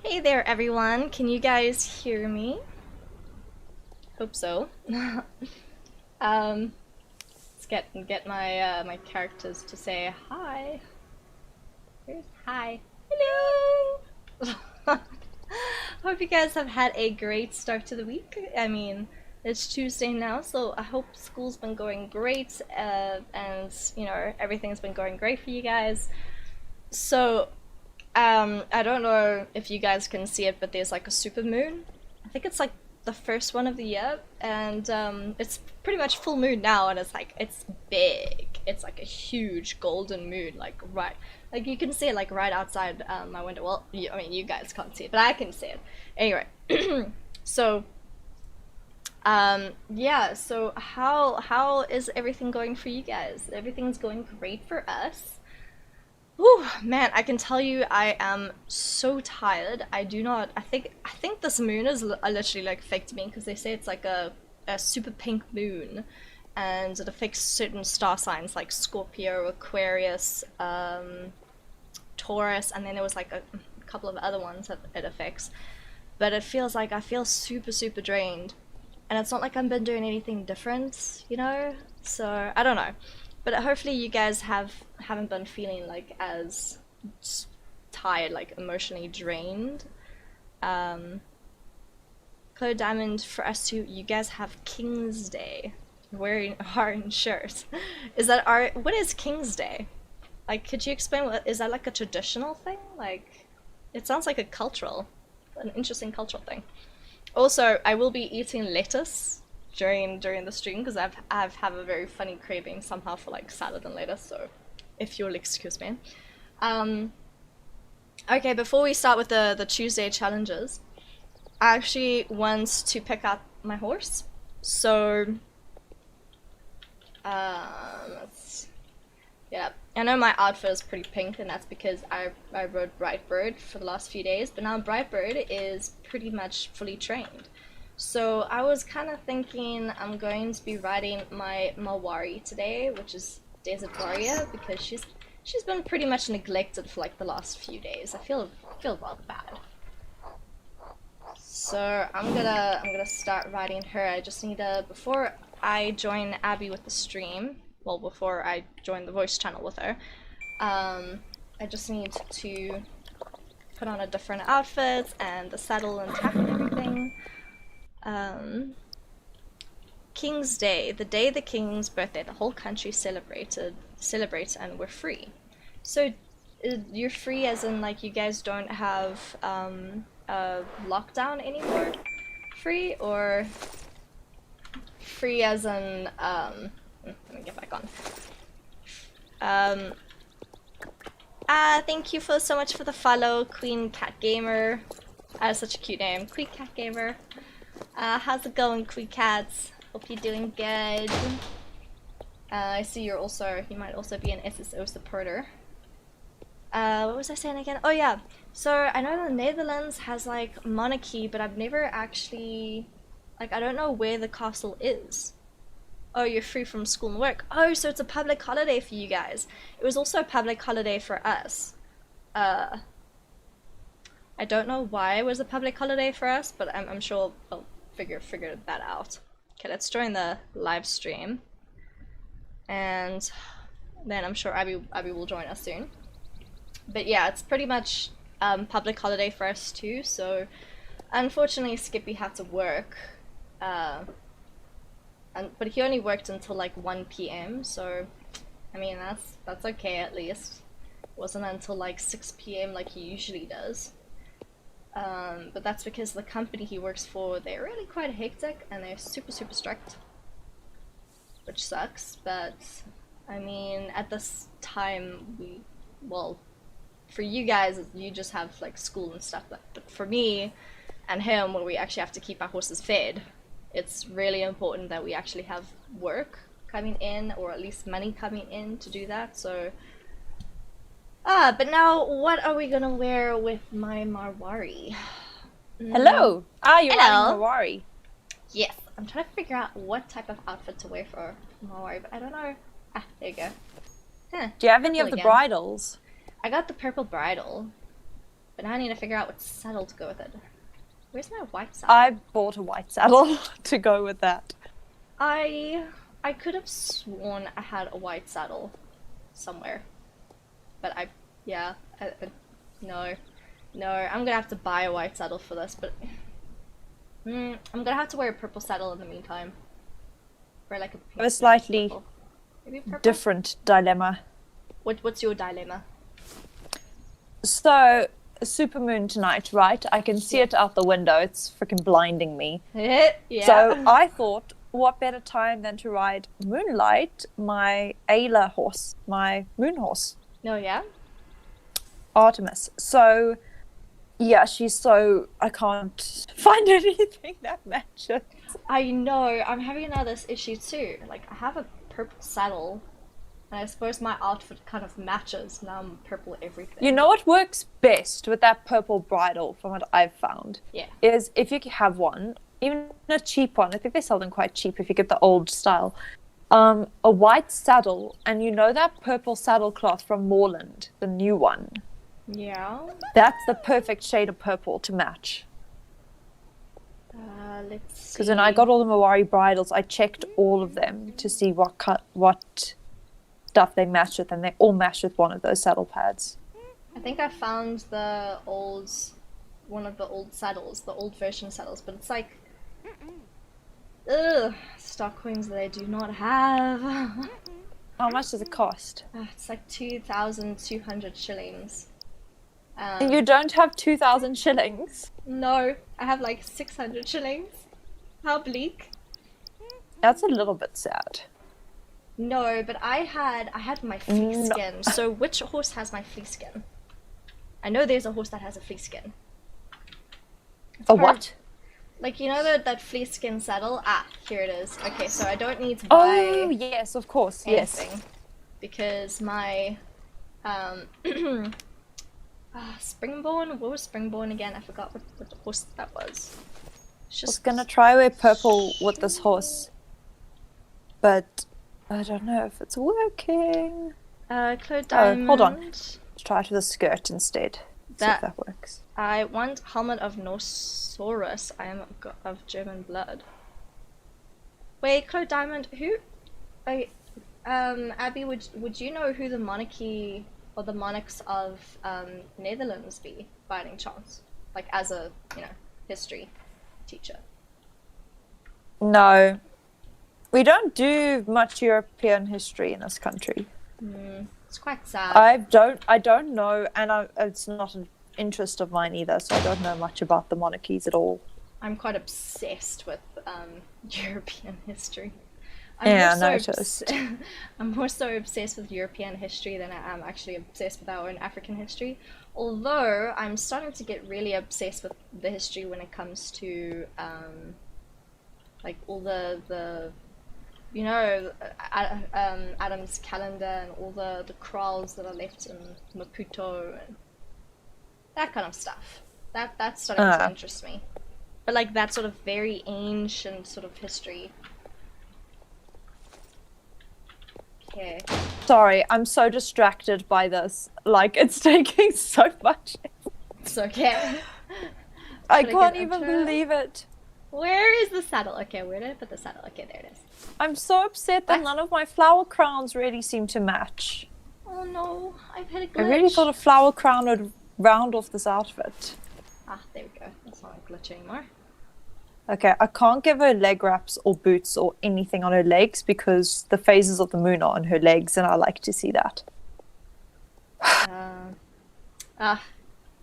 Hey there, everyone. Can you guys hear me? Hope so. Let's get my characters to say hi. Here's hi. Hello. Hope you guys have had a great start to the week. I mean, it's Tuesday now, so I hope school's been going great, and everything's been going great for you guys. So, I don't know if you guys can see it, but there's like a super moon. I think it's like the first one of the year, and it's pretty much full moon now, and it's big. It's like a huge golden moon, like you can see it like right outside my window. Well, I mean you guys can't see it, but I can see it. Anyway, so yeah. So how is everything going for you guys? Everything's going great for us. Whew, man, I can tell you I am so tired. I do not. I think this moon is literally like fake to me because they say it's like a super pink moon, and it affects certain star signs like Scorpio, Aquarius, Taurus, and then there was like a couple of other ones that it affects. But it feels like I feel super super drained, and it's not like I've been doing anything different, you know. So I don't know. But hopefully you guys haven't been feeling like as tired, like emotionally drained. Um, Code Diamond, for us too, you guys have King's Day. Wearing orange shirts. Is that our what is King's Day? Like could you explain what is that like a traditional thing? Like it sounds like an interesting cultural thing. Also, I will be eating lettuce during the stream because I've have a very funny craving somehow for like salad and lettuce. So, if you'll excuse me. Um, okay, before we start with the Tuesday challenges, I actually want to pick up my horse. So, let's yeah. I know my outfit is pretty pink, and that's because I rode Brightbird for the last few days, but now Brightbird is pretty much fully trained. So I was kind of thinking I'm going to be riding my Mawari today, which is Desert Warrior, because she's been pretty much neglected for like the last few days. I feel rather bad. So I'm gonna start riding her. I just need to before I join Abby with the stream. Well, before I join the voice channel with her, I just need to put on a different outfit and the saddle and tack and everything. Um, King's Day, the day the king's birthday, the whole country celebrates, and we're free. So you're free as in like you guys don't have a lockdown anymore? Free or free as in let me get back on. Um thank you for so much for the follow, Queen Cat Gamer. Such a cute name, Queen Cat Gamer. How's it going, Queen Cats? Hope you're doing good. I see you might also be an SSO supporter. What was I saying again? Oh yeah, so I know the Netherlands has like monarchy, but I've never actually, like I don't know where the castle is. Oh, you're free from school and work. Oh, so it's a public holiday for you guys. It was also a public holiday for us. I don't know why it was a public holiday for us, but I'm sure I'll figure that out. Okay, let's join the live stream, and then I'm sure Abby will join us soon. But yeah, it's pretty much public holiday for us too. So unfortunately, Skippy had to work, but he only worked until like 1 p.m. So I mean that's okay at least. It wasn't until like 6 p.m. like he usually does. But that's because the company he works for, they're really quite hectic and they're super super strict, which sucks. But I mean, at this time, well, for you guys, you just have like school and stuff, but for me and him, when we actually have to keep our horses fed, it's really important that we actually have work coming in, or at least money coming in to do that. So but now what are we gonna wear with my Marwari? Hello! You're riding Hello. Mawari. Yes, I'm trying to figure out what type of outfit to wear for Marwari, but I don't know. There you go. Huh, Do you have any purple of the again. bridles? I got the purple bridle. But now I need to figure out what saddle to go with it. Where's my white saddle? I bought a white saddle to go with that. I could have sworn I had a white saddle somewhere. But no. No, I'm gonna have to buy a white saddle for this, but I'm gonna have to wear a purple saddle in the meantime. Or like A slightly different dilemma. What's your dilemma? So, supermoon tonight, right? I can see it out the window. It's freaking blinding me. Yeah. So I thought, what better time than to ride Moonlight, my Ayla horse, my moon horse. Oh, yeah? Artemis. So, yeah, I can't find anything that matches. I know, I'm having another issue too. Like, I have a purple saddle, and I suppose my outfit kind of matches. Now I'm purple everything. You know what works best with that purple bridle, from what I've found? Yeah. Is if you have one, even a cheap one, I think they sell them quite cheap if you get the old style, a white saddle, and you know that purple saddle cloth from Moreland, the new one? Yeah. That's the perfect shade of purple to match. Let's see. Because when I got all the Mawari bridles, I checked all of them to see what stuff they match with, and they all match with one of those saddle pads. I think I found one of the old saddles, the old version saddles, but it's like, stock coins that I do not have. How much does it cost? It's like 2,200 shillings. And you don't have 2,000 shillings? No, I have like 600 shillings. How bleak. That's a little bit sad. No, but I had my flea skin. So which horse has my flea skin? I know there's a horse that has a flea skin. A what? Like, you know that flea skin saddle? Ah, here it is. Okay, so I don't need to buy... Oh, yes, of course, anything, yes. Because my... Springborn? What was Springborn again? I forgot what horse that was. I was gonna try wear purple with this horse, but I don't know if it's working. Claude Diamond. Hold on. Let's try it with a skirt instead. See if that works. I want helmet of Norsaurus. I am of German blood. Wait, Claude Diamond, who? Okay, Abby, would you know who the monarchy or the monarchs of Netherlands be by any chance? Like as a history teacher. No, we don't do much European history in this country. It's quite sad. I don't know, and it's not an interest of mine either, so I don't know much about the monarchies at all. I'm quite obsessed with European history. I noticed. I'm more so obsessed with European history than I am actually obsessed with our own African history. Although I'm starting to get really obsessed with the history when it comes to like all the Adam's calendar and all the kraals that are left in Maputo and that kind of stuff. That's starting to interest me. But like that sort of very ancient sort of history. Okay. Sorry, I'm so distracted by this. Like, it's taking so much. It's okay. I can't even believe it. Where is the saddle? Okay, where did I put the saddle? Okay, there it is. I'm so upset that none of my flower crowns really seem to match. Oh no, I've had a glitch. I really thought a flower crown would round off this outfit. Ah, there we go. That's not a glitch anymore. Okay, I can't give her leg wraps or boots or anything on her legs because the phases of the moon are on her legs and I like to see that.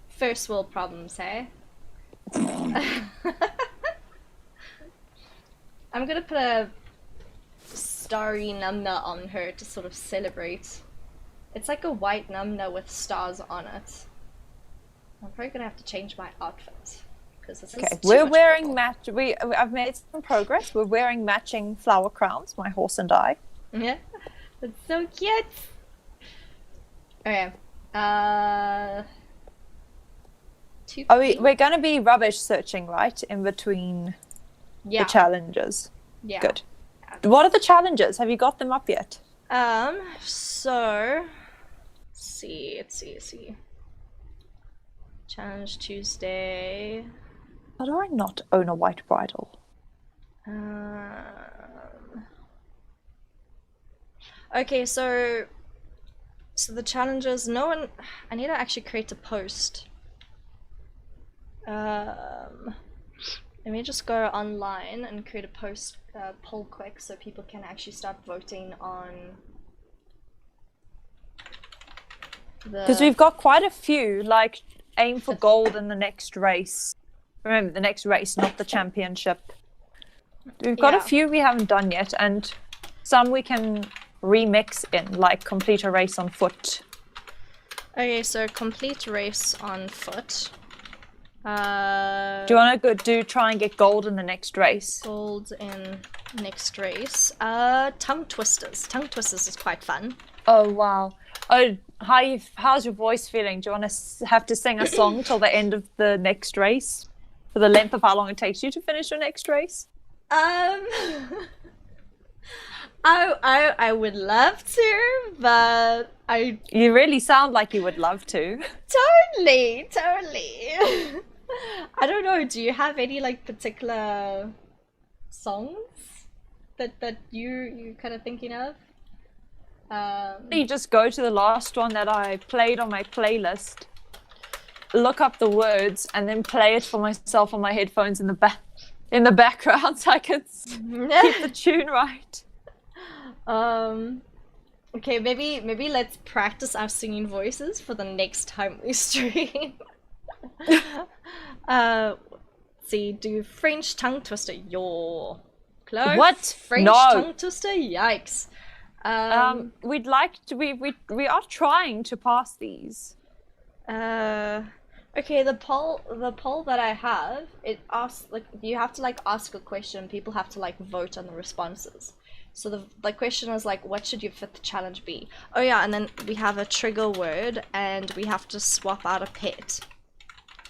First world problems, hey? I'm gonna put a starry numna on her to sort of celebrate. It's like a white numna with stars on it. I'm probably gonna have to change my outfit. Okay, we're wearing I've made some progress. We're wearing matching flower crowns, my horse and I. Yeah, that's so cute. Okay. We're gonna be rubbish searching, right? In between the challenges. Yeah. Good. What are the challenges? Have you got them up yet? So let's see. Challenge Tuesday. How do I not own a white bridle? Okay, so the challenges. No one. I need to actually create a post. Let me just go online and create a post poll quick so people can actually start voting on Because we've got quite a few, like aim for gold in the next race. Remember, the next race, not the championship. We've got a few we haven't done yet, and some we can remix in, like complete a race on foot. Okay, so complete race on foot. Do you want to try and get gold in the next race? Gold in next race. Tongue twisters. Tongue twisters is quite fun. Oh wow. Oh, how's your voice feeling? Do you want to have to sing a song till the end of the next race? For the length of how long it takes you to finish your next race? I would love to, but You really sound like you would love to. Totally. I don't know, do you have any like particular songs that you kind of thinking of? You just go to the last one that I played on my playlist, look up the words, and then play it for myself on my headphones in the background so I can keep the tune right. Okay, maybe let's practice our singing voices for the next time we stream. See, do French tongue twister. Yo, close. What? French tongue twister. Yikes. We'd like to. We are trying to pass these. Okay, the poll that I have, it asks, like, you have to like ask a question, people have to like vote on the responses. So the question is like, what should your fifth challenge be? Oh yeah, and then we have a trigger word, and we have to swap out a pet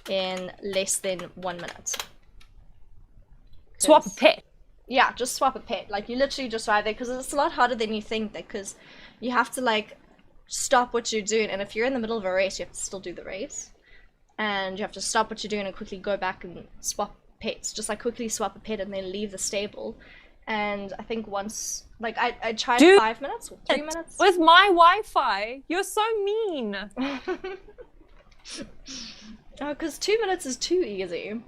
in less than 1 minute. Swap a pet? Yeah, just swap a pet. Like, you literally just ride there, because it's a lot harder than you think, because you have to like stop what you're doing, and if you're in the middle of a race, you have to still do the race. And you have to stop what you're doing and quickly go back and swap pets. Just like quickly swap a pet and then leave the stable. And I think once, like, I tried 5 minutes or 3 minutes. With my Wi-Fi, you're so mean. Oh, because 2 minutes is too easy.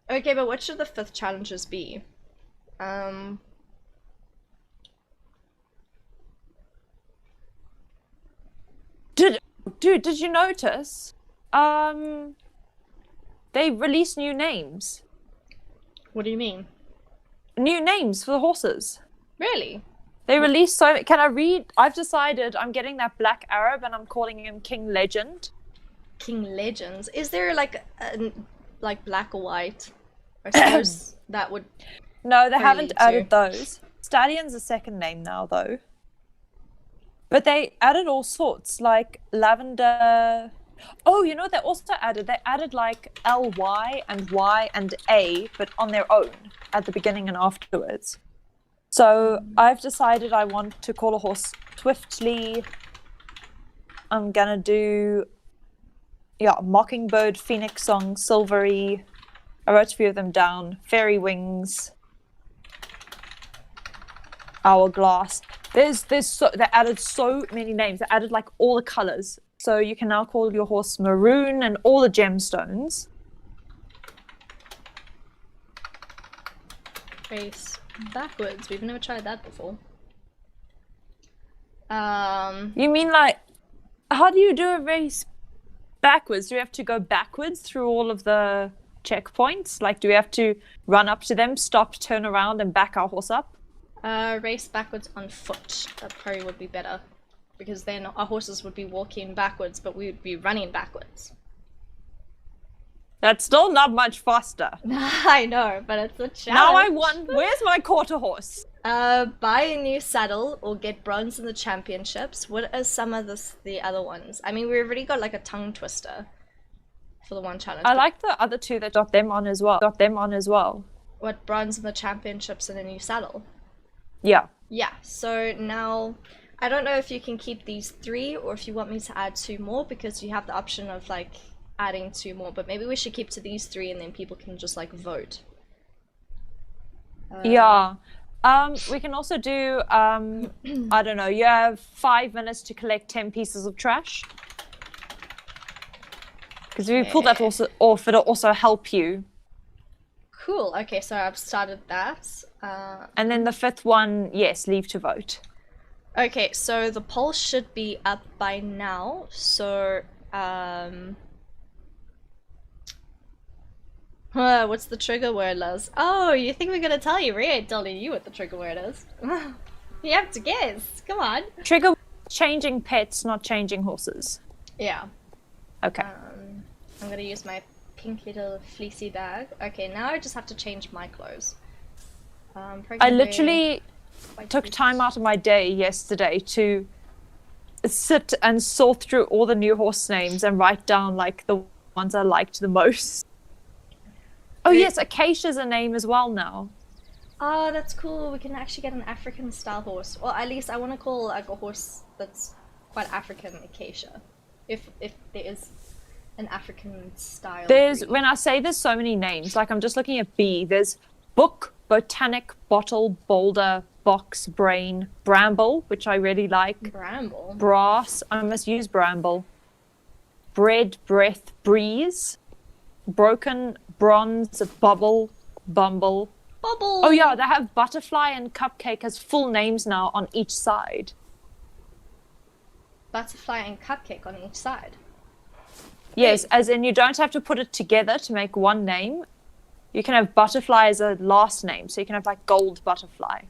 Okay, but what should the fifth challenges be? Did you notice? They released new names. What do you mean? New names for the horses. Really? They released so. Can I read? I've decided I'm getting that black Arab and I'm calling him King Legend. King Legends? Is there like like black or white? I suppose that would. No, they haven't added those. Stallion's a second name now, though. But they added all sorts, like lavender. Oh, you know what they also added? They added like LY and Y and A, but on their own at the beginning and afterwards. So I've decided I want to call a horse Swiftly. I'm gonna do, Mockingbird, Phoenix Song, Silvery. I wrote a few of them down. Fairy Wings. Hourglass. They added so many names. They added like all the colors. So you can now call your horse Maroon and all the gemstones. Race backwards. We've never tried that before. You mean like, how do you do a race backwards? Do you have to go backwards through all of the checkpoints? Like, do we have to run up to them, stop, turn around, and back our horse up? Race backwards on foot. That probably would be better. Because then our horses would be walking backwards, but we would be running backwards. That's still not much faster. I know, but it's a challenge. Now I won. Where's my quarter horse? Buy a new saddle or get bronze in the championships. What are some of the other ones? I mean, we already got like a tongue twister for the one challenge. I like the other two that got them on as well. What, bronze in the championships and a new saddle? Yeah. Yeah, so now I don't know if you can keep these 3 or if you want me to add 2 more, because you have the option of like adding 2 more, but maybe we should keep to these 3 and then people can just like vote. Yeah. We can also do, I don't know, you have 5 minutes to collect 10 pieces of trash. Because if you pull that also off, it'll also help you. Cool. Okay, so I've started that. And then the 5th one, yes, leave to vote. Okay, so the poll should be up by now. So, what's the trigger word, Liz? Oh, you think we're gonna tell you? We ain't telling you what the trigger word is. You have to guess. Come on. Trigger changing pets, not changing horses. Yeah. Okay. I'm gonna use my pink little fleecy bag. Okay, now I just have to change my clothes. I literally took time out of my day yesterday to sit and sort through all the new horse names and write down like the ones I liked the most. Oh yes, Acacia's a name as well now. Oh, that's cool. We can actually get an African style horse. Well, at least I want to call like a horse that's quite African Acacia. If there is an African style. When I say there's so many names, like I'm just looking at B, there's book, botanic, bottle, boulder, box, brain, bramble, which I really like. Bramble? Brass, I must use bramble. Bread, breath, breeze. Broken, bronze, bubble, bumble. Bubble! Oh yeah, they have butterfly and cupcake as full names now on each side. Butterfly and cupcake on each side? Yes, as in you don't have to put it together to make one name. You can have butterfly as a last name, so you can have like gold butterfly.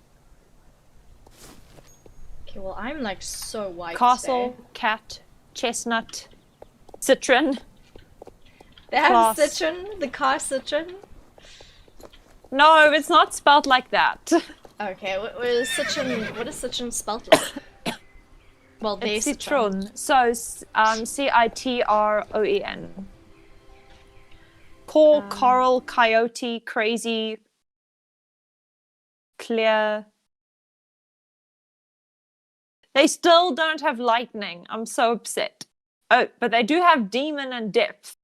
Okay, well I'm like so white Castle, today. cat, chestnut, citron. They have citron, the car citron. No, it's not spelled like that. Okay, what is citron spelled like? Well, there's citron. So, C-I-T-R-O-E-N. Coral, coyote, crazy, clear. They still don't have lightning. I'm so upset. Oh, but they do have demon and depth.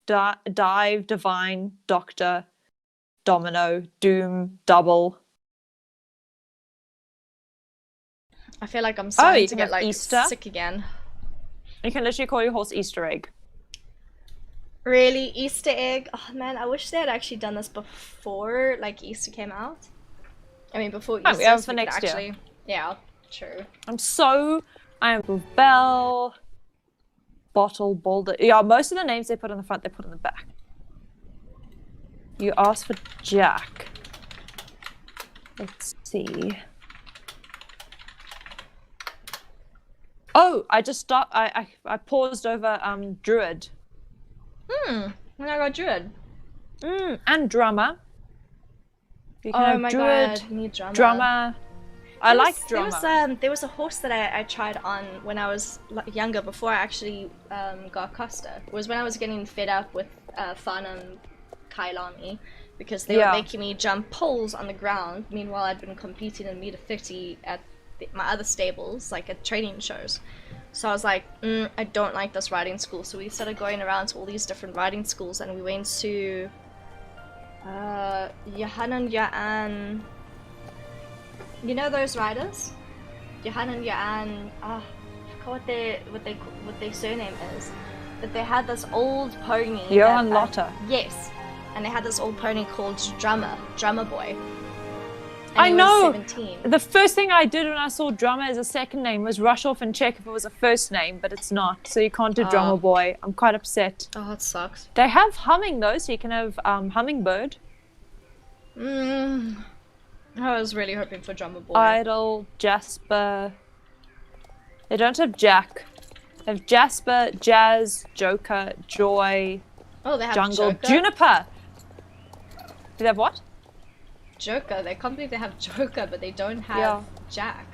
Dive, divine, doctor, domino, doom, double. I feel like I'm starting to get like Easter. sick again. You can literally call your horse Easter egg. Really? Easter egg? Oh man, I wish they had actually done this before like Easter came out. I mean before Easter. We have for next year. Yeah, true. I am with Bell. Bottle, boulder. Yeah, most of the names they put on the front, they put on the back. You asked for Jack. Let's see. Oh, I just stopped. I paused over Druid. And I got Druid. And Drummer. You can have my Druid, god, need Drummer. I like Drummer. There was a horse that I tried on when I was younger, before I actually got Costa. It was when I was getting fed up with Fana and Kailani, because they were making me jump poles on the ground. Meanwhile, I'd been competing in meter 50 at my other stables, like at training shows. So I was like, I don't like this riding school. So we started going around to all these different riding schools, and we went to Johan Ya'an. You know those riders? Johan and Ya'an. I forgot what their surname is. But they had this old pony. Johan Lotta. Yes, and they had this old pony called Drummer Boy. And I know. 17. The first thing I did when I saw Drummer as a second name was rush off and check if it was a first name, but it's not. So you can't do Drummer Boy. I'm quite upset. Oh, it sucks. They have Humming though, so you can have Hummingbird. I was really hoping for Drummer Boy. Idol, Jasper. They don't have Jack. They have Jasper, Jazz, Joker, Joy. Oh, they have Jungle, Joker? Juniper. Do they have what? Joker. They can't believe they have Joker, but they don't have Jack.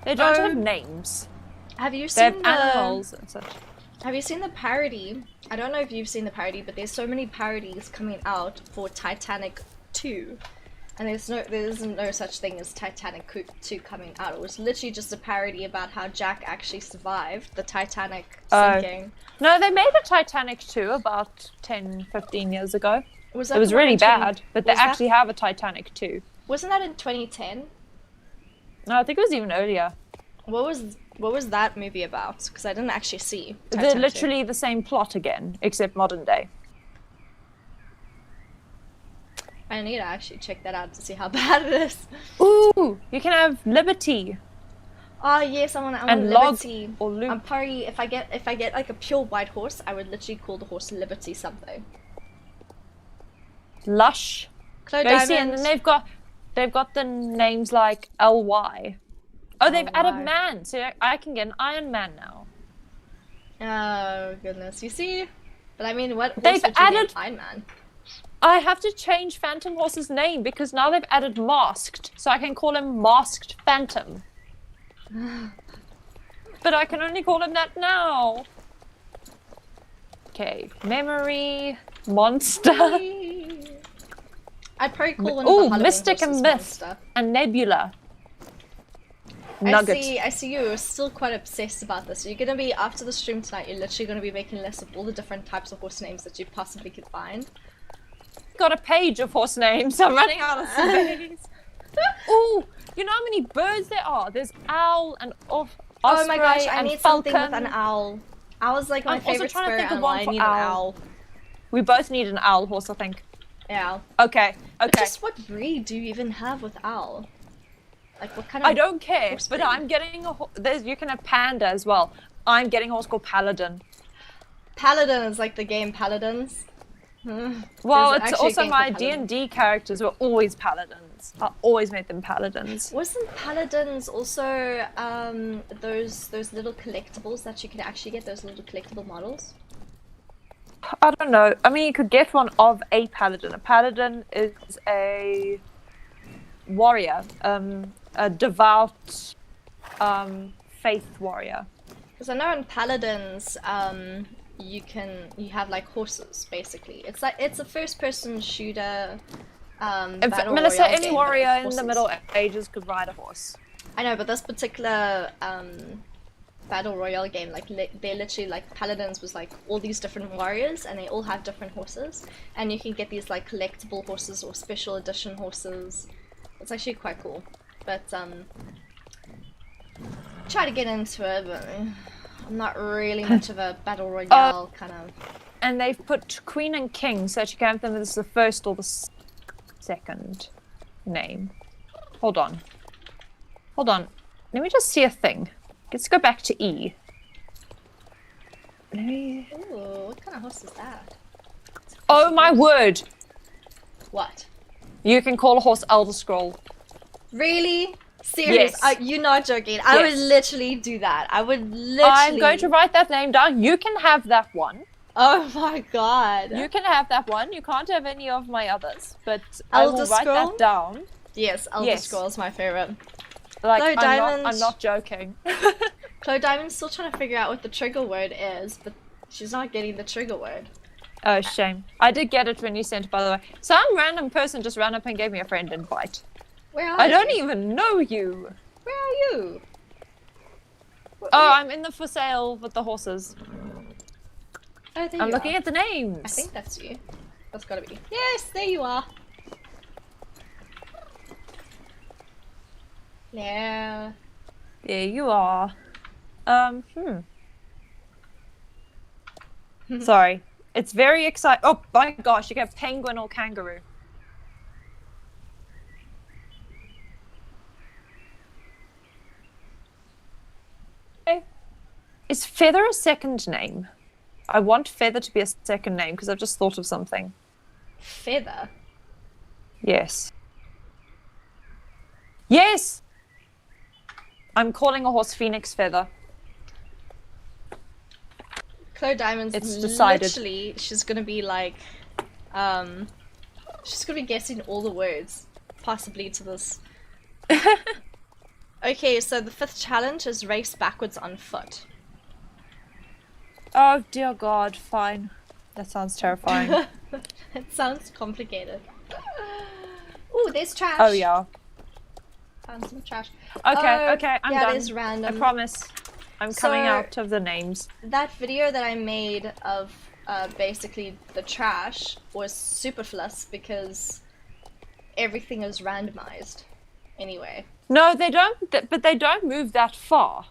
They don't have names. Have you They seen have animals and such. Have you seen the parody? I don't know if you've seen the parody, but there's so many parodies coming out for Titanic 2. And there's no such thing as Titanic 2 coming out. It was literally just a parody about how Jack actually survived the Titanic sinking. No, they made a Titanic 2 about 10, 15 years ago. It was really bad, but they actually have a Titanic 2. Wasn't that in 2010? No, I think it was even earlier. What was that movie about? Because I didn't actually see Titanic. They're literally the same plot again, except modern day. I need to actually check that out to see how bad it is. Ooh, you can have Liberty. Oh yes, I want Liberty. Or Luke. I'm probably if I get like a pure white horse, I would literally call the horse Liberty something. Lush. Chloe Diamond. And then they've got the names like LY. Oh, they've added man, so I can get an Iron Man now. Oh goodness, you see? But I mean, what they've added Iron Man? I have to change Phantom Horse's name because now they've added Masked, so I can call him Masked Phantom. But I can only call him that now. Okay, Memory, Monster. I'd probably call one of the Halloween Mystic and Myth, Monster. and Nebula. Nugget. I see you're still quite obsessed about this. You're gonna be, after the stream tonight, you're literally gonna be making a list of all the different types of horse names that you possibly could find. Got a page of horse names. I'm running out of space. Ooh, you know how many birds there are? There's owl and osprey. Oh my gosh, I need falcon. something with an owl. Owl's like my favorite spirit animal. I need an owl. We both need an owl horse, I think. Yeah. Okay. But just what breed do you even have with owl? Like what kind of? I don't care, but I'm getting you can have panda as well. I'm getting a horse called Paladin. Paladin is like the game Paladins. Well, it's also my D&D characters were always paladins. I always made them paladins. Wasn't paladins also those little collectibles that you could actually get, those little collectible models? I don't know. I mean, you could get one of a paladin. A paladin is a warrior, a devout faith warrior. Because I know in paladins, you have like horses basically. It's a first person shooter battle Melissa, royale any game warrior in the Middle Ages could ride a horse. I know, but this particular battle royale game, like they're literally like paladins was like all these different warriors and they all have different horses and you can get these like collectible horses or special edition horses. It's actually quite cool. But try to get into it, but I'm not really much of a battle royale kind of. And they've put Queen and King, so you can have them as the first or the second name. Hold on. Let me just see a thing. Let's go back to E. Ooh, what kind of horse is that? Oh my word! What? You can call a horse Elder Scroll. Really? Serious? Yes. You're not joking. I would literally do that. I would literally. I'm going to write that name down. You can have that one. Oh my god. You can have that one. You can't have any of my others, but I will write that down. Yes, Elder Scroll is my favorite. Like, I'm not joking. Chloe Diamond's still trying to figure out what the trigger word is, but she's not getting the trigger word. Oh, shame. I did get it when you sent it, by the way. Some random person just ran up and gave me a friend invite. Where are you? I don't even know you. Where are you? I'm in the for sale with the horses. Oh, there I'm you looking are. at the names. I think that's you. That's gotta be. Yes, there you are. Yeah. There you are. Sorry. It's very exciting. Oh my gosh, you get penguin or kangaroo. Okay. Is Feather a second name? I want Feather to be a second name because I've just thought of something. Feather? Yes. Yes! I'm calling a horse Phoenix Feather. Chloe Diamond's literally, she's gonna be like, she's gonna be guessing all the words, possibly to this. Okay, so the 5th challenge is race backwards on foot. Oh dear God, fine. That sounds terrifying. It sounds complicated. Ooh, Ooh, there's trash. Oh yeah. Found some trash. Okay, Oh, okay, I'm yeah, done. there's random. I promise. I'm coming out of the names. That video that I made of basically the trash was superfluous because everything is randomized. Anyway. No, they don't. But they don't move that far.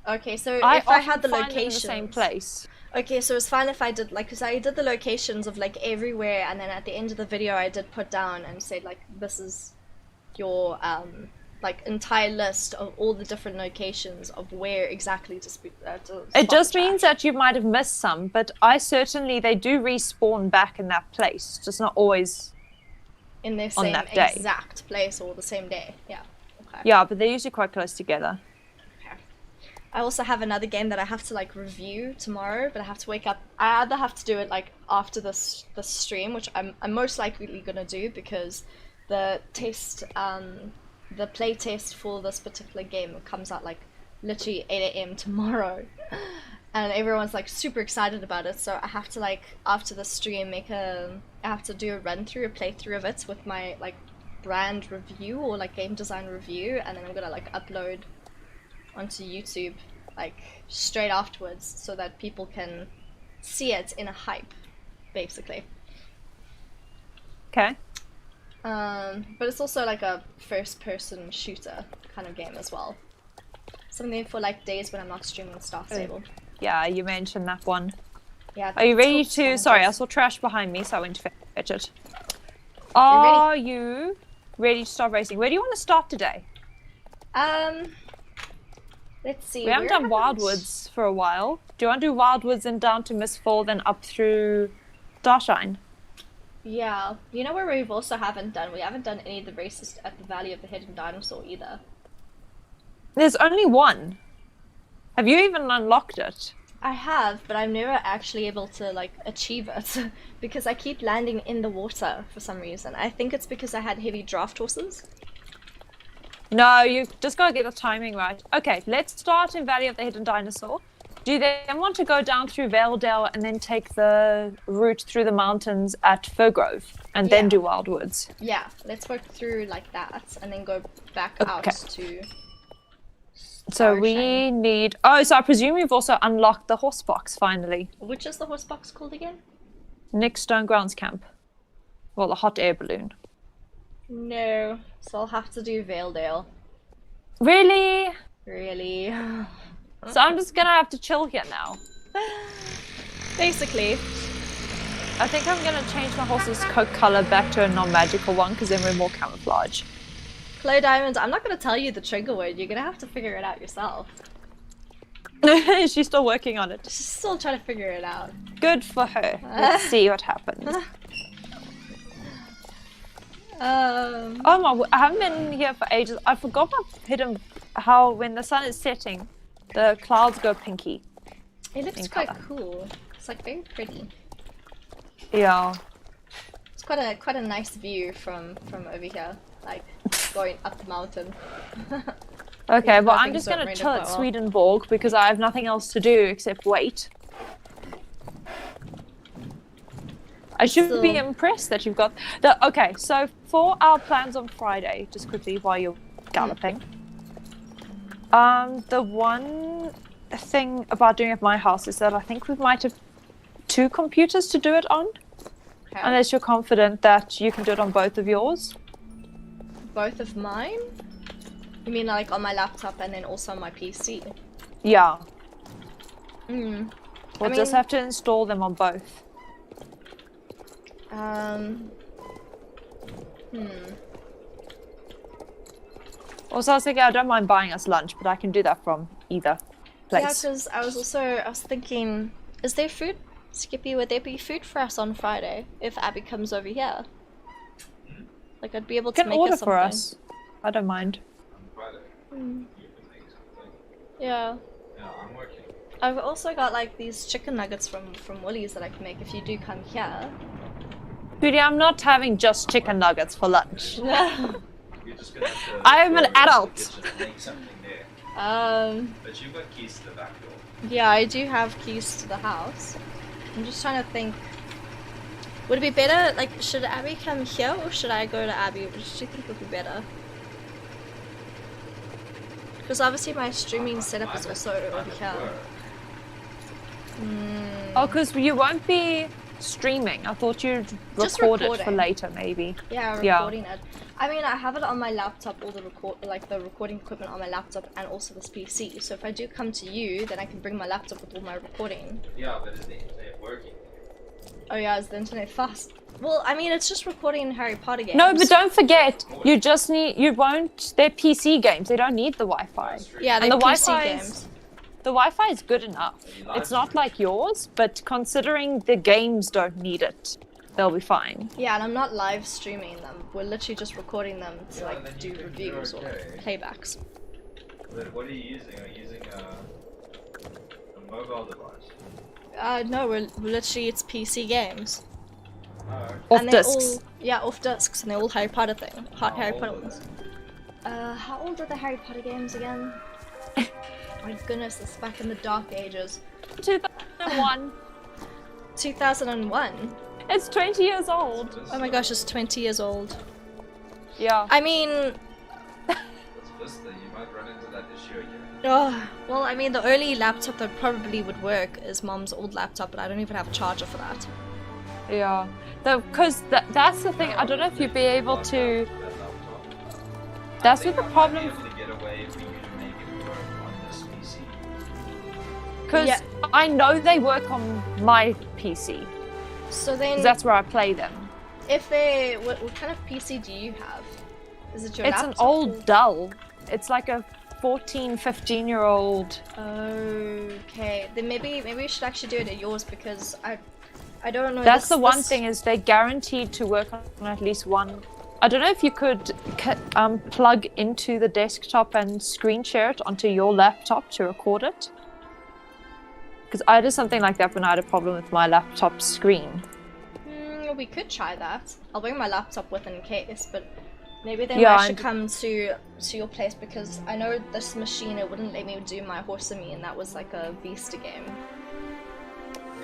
Okay, so if I had the locations in the same place. Okay, so it's fine if I did, like, because I did the locations of, like, everywhere, and then at the end of the video I did put down and say, like, this is your, like, entire list of all the different locations of where exactly to it just means that you might have missed some, but they do respawn back in that place, just not always in their same exact place or the same day, yeah. Okay. Yeah, but they're usually quite close together. I also have another game that I have to like review tomorrow, but I have to wake up. I either have to do it like after the stream, which I'm most likely gonna do because the test, the play test for this particular game comes out like literally 8 AM tomorrow, and everyone's like super excited about it. So I have to like after the stream I have to do a playthrough of it with my like brand review or like game design review, and then I'm gonna like upload onto YouTube like straight afterwards so that people can see it in a hype, basically. Okay. But it's also like a first-person shooter kind of game as well. Something for like days when I'm not streaming Star Stable. Yeah, you mentioned that one. Yeah. Are you ready to? Sorry, I saw trash behind me, so I went to fetch it. Are you ready to start racing? Where do you want to start today? Let's see. We haven't done Wildwoods for a while. Do you want to do Wildwoods and down to Mistfall, then up through Starshine? Yeah. You know where we haven't done any of the races at the Valley of the Hidden Dinosaur either. There's only one. Have you even unlocked it? I have, but I'm never actually able to like achieve it because I keep landing in the water for some reason. I think it's because I had heavy draft horses. No, you just gotta get the timing right. Okay, let's start in Valley of the Hidden Dinosaur. Do you then want to go down through Valedale and then take the route through the mountains at Firgrove and then do Wildwoods? Yeah, let's work through like that and then go back out to... So we need... Oh, so I presume you've also unlocked the horse box finally. Which is the horse box called again? Nick Stoneground's camp. Well, the hot air balloon. No, so I'll have to do Valedale. Really? Really? So I'm just gonna have to chill here now. Basically. I think I'm gonna change my horse's coat color back to a non-magical one because then we're more camouflage. Chloe Diamond, I'm not gonna tell you the trigger word. You're gonna have to figure it out yourself. She's still working on it. She's still trying to figure it out. Good for her. Let's see what happens. Oh my! I haven't been here for ages. I forgot how when the sun is setting, the clouds go pinky. It looks quite cool. It's like very pretty. Yeah. It's quite a nice view from over here, like going up the mountain. Okay, well I'm just gonna chill at Swedenborg because I have nothing else to do except wait. I should be impressed that you've got the. Okay, so for our plans on Friday, just quickly while you're galloping. The one thing about doing it at my house is that I think we might have 2 computers to do it on. Okay. Unless you're confident that you can do it on both of yours. Both of mine? You mean like on my laptop and then also on my PC? Yeah. We'll just have to install them on both. Also, I was thinking I don't mind buying us lunch, but I can do that from either place. Yeah, because I was thinking, is there food, Skippy? Would there be food for us on Friday if Abby comes over here? Like I'd be able to make order us something. For us. I don't mind. On Friday, you can make something. Yeah. Yeah, I'm working. I've also got like these chicken nuggets from Woolies that I can make if you do come here. Judy, I'm not having just chicken nuggets for lunch. You're just gonna have to I am an adult. Make something there. But you've got keys to the back door. Yeah, I do have keys to the house. I'm just trying to think. Would it be better, like, should Abby come here or should I go to Abby? What do you think would be better? Because obviously my streaming setup is also over here. Oh, because you won't be streaming. I thought you'd record it for later, maybe. Yeah, recording it. I mean, I have it on my laptop, all the recording equipment on my laptop, and also this PC. So if I do come to you, then I can bring my laptop with all my recording. Yeah, but is the internet working? Oh yeah, is the internet fast? Well, I mean, it's just recording Harry Potter games. No, but don't forget, they're PC games. They don't need the Wi-Fi. Yeah, they're PC games. The Wi-Fi is good enough. It's not like yours, but considering the games don't need it, they'll be fine. Yeah, and I'm not live streaming them. We're literally just recording them to like do reviews or playbacks. But what are you using? Are you using a mobile device? No, we're literally, it's PC games. Off discs. Off discs, and they're all Harry Potter Harry Potter ones. How old are the Harry Potter games again? My goodness, it's back in the dark ages. 2001. 2001? It's 20 years old. Oh my gosh, it's 20 years old. Yeah. I mean... What's this thing? You might run into that issue again. Oh, well, I mean, the only laptop that probably would work is Mom's old laptop, but I don't even have a charger for that. Yeah. Because that's the thing, I don't know if you'd be able to... That's what the problem... Because I know they work on my PC. So then... That's where I play them. If they... What kind of PC do you have? Is it your laptop? It's an old Dell. It's like a 14, 15-year-old... Okay. Then maybe we should actually do it at yours because I don't know... That's the one thing is they're guaranteed to work on at least one... I don't know if you could plug into the desktop and screen share it onto your laptop to record it. Because I did something like that when I had a problem with my laptop screen. We could try that. I'll bring my laptop with in case, but maybe then I should come to your place because I know this machine, it wouldn't let me do my Horse and Me, and that was like a Vista game.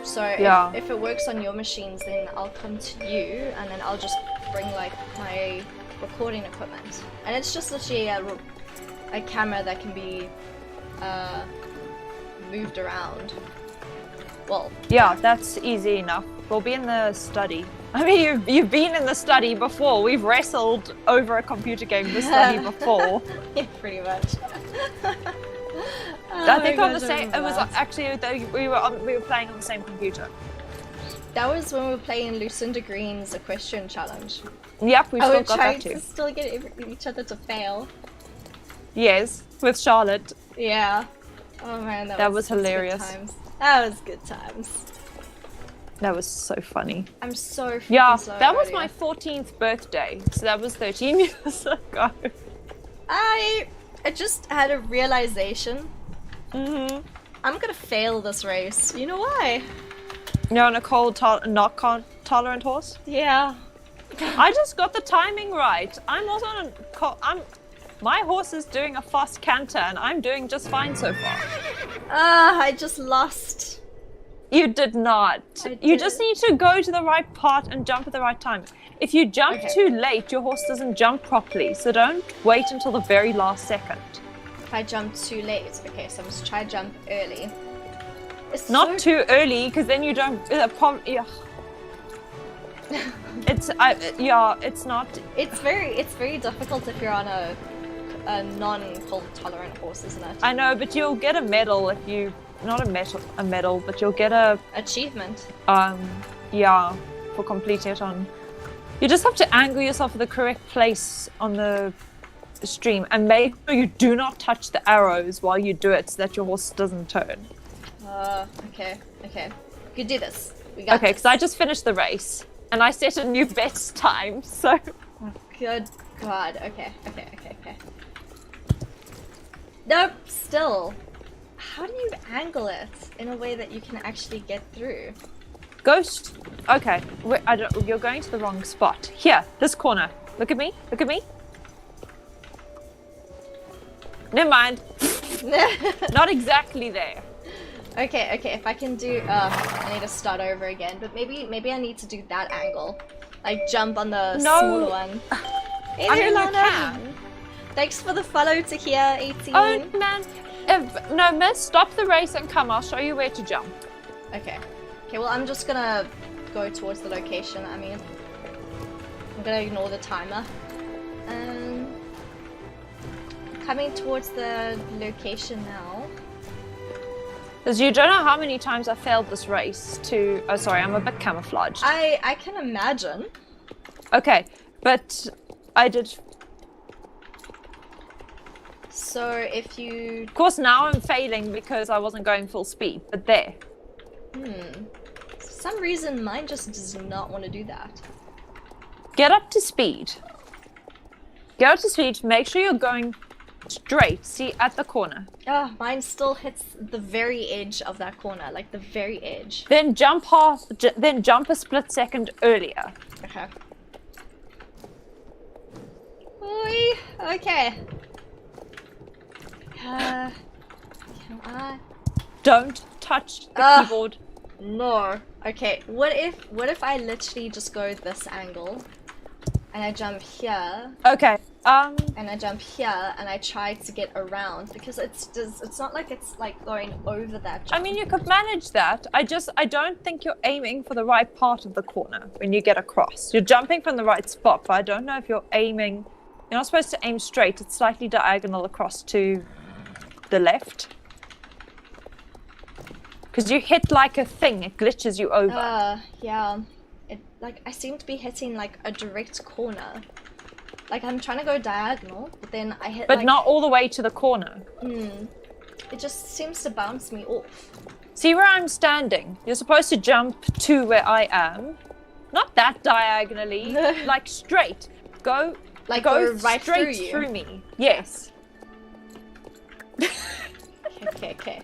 So if it works on your machines, then I'll come to you, and then I'll just bring like my recording equipment. And it's just literally a camera that can be moved around. Well, yeah, that's easy enough. We'll be in the study. I mean, you've been in the study before. We've wrestled over a computer game in the study before. Yeah, pretty much. I think on the same. It was actually we were playing on the same computer. That was when we were playing Lucinda Green's Equestrian Challenge. Yep, we still got that too. To still get each other to fail. Yes, with Charlotte. Yeah. Oh man, that was hilarious. Good times. That was good times. That was so funny. I'm so slow. That was my 14th birthday, so that was 13 years ago. I just had a realization. I'm gonna fail this race. You know why? You're on a cold, not tolerant horse? Yeah. I just got the timing right. I'm also on my horse is doing a fast canter, and I'm doing just fine so far. I just lost. You did not. You just need to go to the right part and jump at the right time. If you jump too late, your horse doesn't jump properly, so don't wait until the very last second. If I jump too late, okay, so I must try jump early. It's not too early, because then you don't... It's not... It's very difficult if you're on a non-cold tolerant horse, isn't it? I know, but you'll get a medal if you... Not a medal, but you'll get a... Achievement. Yeah, for completing it on... You just have to angle yourself at the correct place on the stream and make sure you do not touch the arrows while you do it so that your horse doesn't turn. Okay. You can do this. We got this. Because I just finished the race and I set a new best time, so... Oh, good God. Okay. Nope, still. How do you angle it in a way that you can actually get through? Ghost. Okay, you're going to the wrong spot. Here, this corner. Look at me. Never mind. Not exactly there. Okay, if I can do, I need to start over again, but maybe I need to do that angle. Like jump on the smaller one. Hey there, you Lana! can. Thanks for the follow to here, 18. Oh man, no, miss, stop the race and come. I'll show you where to jump. Okay, well I'm just gonna go towards the location, I'm gonna ignore the timer. Coming towards the location now. Because you don't know how many times I failed this race to... Oh, sorry, I'm a bit camouflaged. I can imagine. Okay, but I did... So if you... Of course, now I'm failing because I wasn't going full speed, but there. For some reason, mine just does not want to do that. Get up to speed. Get up to speed, make sure you're going straight, see, at the corner. Mine still hits the very edge of that corner, like the very edge. Then jump then jump a split second earlier. Okay. Oi, okay. Can I? Don't touch the keyboard. No. Okay, what if I literally just go this angle and I jump here? Okay. And I jump here and I try to get around because it's not like it's like going over that jump. I mean, you could manage that. I don't think you're aiming for the right part of the corner when you get across. You're jumping from the right spot, but I don't know if you're aiming. You're not supposed to aim straight. It's slightly diagonal across to the left. Because you hit like a thing, it glitches you over. Yeah. Like I seem to be hitting like a direct corner. Like I'm trying to go diagonal, but then I hit. But like, not all the way to the corner. It just seems to bounce me off. See where I'm standing? You're supposed to jump to where I am. Not that diagonally, like straight. Go right straight through me. Yes. Okay.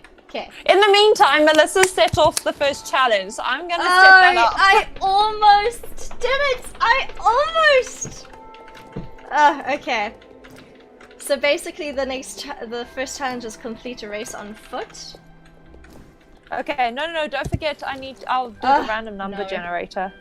In the meantime, Melissa set off the first challenge, so I'm gonna set that up. I almost did it! Okay. So basically the first challenge is complete a race on foot. Okay, no, don't forget I'll do the random number generator.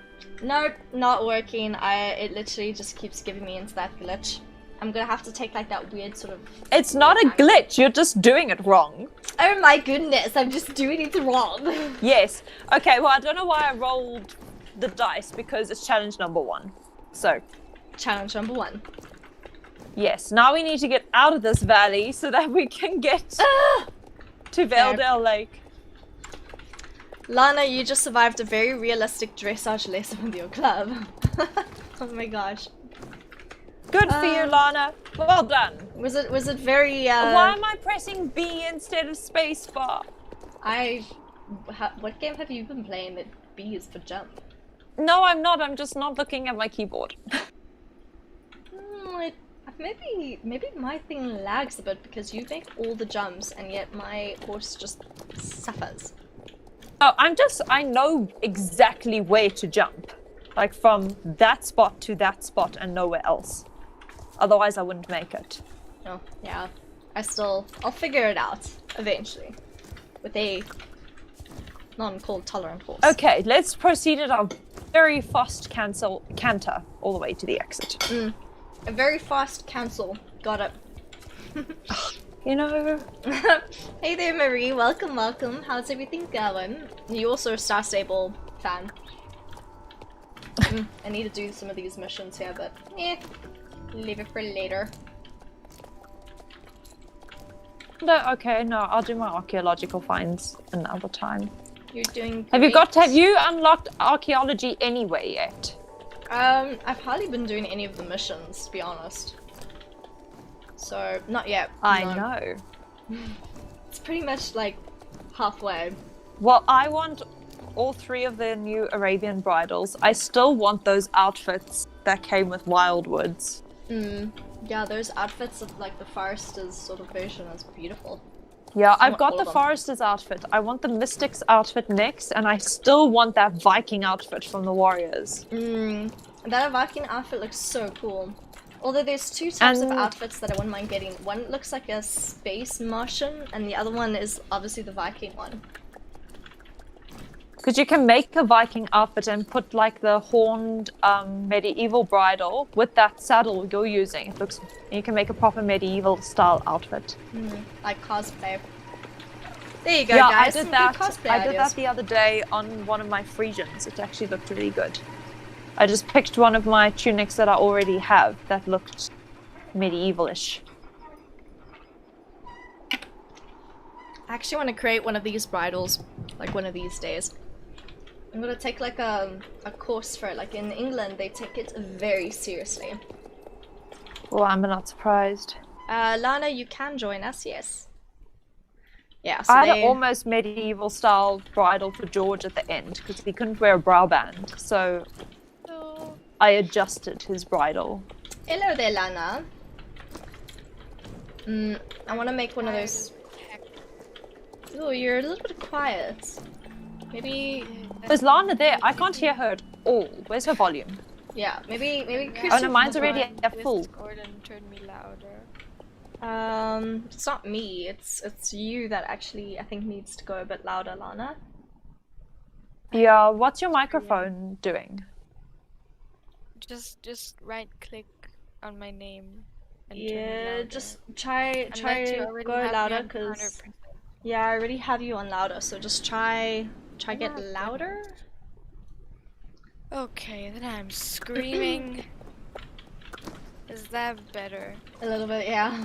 Nope, not working. It literally just keeps giving me into that glitch. I'm gonna have to take like that weird sort of... It's not a glitch, you're just doing it wrong. Oh my goodness, I'm just doing it wrong. Yes. Okay, well I don't know why I rolled the dice because it's challenge number 1. So. Challenge number 1. Yes, now we need to get out of this valley so that we can get to Valedale Lake. Lana, you just survived a very realistic dressage lesson with your club. Oh my gosh. Good for you, Lana. Well done. Was it very Why am I pressing B instead of spacebar? what game have you been playing that B is for jump? No, I'm not. I'm just not looking at my keyboard. Maybe my thing lags a bit because you make all the jumps and yet my horse just suffers. Oh, I know exactly where to jump. Like from that spot to that spot and nowhere else. Otherwise I wouldn't make it. Oh, yeah. I'll figure it out eventually. With a non-cold tolerant horse. Okay, let's proceed at our very fast canter all the way to the exit. A very fast cancel. Got it. You know. Hey there, Marie. Welcome. How's everything going? You also a Star Stable fan. I need to do some of these missions here, but leave it for later. No, I'll do my archaeological finds another time. You're doing great. Have Have you unlocked archaeology anywhere yet? I've hardly been doing any of the missions, to be honest. So, not yet. I know. It's pretty much like halfway. Well, I want all 3 of the new Arabian bridals. I still want those outfits that came with Wildwoods. Yeah, those outfits of like the Forester's sort of version is beautiful. Yeah, I've got the Forester's outfit. I want the Mystic's outfit next, and I still want that Viking outfit from the Warriors. That Viking outfit looks so cool. Although there's 2 types of outfits that I wouldn't mind getting. One looks like a space Martian, and the other one is obviously the Viking one. Because you can make a Viking outfit and put like the horned medieval bridle with that saddle you're using. It looks. You can make a proper medieval style outfit. Like cosplay. There you go, Yeah, guys. I did Some that. good cosplay I did ideas. that the other day on one of my Frisians. It actually looked really good. I just picked one of my tunics that I already have that looked medieval-ish. I actually want to create one of these bridles, like one of these days. I'm gonna take like a course for it. Like in England, they take it very seriously. Well, I'm not surprised. Lana, you can join us, yes. Yeah, so I had they... an almost medieval style bridle for George at the end because he couldn't wear a brow band, so I adjusted his bridle. Hello there, Lana. I want to make one of those... Oh, you're a little bit quiet. Maybe... Was Lana there? I can't hear her at all. Where's her volume? Yeah, maybe Chris... Oh no, mine's already at full. Gordon turned me louder. It's not me. It's you that actually I think needs to go a bit louder, Lana. Yeah, what's your microphone doing? Just right click on my name. And turn me Yeah, louder. just try Unless you to already go have me louder, on cause 100%. yeah, I already have you on louder. So just try get louder. Okay, then I'm screaming. Is that better? A little bit, yeah.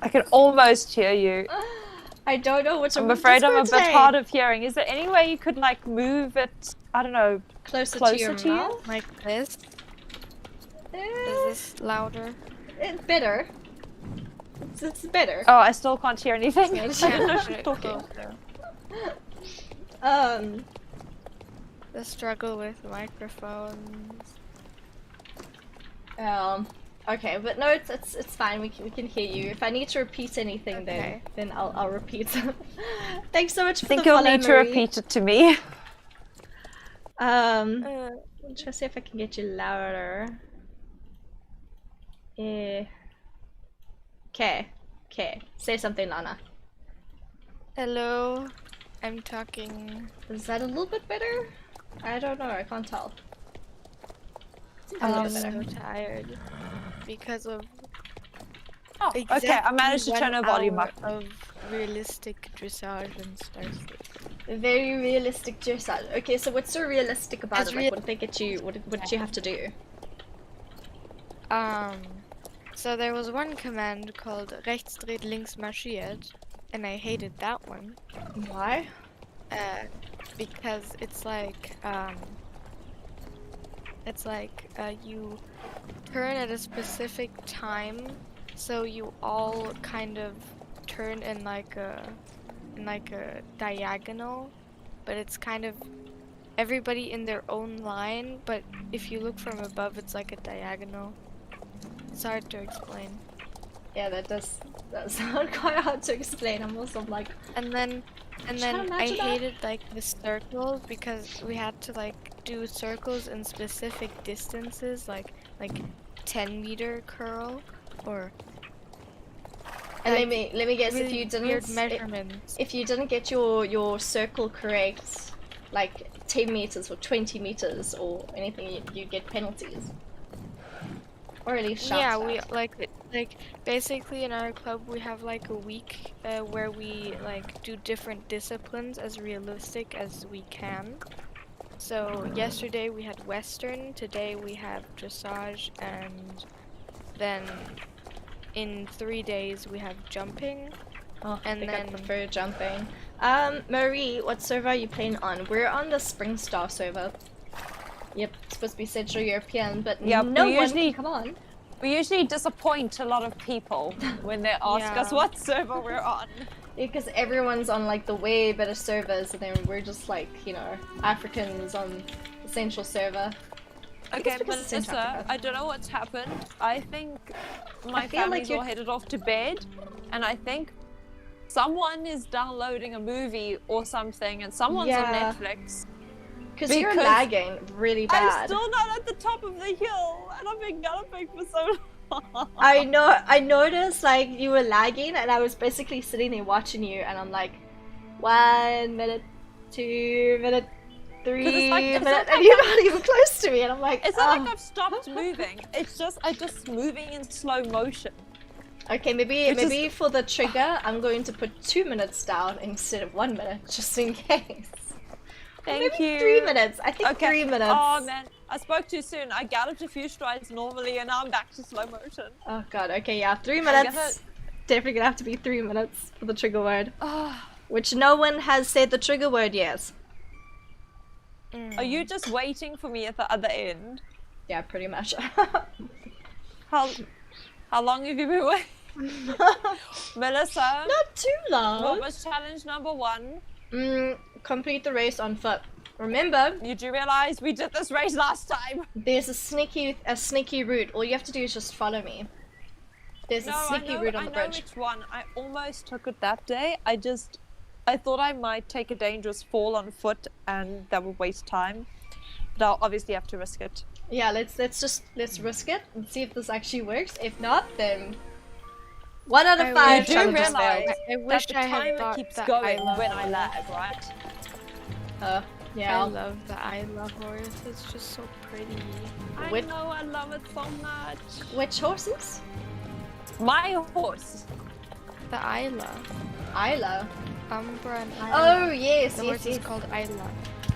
I can almost hear you. I don't know which I'm which afraid I'm a word to bit say. hard of hearing. Is there any way you could like move it, I don't know, Closer closer to your to you? mouth. Like this? Eh, Is this louder? it's better. It's better. Oh, I still can't hear anything. Yeah, I don't know Yeah, if put you're it talking. closer. The struggle with microphones. Okay, but no, it's fine. We can hear you. If I need to repeat anything, Okay. then I'll repeat. Thanks so much for I think the you'll follow, need to Marie. repeat it to me. I'll try to see if I can get you louder. Okay. Say something, Lana. Hello, I'm talking. Is that a little bit better? I don't know. I can't tell. A I'm little so bit better. tired because of Oh, okay, I managed to turn her volume up. Of realistic dressage and Starfleet. Very realistic dressage. Okay, so what's so realistic about As it? Like, what did they get you? What did you have to do? So there was one command called rechts dreht links marschiert, and I hated that one. Why? Because it's like you turn at a specific time, so you all kind of turn in like a diagonal, but it's kind of everybody in their own line, but if you look from above it's like a diagonal. It's hard to explain. Yeah, that sound quite hard to explain. I'm also like, And then Try to I imagine that. hated like the circles because we had to like do circles in specific distances, like 10-meter curl or and like, let me guess, really if you didn't weird measurements. if you didn't get your circle correct, like 10 meters or 20 meters or anything, you get penalties. Or at least shouts Yeah, at. we like basically in our club we have like a week where we like do different disciplines as realistic as we can. So yesterday we had Western, today we have dressage, and then in 3 days we have jumping. Oh, I and think I then- prefer jumping. Marie, what server are you playing on? We're on the Spring Star server. Yep, it's supposed to be Central European, but Yeah, no we one usually- can come on. We usually disappoint a lot of people when they ask us Yeah. what server we're on. Because everyone's on like the way better servers, and then we're just like, you know, Africans on the Central server. Okay, because it's Central Melissa, Africa. I don't know what's happened. I think my feel like family's all you're- headed off to bed, and I think someone is downloading a movie or something, and someone's on Yeah. Netflix. Because you're Because lagging really I'm bad. still not at the top of the hill, and I've been galloping for so long. I know. I noticed like you were lagging, and I was basically sitting there watching you, and I'm like, 1 minute, 2 minute, 3 like- it's minutes, not and you're not even close to me, and I'm like, It's not oh. like I've stopped moving. It's just I'm just moving in slow motion. Okay, maybe for the trigger, I'm going to put 2 minutes down instead of 1 minute, just in case. Thank maybe you. 3 minutes. I think 3 minutes. Oh man, I spoke too soon. I galloped a few strides normally, and now I'm back to slow motion. Oh god. Okay, yeah, 3 I minutes. guess Definitely gonna have to be 3 minutes for the trigger word, Oh, which no one has said the trigger word yet. are you just waiting for me at the other end? Yeah, pretty much. How long have you been waiting? Melissa, Not too long. what was challenge number 1? Complete the race on foot. Remember, You do realize we did this race last time? there's a sneaky route. All you have to do is just follow me. There's a sneaky route on the bridge. I know which one. I almost took it that day. I thought I might take a dangerous fall on foot and that would waste time. But I'll obviously have to risk it. Yeah, let's risk it and see if this actually works. If not, then 1 out of I 5 do challenges realize failed. I wish that the I had timer thought keeps that going Isla when I horse. lag, right? I Yeah. love the Isla horse. It's just so pretty. Which- I know, I love it so much. Which horses? My horse. The Isla. Isla. Umbra and Isla. Oh yes, The yes, horse is yes. called Isla.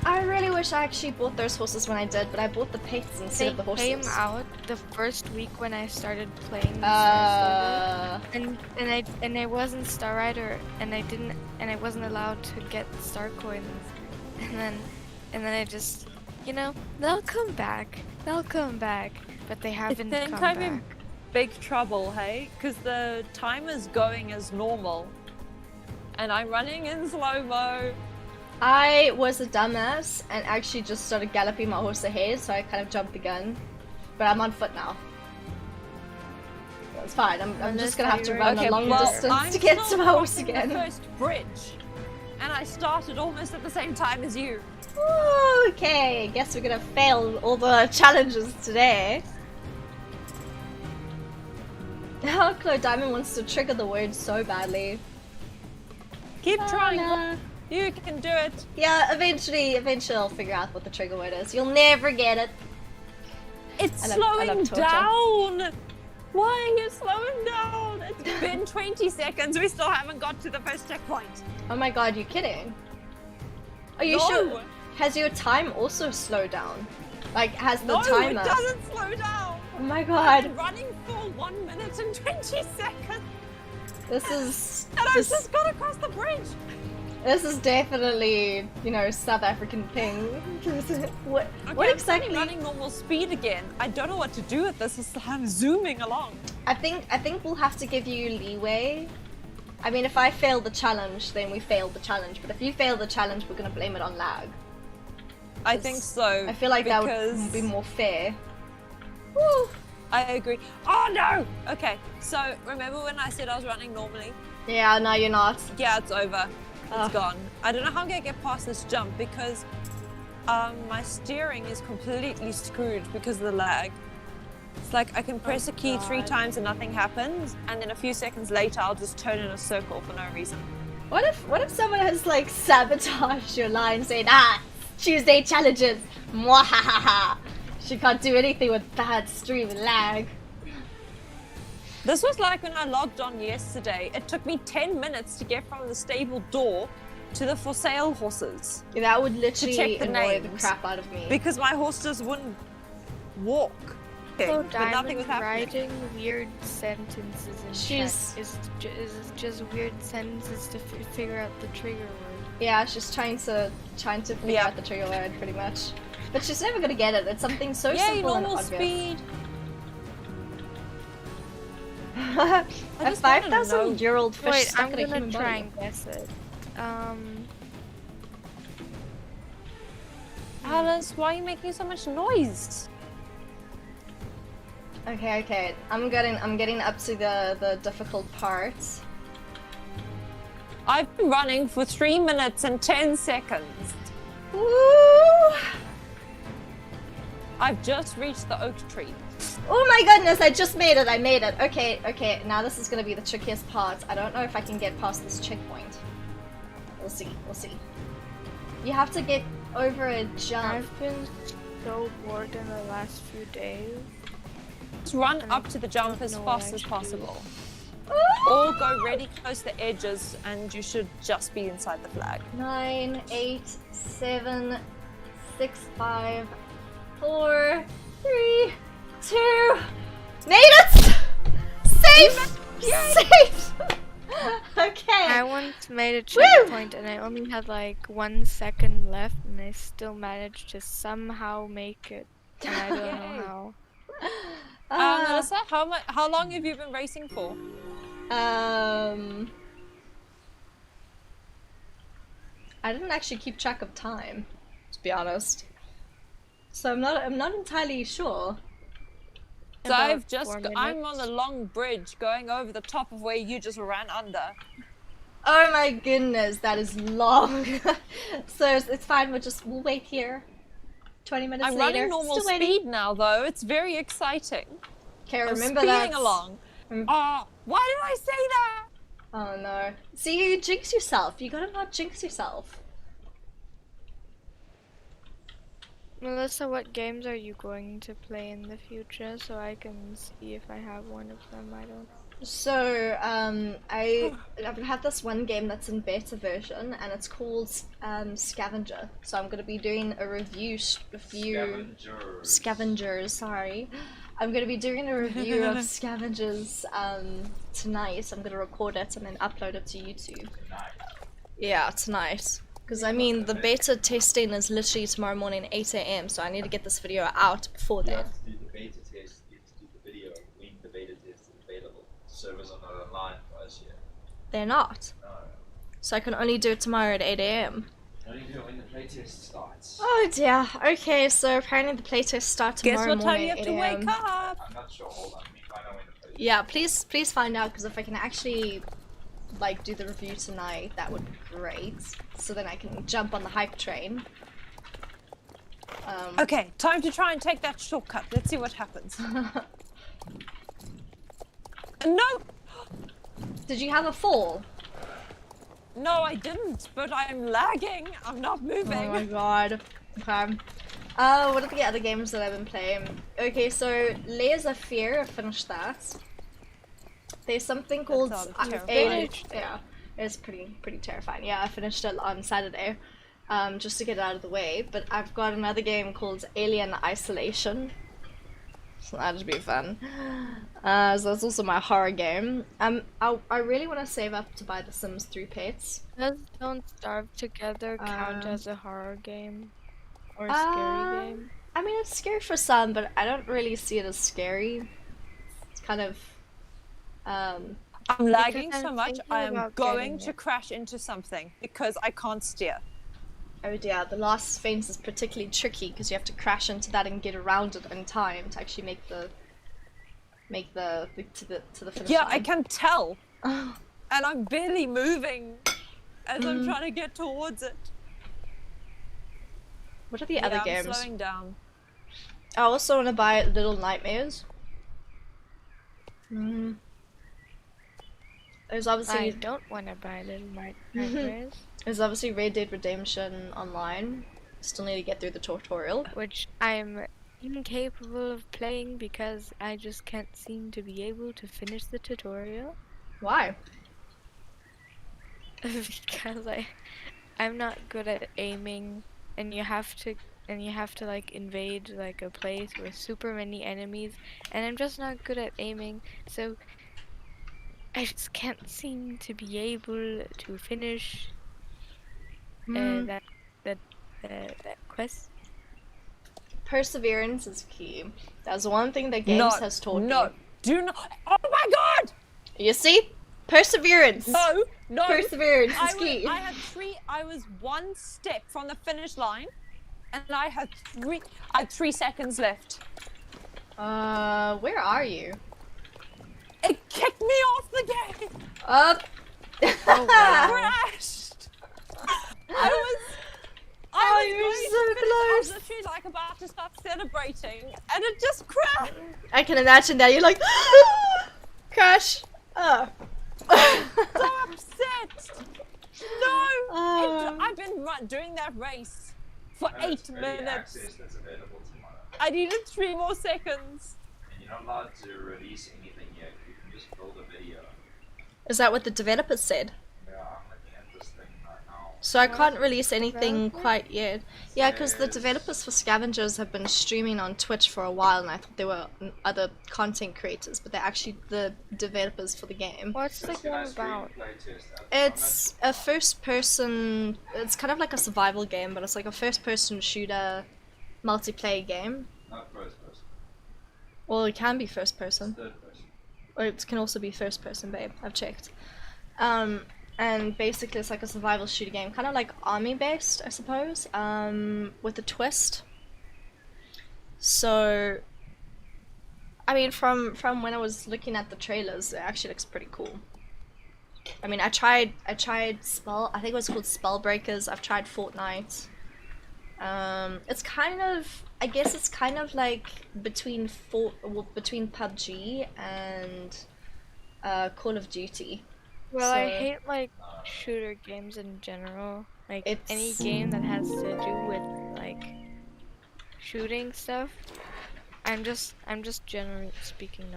I really wish I actually bought those horses when I did, but I bought the pets instead They of the horses. came out the first week when I started playing Star Stable. And I wasn't Star Rider, and I wasn't allowed to get star coins, and then I just, they'll come back, but they haven't I think come I'm back. in big trouble, hey? Because the timer's going as normal, and I'm running in slow-mo. I was a dumbass and actually just started galloping my horse ahead, so I kind of jumped the gun. But I'm on foot now. It's fine. I'm just gonna have to run a long distance I'm to get to still my horse crossing again. the first bridge, and I started almost at the same time as you. Ooh, okay, guess we're gonna fail all the challenges today. Now Chloe Diamond wants to trigger the word so badly. Keep trying. Anna. You can do it. Yeah, eventually I'll figure out what the trigger word is. You'll never get it. It's I love slowing torture. down. Why are you slowing down? It's been 20 seconds. We still haven't got to the first checkpoint. Oh my god, you kidding? Are you No. sure? Has your time also slowed down? Like, has the No, timer? it doesn't slow down. Oh my I've god, been running for 1 minute and 20 seconds, this is and I've this, just got across the bridge. this is definitely, South African thing. what Okay, what I'm exactly? running normal speed again. I don't know what to do with this. I'm zooming along. I think we'll have to give you leeway. I mean, if I fail the challenge, then we failed the challenge. But if you fail the challenge, we're gonna blame it on lag. I think so. I feel like that because would be more fair. Woo. I agree. Oh no! Okay, so remember when I said I was running normally? Yeah, no, you're not. Yeah, it's over. It's Ugh. gone. I don't know how I'm gonna get past this jump because my steering is completely screwed because of the lag. It's like I can press a key 3 God. times and nothing happens, and then a few seconds later I'll just turn in a circle for no reason. What if someone has like sabotaged your line saying, Tuesday challenges, mwahaha. She can't do anything with bad stream lag. This was like when I logged on yesterday. It took me 10 minutes to get from the stable door to the for sale horses That would check literally the annoy the names. crap out of me. because my horse just wouldn't walk. So but nothing was Diamond happening. writing weird sentences in She's- chat is just weird sentences to figure out the trigger word. Yeah, she's trying to figure Yeah. out the trigger word pretty much. But she's never gonna get it. It's something so Yay, simple and normal obvious. speed. A just wanted to 5,000-year-old fish Wait, stuck I'm in a gonna human try body. and guess it. Alice, why are you making so much noise? Okay. I'm getting up to the difficult parts. I've been running for 3 minutes and 10 seconds. Woo! I've just reached the oak tree. Oh my goodness, I just made it. I made it. Okay. Now this is gonna be the trickiest part. I don't know if I can get past this checkpoint. We'll see. You have to get over a jump. I've been so bored in the last few days. Just run And up I to the jump don't as know what fast I as should possible. Or go really close to the edges and you should just be inside the flag. 9, 8, 7, 6, 5, 4, 3, 2. Made it! Safe! Safe! Okay. I once made a checkpoint and I only had like 1 second left and I still managed to somehow make it. And I don't know how. Melissa, how long have you been racing for? I didn't actually keep track of time, to be honest. So I'm not entirely sure. So About 4 I'm minutes. on a long bridge going over the top of where you just ran under. Oh my goodness, that is long. So it's fine. We'll wait here. 20 minutes I'm later. running normal Still waiting. speed now, though. It's very exciting. Okay, I'm remember speeding that. along. Why did I say that? Oh no. See, you jinx yourself. You gotta not jinx yourself. Melissa, what games are you going to play in the future so I can see if I have one of them? I don't. So, I've had this one game that's in beta version, and it's called Scavenger. So I'm gonna be doing a review. Scavengers. Sorry, I'm gonna be doing a review of Scavengers tonight. I'm gonna record it and then upload it to YouTube. Yeah, tonight. Because I mean, the beta testing is literally tomorrow morning, 8 AM. So I need to get this video out before You then. have to do the beta test, you have to do the video when the beta test is available. Servers are not online for us yet. They're not. No. So I can only do it tomorrow at 8 AM. Only do it when the playtest starts. Oh dear. Okay, so apparently the playtest starts Guess tomorrow what time morning you at have 8 to wake AM. up? I'm not sure, hold on, let me find out when the playtest Yeah, please find out, because if I can actually like do the review tonight, that would be great. So then I can jump on the hype train. Okay, time to try and take that shortcut. Let's see what happens. No! Did you have a fall? No, I didn't, but I'm lagging. I'm not moving. Oh my god. Okay. What are the other games that I've been playing? Okay, so Layers of Fear, I finished that. There's something called sounds I'm terrifying. yeah, it's pretty terrifying. Yeah, I finished it on Saturday, just to get it out of the way. But I've got another game called Alien Isolation. So that'd be fun. So that's also my horror game. I really want to save up to buy The Sims 3 Pets. Does Don't Starve Together count as a horror game? Or a Uh, scary game? I mean, it's scary for some, but I don't really see it as scary. It's kind of, I'm lagging Because so I'm much, thinking I am about going getting to it. crash into something because I can't steer. oh dear, the last fence is particularly tricky because you have to crash into that and get around it in time to actually make the to the finish Yeah, line. I can tell. Oh, And I'm barely moving as I'm Mm. trying to get towards it. what are the other I'm games? slowing down. I also want to buy Little Nightmares. There's I obviously don't want to buy Little Nightmares, there's obviously Red Dead Redemption Online. Still need to get through the tutorial. which I'm incapable of playing because I just can't seem to be able to finish the tutorial. Why? Because I'm not good at aiming, and you have to like invade like a place with super many enemies, and I'm just not good at aiming, so I just can't seem to be able to finish that quest. Perseverance is key. That's one thing that games has taught me. Do not. Oh my god! You see? Perseverance. No, no. Perseverance is key. I was one step from the finish line, and I had 3 seconds left. Where are you? It kicked me off the game. Up. Oh, wow. Crashed. I was you're going so to finish. I was close. literally like about to start celebrating, and it just crashed. I can imagine that. You're like, crash. Oh. So upset. No, Oh. I've been doing that race For No, it's 8 early minutes. access that's available tomorrow. I needed 3 more seconds. And you're not allowed to release anything yet. You can just build a video. Is that what the developers said? Yeah, I'm looking at this thing right now. So I What? can't release anything Developer? quite yet. Yeah, because the Yes. developers for Scavengers have been streaming on Twitch for a while, and I thought they were other content creators, but they're actually the developers for the game. What's the Can I game screen about? play test at the It's a first-person. It's kind of like a survival game, but it's like a first-person shooter, multiplayer game. moment? Not first person. Well, it can be first-person. Third person. Or it can also be first-person, babe. I've checked. And basically it's like a survival shooter game, kind of like army-based, I suppose, with a twist. So, I mean, from when I was looking at the trailers, it actually looks pretty cool. I mean, I tried I think it was called Spellbreakers. I've tried Fortnite. It's kind of, I guess it's kind of like between between PUBG and Call of Duty. Well, I So- hate like shooter games in general. Like any It's- game that has to do with like shooting stuff. I'm just generally speaking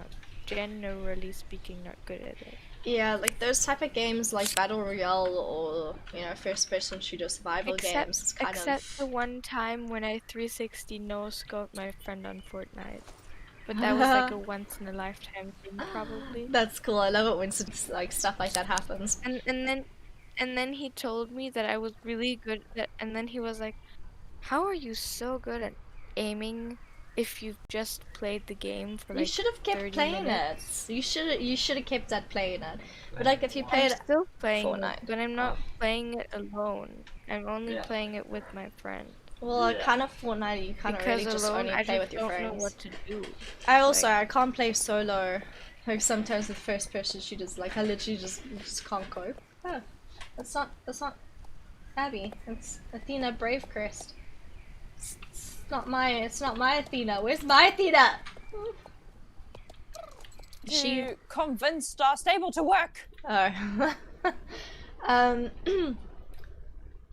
not good at it. Yeah, like those type of games like Battle Royale or, you know, first person shooter survival games, it's kind Except the of one time when I 360 no-scoped my friend on Fortnite. But that was like a once in a lifetime thing probably. That's cool. I love it when like stuff like that happens. And then he told me that I was really good at, and then he was like, "How are you so good at aiming if you've just played the game for You like should have kept 30 playing minutes?" it. You should have kept that playing it. But like if you play I'm it, still playing Fortnite. it, but I'm not playing it alone. I'm only Yeah. playing it with my friend. well, Yeah. kind of Fortnite, you kind of Because really just alone, only I play just with your don't know friends. what to do. I can't play solo. Like sometimes with first person shooters, like I literally just can't cope. Oh, that's not Abby. It's Athena Bravecrest. It's not my Athena. Where's my Athena? She convinced our stable to work. Oh.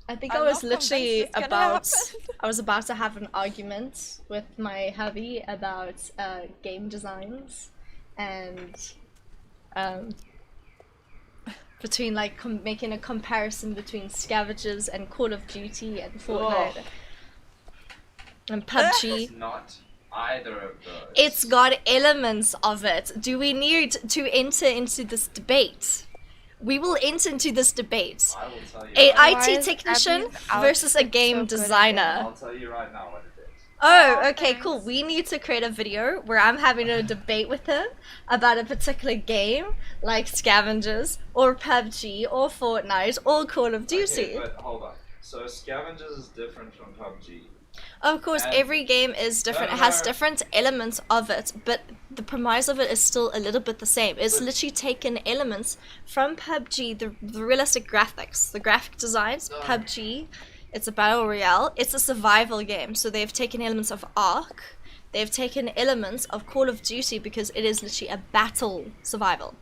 I think I I'm was not convinced literally it's gonna about. happen. I was about to have an argument with my hubby about game designs and between like making a comparison between Scavengers and Call of Duty and Fortnite and PUBG. It's not either of those. It's got elements of it. Do we need to enter into this debate? We will enter into this debate. I will tell you. A right Why IT is technician Abby's versus a outfit game so good at designer. I'll tell you right now what it is. Oh, Aw, okay, cool. thanks. We need to create a video where I'm having a debate with him about a particular game, like Scavengers, or PUBG, or Fortnite, or Call of Duty. Okay, but hold on. So Scavengers is different from PUBG. Of course, And- every game is different. It has different elements of it, but the premise of it is still a little bit the same. It's But- literally taken elements from PUBG, the realistic graphics, the graphic designs. No. PUBG, it's a battle royale. It's a survival game, so they've taken elements of Ark. They've taken elements of Call of Duty because it is literally a battle survival.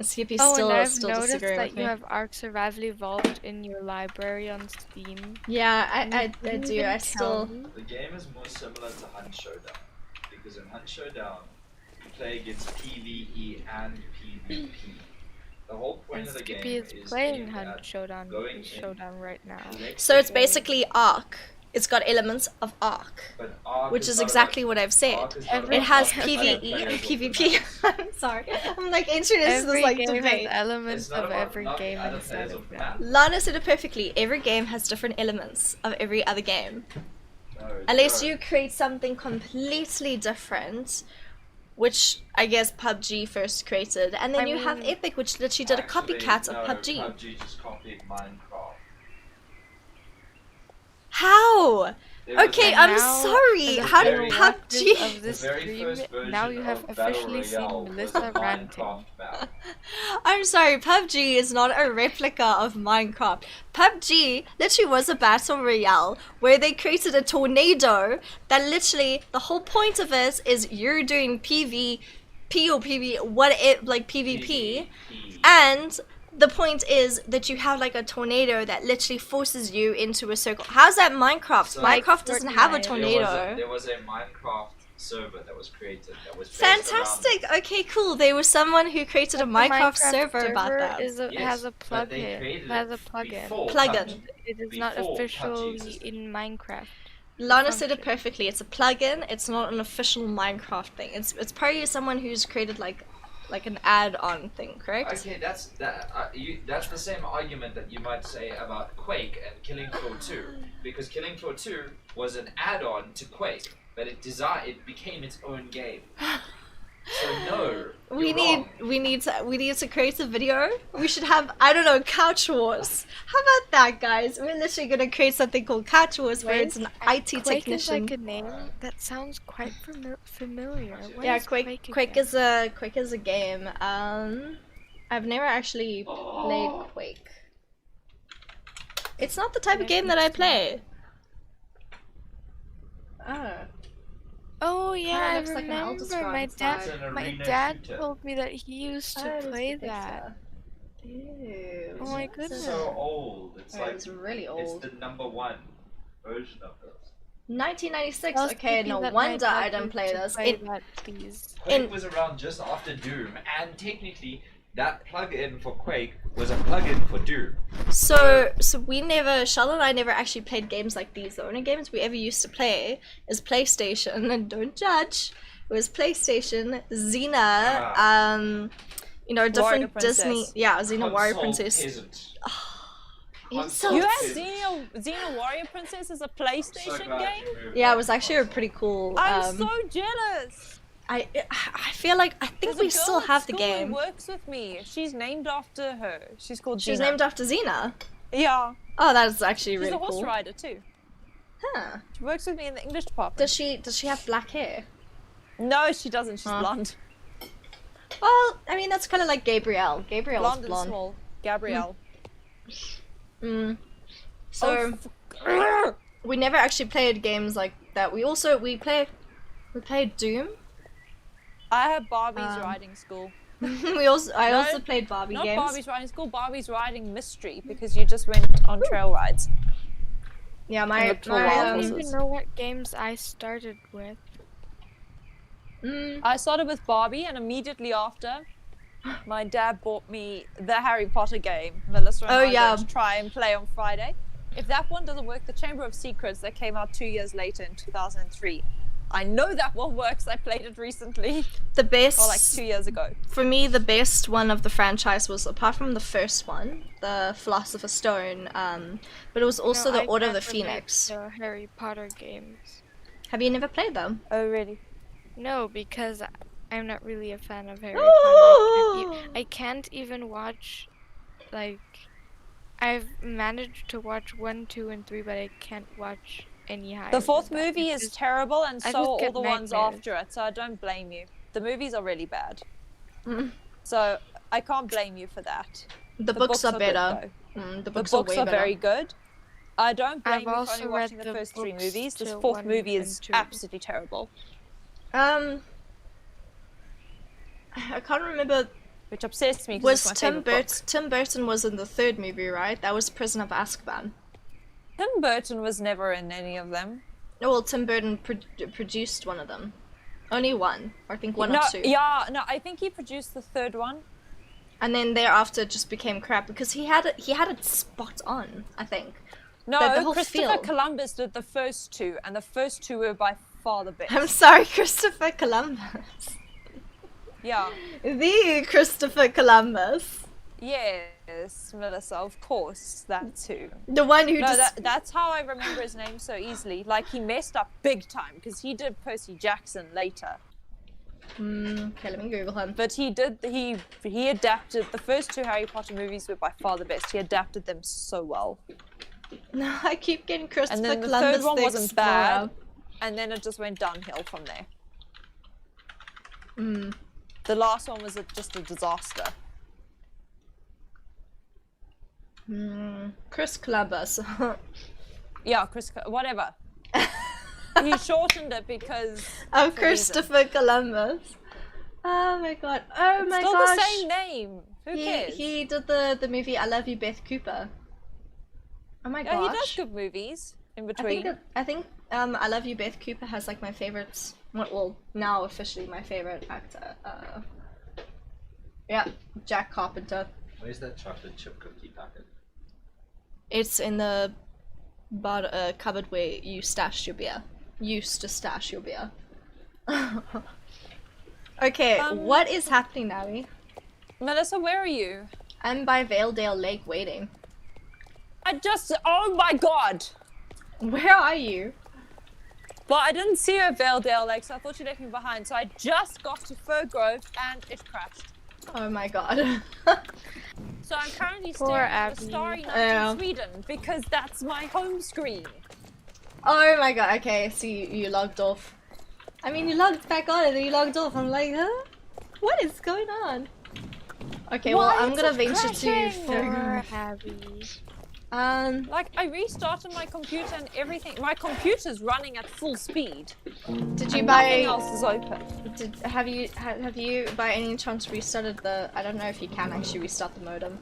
Skippy's Oh, still and I've still noticed disagreeing that with me. you have Ark Survival Evolved in your library on Steam. Yeah, I Can you do. even I tell still. me? The game is more similar to Hunt Showdown. Because in Hunt Showdown, you play against PvE and PvP. The whole point And of the Skippy game is is playing aimed Hunt at Showdown going in Showdown right now. So it's collectively, basically Ark. It's got elements of Ark. but Ark Which is not exactly about- what I've said. Ark is not Every- It about has other PvE players and with PvP. the map. I'm sorry. I'm like entering this Every like game debate. has elements It's not of about every not game other inside players of of the that. map. Lana said it perfectly. Every game has different elements of every other game. No, Unless no. you create something completely different, which I guess PUBG first created, and then I you have mean- Epic, which literally did a Actually, copycat no, of PUBG. PUBG just copied Minecraft. How? There was Okay, a- I'm Now, sorry. as How the did very- PUBG? of this the very stream, first version now you have of Battle officially seen Royale was Melissa a ranting. Minecraft map. I'm sorry, PUBG is not a replica of Minecraft. PUBG literally was a battle royale where they created a tornado that literally, the whole point of it is you're doing PvP or PV, what it, like PvP, PvP. and the point is that you have like a tornado that literally forces you into a circle. How's that Minecraft? So- Minecraft doesn't have a Fortnite. tornado. There was a Minecraft server that was created that was based Fantastic. Okay, cool. There was someone who created a The Minecraft server about that. Is a, Yes, has a but they plugin. created It has it a plugin. before Plugin. PUBG. It is not Before PUBG officially existed. in Minecraft. Lana said it function. perfectly. It's a plugin. It's not an official Minecraft thing. It's probably someone who's created like an add-on thing, correct? Okay, that's the same argument that you might say about Quake and Killing Floor 2, because Killing Floor 2 was an add-on to Quake, but it became its own game. So no, We you're need wrong. we need to create a video. We should have, I don't know, Couch Wars. How about that, guys? We're literally gonna create something called Couch Wars where it's an IT Quake technician. is like a name that sounds quite familiar. What Yeah, is Quake again? Quake is a game. I've never actually played Quake. It's not the type of game that I play. Oh. Oh yeah, I looks like an Elder remember. My Scrolls dad, It's an my arena dad shooter. told me that he used to Oh, play it's a that. Pixar. Ew. Oh my It's goodness. so old. It's Oh, like it's really it's old. the #1 version of this. 1996. I was Okay, thinking no that my wonder dad I didn't used play to this. play It, that, please. Quake was around just after Doom, and technically that plug-in for Quake was a plug-in for Doom. so we never, Charlotte and I never actually played games like these. The only games we ever used to play is PlayStation, and don't judge. It was PlayStation, Xena, you know, different Warrior Disney, Princess. yeah, Xena Warrior Console Princess. peasant. Insult. You had peasant. Xena Warrior Princess as a So PlayStation glad game? you moved Yeah, it on was actually a console. pretty cool. I'm so jealous. I feel like I think There's a we girl still at have the school who game. works with me. She's named after her. She's called She's Xena. named after Xena. Yeah. Oh, that is actually She's really a horse cool. rider too. Huh. She works with me in the English department. Does she have black hair? No, she doesn't. She's Huh. blonde. Well, I mean that's kind of like Gabrielle. Gabrielle's Blonde and blonde. small. Gabrielle. So Oh, we never actually played games like that. We played Doom. I had Barbie's Um, riding school. I also No, played Barbie Not games. Barbie's riding school, Barbie's riding mystery, because you just went on trail rides. Yeah, And my looked for my wild I don't horses. even know what games I started with. I started with Barbie, and immediately after, my dad bought me the Harry Potter game. Melissa and Oh, I are yeah. going to try and play on Friday. If that one doesn't work, the Chamber of Secrets that came out 2 years later in 2003. I know that one works. I played it recently, the best or like 2 years ago. for me. The best one of the franchise was, apart from the first one, the Philosopher's Stone. But it was also No, the I Order of the can't relate Phoenix. to Harry Potter games. Have you never played them? Oh, really? No, because I'm not really a fan of Harry Oh! Potter. I can't even watch, like, I've managed to watch 1, 2, and 3, but I can't watch any higher. The fourth than that movie is because terrible, and I so are just all get the ones nightmares. after it, so I don't blame you. The movies are really bad. Mm. So I can't blame you for that. The books are good, better. though. The The books, books are are way better. very good. I don't blame I've you for also only read watching the the first 3 books movies. This till fourth 1 movie and is 2. absolutely terrible, I can't remember. which upsets me Was because it's my favorite book. Tim Burton was in the third movie, right? That was Prisoner of Azkaban. Tim Burton was never in any of them. No, well, Tim Burton produced one of them. Only one, or I think one no, or two. Yeah, no, I think he produced the third one. And then thereafter it just became crap because he had it spot on, I think. No, the whole Christopher feel. Columbus did the first 2, and the first 2 were by far the best. I'm sorry, Christopher Columbus. Yeah. The Christopher Columbus. Yes, Melissa, of course, that too. The one who No, just... that's how I remember his name so easily. Like, he messed up big time, because he did Percy Jackson later. Okay, let me Google him. But he adapted, the first 2 Harry Potter movies were by far the best. He adapted them so well. No, I keep getting Christopher And then the Columbus third one the wasn't Explorer. bad, and then it just went downhill from there. The last one was just a disaster. Chris Columbus. Yeah, whatever. He shortened it because... Oh, for reasons. Christopher Columbus. Oh my god. Oh my Still gosh. the same name. Who cares? He did the movie I Love You, Beth Cooper. Oh my Yeah, he gosh. does good movies in I between. think I Love You, Beth Cooper has like my favorites. Well, now officially my favorite actor. Yeah, Jack Carpenter. Where's that chocolate chip cookie packet? It's in the cupboard where you stashed your beer. Used to stash your beer. Okay, what is happening, Navi? Melissa, where are you? I'm by Valedale Lake waiting. Oh my god! Where are you? Well, I didn't see you at Valedale Lake, so I thought you left me behind. So I just got to Fir Grove and it crashed. Oh my god. So I'm currently Poor staring at Abby. a starry night Yeah. in Sweden because that's my home screen. Oh my god, okay, so you logged off. I mean, you logged back on and then you logged off. I'm like, huh? What is going on? Okay, well, I'm gonna venture to Poor Abby. Like, I restarted my computer and everything. My computer's running at full speed. Did you And buy? nothing else is open. Have you by any chance restarted the? I don't know if you can actually restart the modem.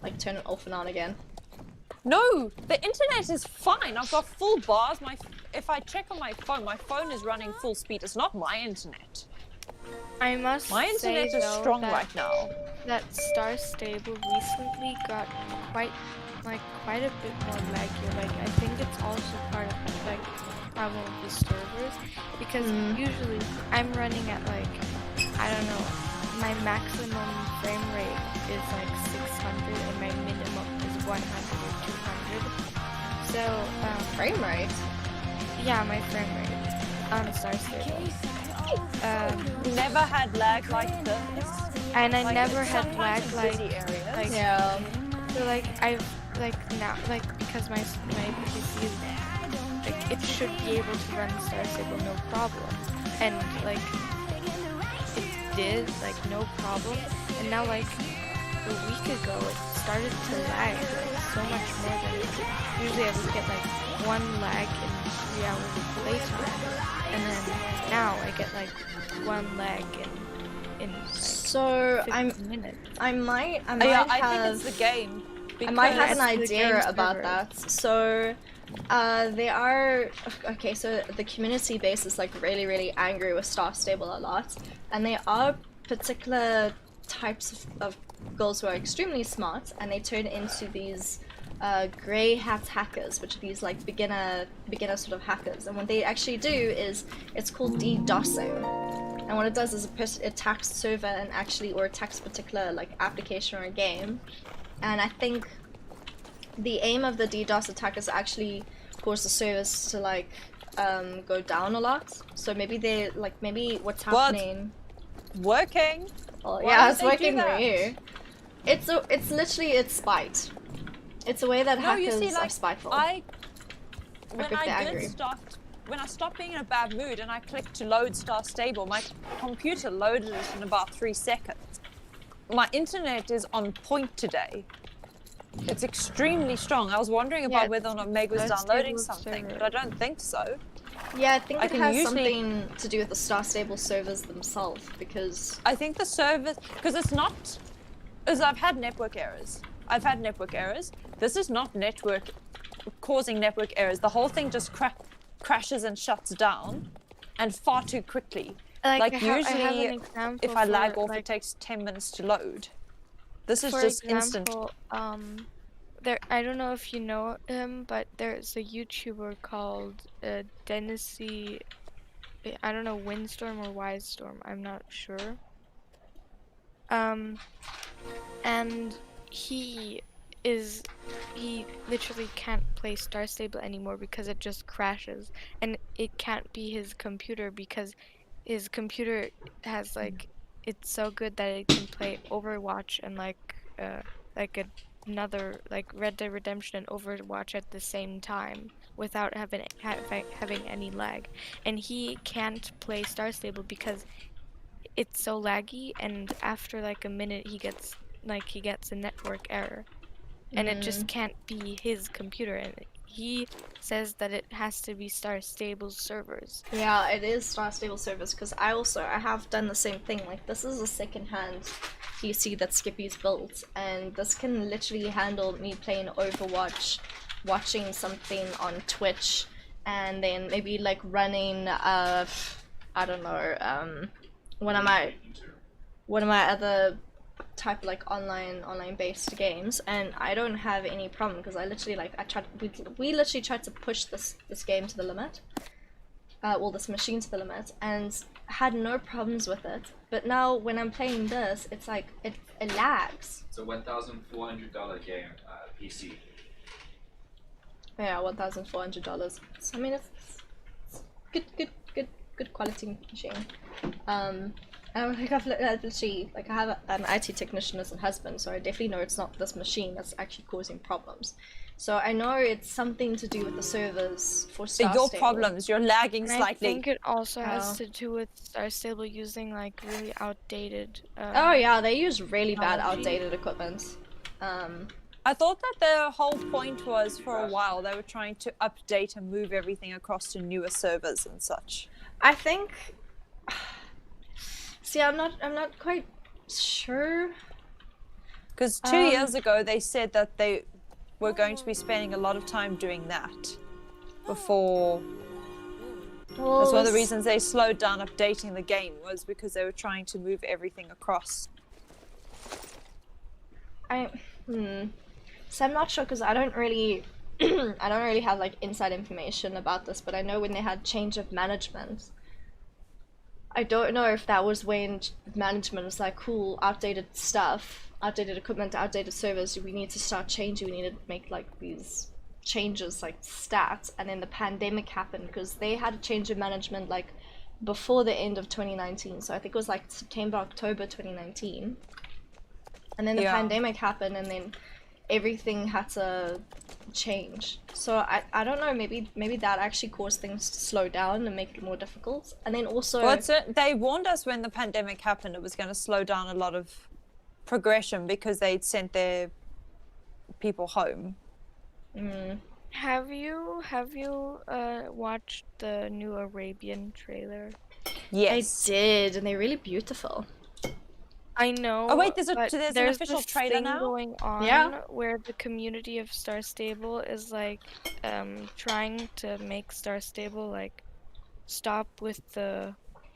Like turn it off and on again. No, the internet is fine. I've got full bars. If I check on my phone is running full speed. It's not my internet. I must My internet say, is though, strong that, right now. that Star Stable recently got quite a bit more laggy. Like, I think it's also part of like problem with the servers because usually I'm running at like, I don't know, my maximum frame rate is like 600 and my minimum is 100 or 200. So Frame rate. yeah, my frame rate on Star Stable. Never had lag like this. And I Like, never had lag sometimes in like busy areas. like Yeah. so like I've like now like because my PC is like it should be able to run Star Stable no problem, and like it did like no problem, and now like a week ago it started to lag like so much more than it did. Usually I would get like one lag in 3 hours of playtime, and then now I get like one lag in like, So 15 minutes. I might I have. think it's the game. I might have an That's the idea game about server. that. So, they are okay. So the community base is like really angry with Star Stable a lot, and they are particular types of girls who are extremely smart, and they turn into these grey hat hackers, which are these like beginner sort of hackers. And what they actually do is it's called DDoSing. And what it does is it attacks the server and or attacks a particular like application or a game. And I think the aim of the DDoS attack is actually cause the service to like go down a lot. So maybe what's happening. Working. Well, Why yeah, would it's they do working for that? you. It's literally spite. It's a way that No, you hackers see, are like, spiteful. When if I they're did angry. when I stopped being in a bad mood and I clicked to load Star Stable, my computer loaded it in about 3 seconds. My internet is on point today. It's extremely strong. I was wondering about Yeah, whether or not Meg was Star downloading Stable something, server. but I don't think so. Yeah, I think I it can has usually- something to do with the Star Stable servers themselves because I think the servers, because it's not, as I've had network errors. This is not causing network errors. The whole thing just crashes and shuts down, and far too quickly. Like I have usually, an example if I lag for, off, like, it takes 10 minutes to load. This is for just instant. example, I don't know if you know him, but there's a YouTuber called Dennisy. I don't know, Windstorm or Wisestorm. I'm not sure. And he literally can't play Star Stable anymore because it just crashes, and it can't be his computer because his computer has like it's so good that it can play Overwatch and another like Red Dead Redemption and Overwatch at the same time without having any lag, and he can't play Star Stable because it's so laggy, and after like a minute he gets a network error, and it just can't be his computer, and he says that it has to be Star Stable servers. Yeah, it is Star Stable servers because I have done the same thing. Like this is a second-hand PC that Skippy's built, and this can literally handle me playing Overwatch, watching something on Twitch, and then maybe like running I don't know, one of my other type of like online based games, and I don't have any problem because I literally like we literally tried to push this game to the limit, this machine to the limit, and had no problems with it. But now when I'm playing this, it's like it lags. It's a $1,400 game, PC. Yeah, $1,400. I mean, it's good quality machine. And like I've literally, like I have an IT technician as a husband, so I definitely know it's not this machine that's actually causing problems. So I know it's something to do with the servers for Star Your Stable. problems, you're lagging And slightly. I think it also has to do with Star Stable using like really outdated. Oh yeah, they use really bad technology. outdated equipment. I thought that the whole point was for a while they were trying to update and move everything across to newer servers and such. I think. See, I'm not quite sure. Because 2 years ago they said that they were going to be spending a lot of time doing that before. Well, That's one of the reasons they slowed down updating the game was because they were trying to move everything across. So I'm not sure because I don't really have like inside information about this, but I know when they had change of management, I don't know if that was when management was like, cool, outdated stuff, outdated equipment, outdated servers, we need to start changing, we need to make like these changes like stats, and then the pandemic happened because they had a change of management like before the end of 2019, so I think it was like September, October 2019, and then the pandemic happened, and then everything had to change. So I don't know, maybe that actually caused things to slow down and make it more difficult. And then also they warned us when the pandemic happened it was going to slow down a lot of progression because they'd sent their people home. Have you watched the new Arabian trailer? Yes, I did, and they're really beautiful. I know. Oh wait, there's an there's official this trailer thing now? going on where the community of Star Stable is like trying to make Star Stable like stop with the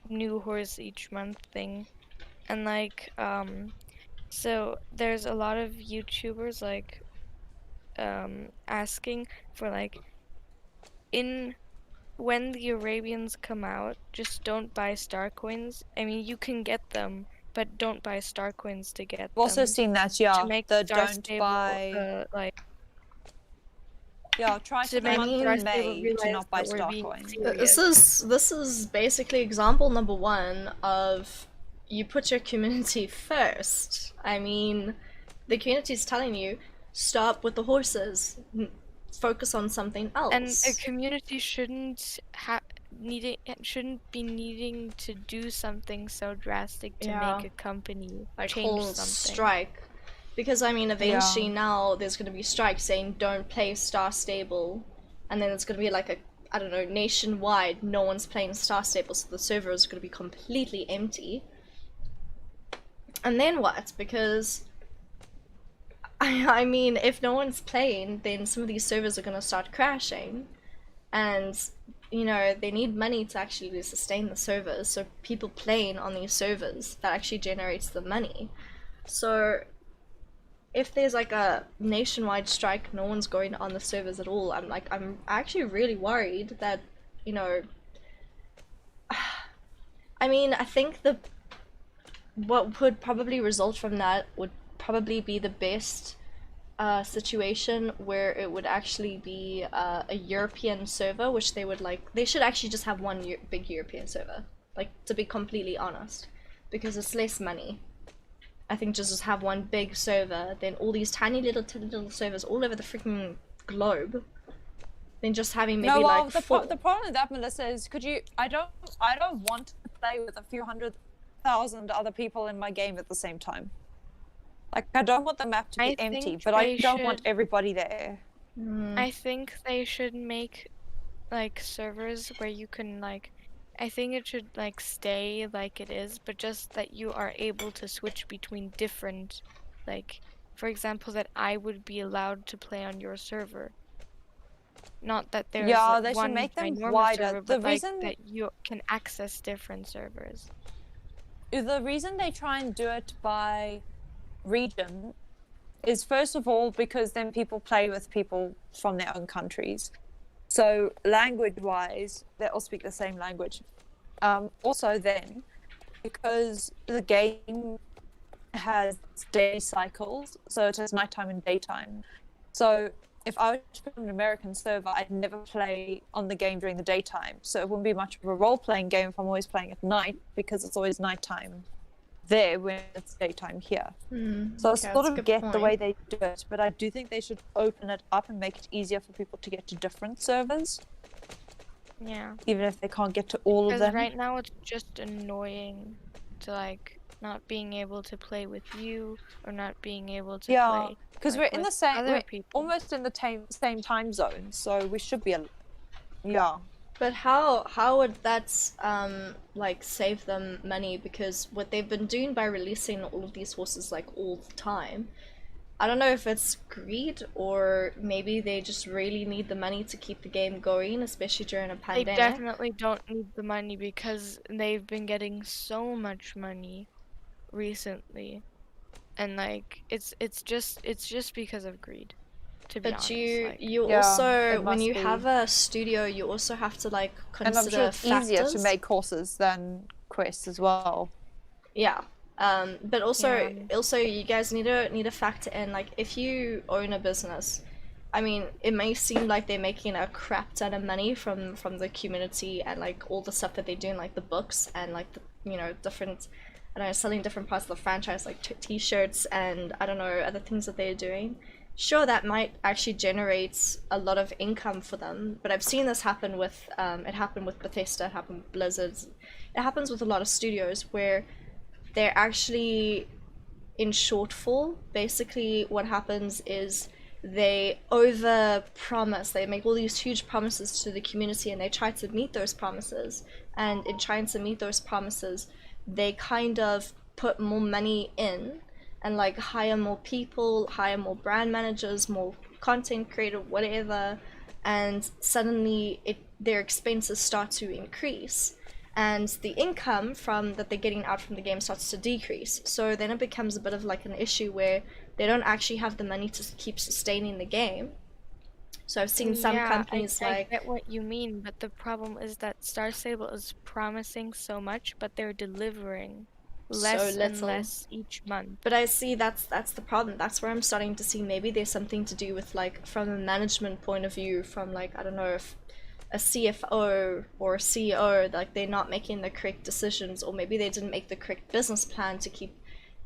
new horse each month thing, and like so there's a lot of YouTubers like asking for like when the Arabians come out, just don't buy star coins. I mean, you can get them, but don't buy star coins to get I've also them. seen that, To make the Star don't Stable, buy... try to to make come Star in Stable May realize to not buy that we're star being coins. serious. This is basically example number one of you put your community first. I mean, the community is telling you stop with the horses, focus on something else. And a community shouldn't be needing to do something so drastic to make a company like change whole something. strike, because I mean eventually now there's going to be strikes saying don't play Star Stable, and then it's going to be like I don't know, nationwide no one's playing Star Stable, so the server is going to be completely empty. And then what? Because I mean, if no one's playing, then some of these servers are going to start crashing, and you know, they need money to actually sustain the servers, so people playing on these servers, that actually generates the money. So if there's like a nationwide strike, no one's going on the servers at all, I'm actually really worried that, you know, I mean, I think what would probably result from that would probably be the best situation where it would actually be a European server, which they should actually just have one big European server, like, to be completely honest, because it's less money. I think just have one big server, then all these tiny little servers all over the freaking globe, then just having maybe the problem with that, Melissa, is I don't want to play with a few 100,000 other people in my game at the same time. Like, I don't want the map to be empty, but I don't want everybody there. I think they should make like servers where you can like I think it should like stay like it is, but just that you are able to switch between different like for example that I would be allowed to play on your server. Not that there's Yeah, they should one make them ginormous wider. server, The but like reason that you can access different servers. they try and do it by region is first of all because then people play with people from their own countries. So language-wise, they all speak the same language. Also then, because the game has day cycles, so it has nighttime and daytime. So if I were to put on an American server, I'd never play on the game during the daytime. So it wouldn't be much of a role-playing game if I'm always playing at night, because it's always nighttime there when it's daytime here. So I sort of get the way they do it, but I do think they should open it up and make it easier for people to get to different servers. Yeah. Even if they can't get to all of them. Because right now it's just annoying to like not being able to play with you or not being able to play. Because like, we're in the same, we're people. Almost in the same time zone, so we should be, But how would that like save them money? Because what they've been doing by releasing all of these horses like all the time, I don't know if it's greed or maybe they just really need the money to keep the game going, especially during a pandemic. They definitely don't need the money because they've been getting so much money recently, and like it's just because of greed. To be honest, you also when you have a studio, you also have to like consider and I'm sure it's factors. easier to make horses than quests as well. Yeah. But also you guys need to factor in like if you own a business, I mean it may seem like they're making a crap ton of money from the community and like all the stuff that they're doing, like the books and like the different, I don't know, selling different parts of the franchise like t-shirts and I don't know other things that they're doing. Sure, that might actually generate a lot of income for them, but I've seen this happen with it happened with Bethesda, it happened with Blizzard, it happens with a lot of studios where they're actually in shortfall. Basically what happens is they over promise, they make all these huge promises to the community and they try to meet those promises, and in trying to meet those promises they kind of put more money in and like hire more people, hire more brand managers, more content creator, whatever, and suddenly their expenses start to increase and the income from that they're getting out from the game starts to decrease. So then it becomes a bit of like an issue where they don't actually have the money to keep sustaining the game. So I've seen some companies I get what you mean, but the problem is that Star Stable is promising so much, but they're delivering less and less each month. But I see that's the problem. That's where I'm starting to see maybe there's something to do with like from a management point of view, from like I don't know if a CFO or a CEO, like they're not making the correct decisions, or maybe they didn't make the correct business plan to keep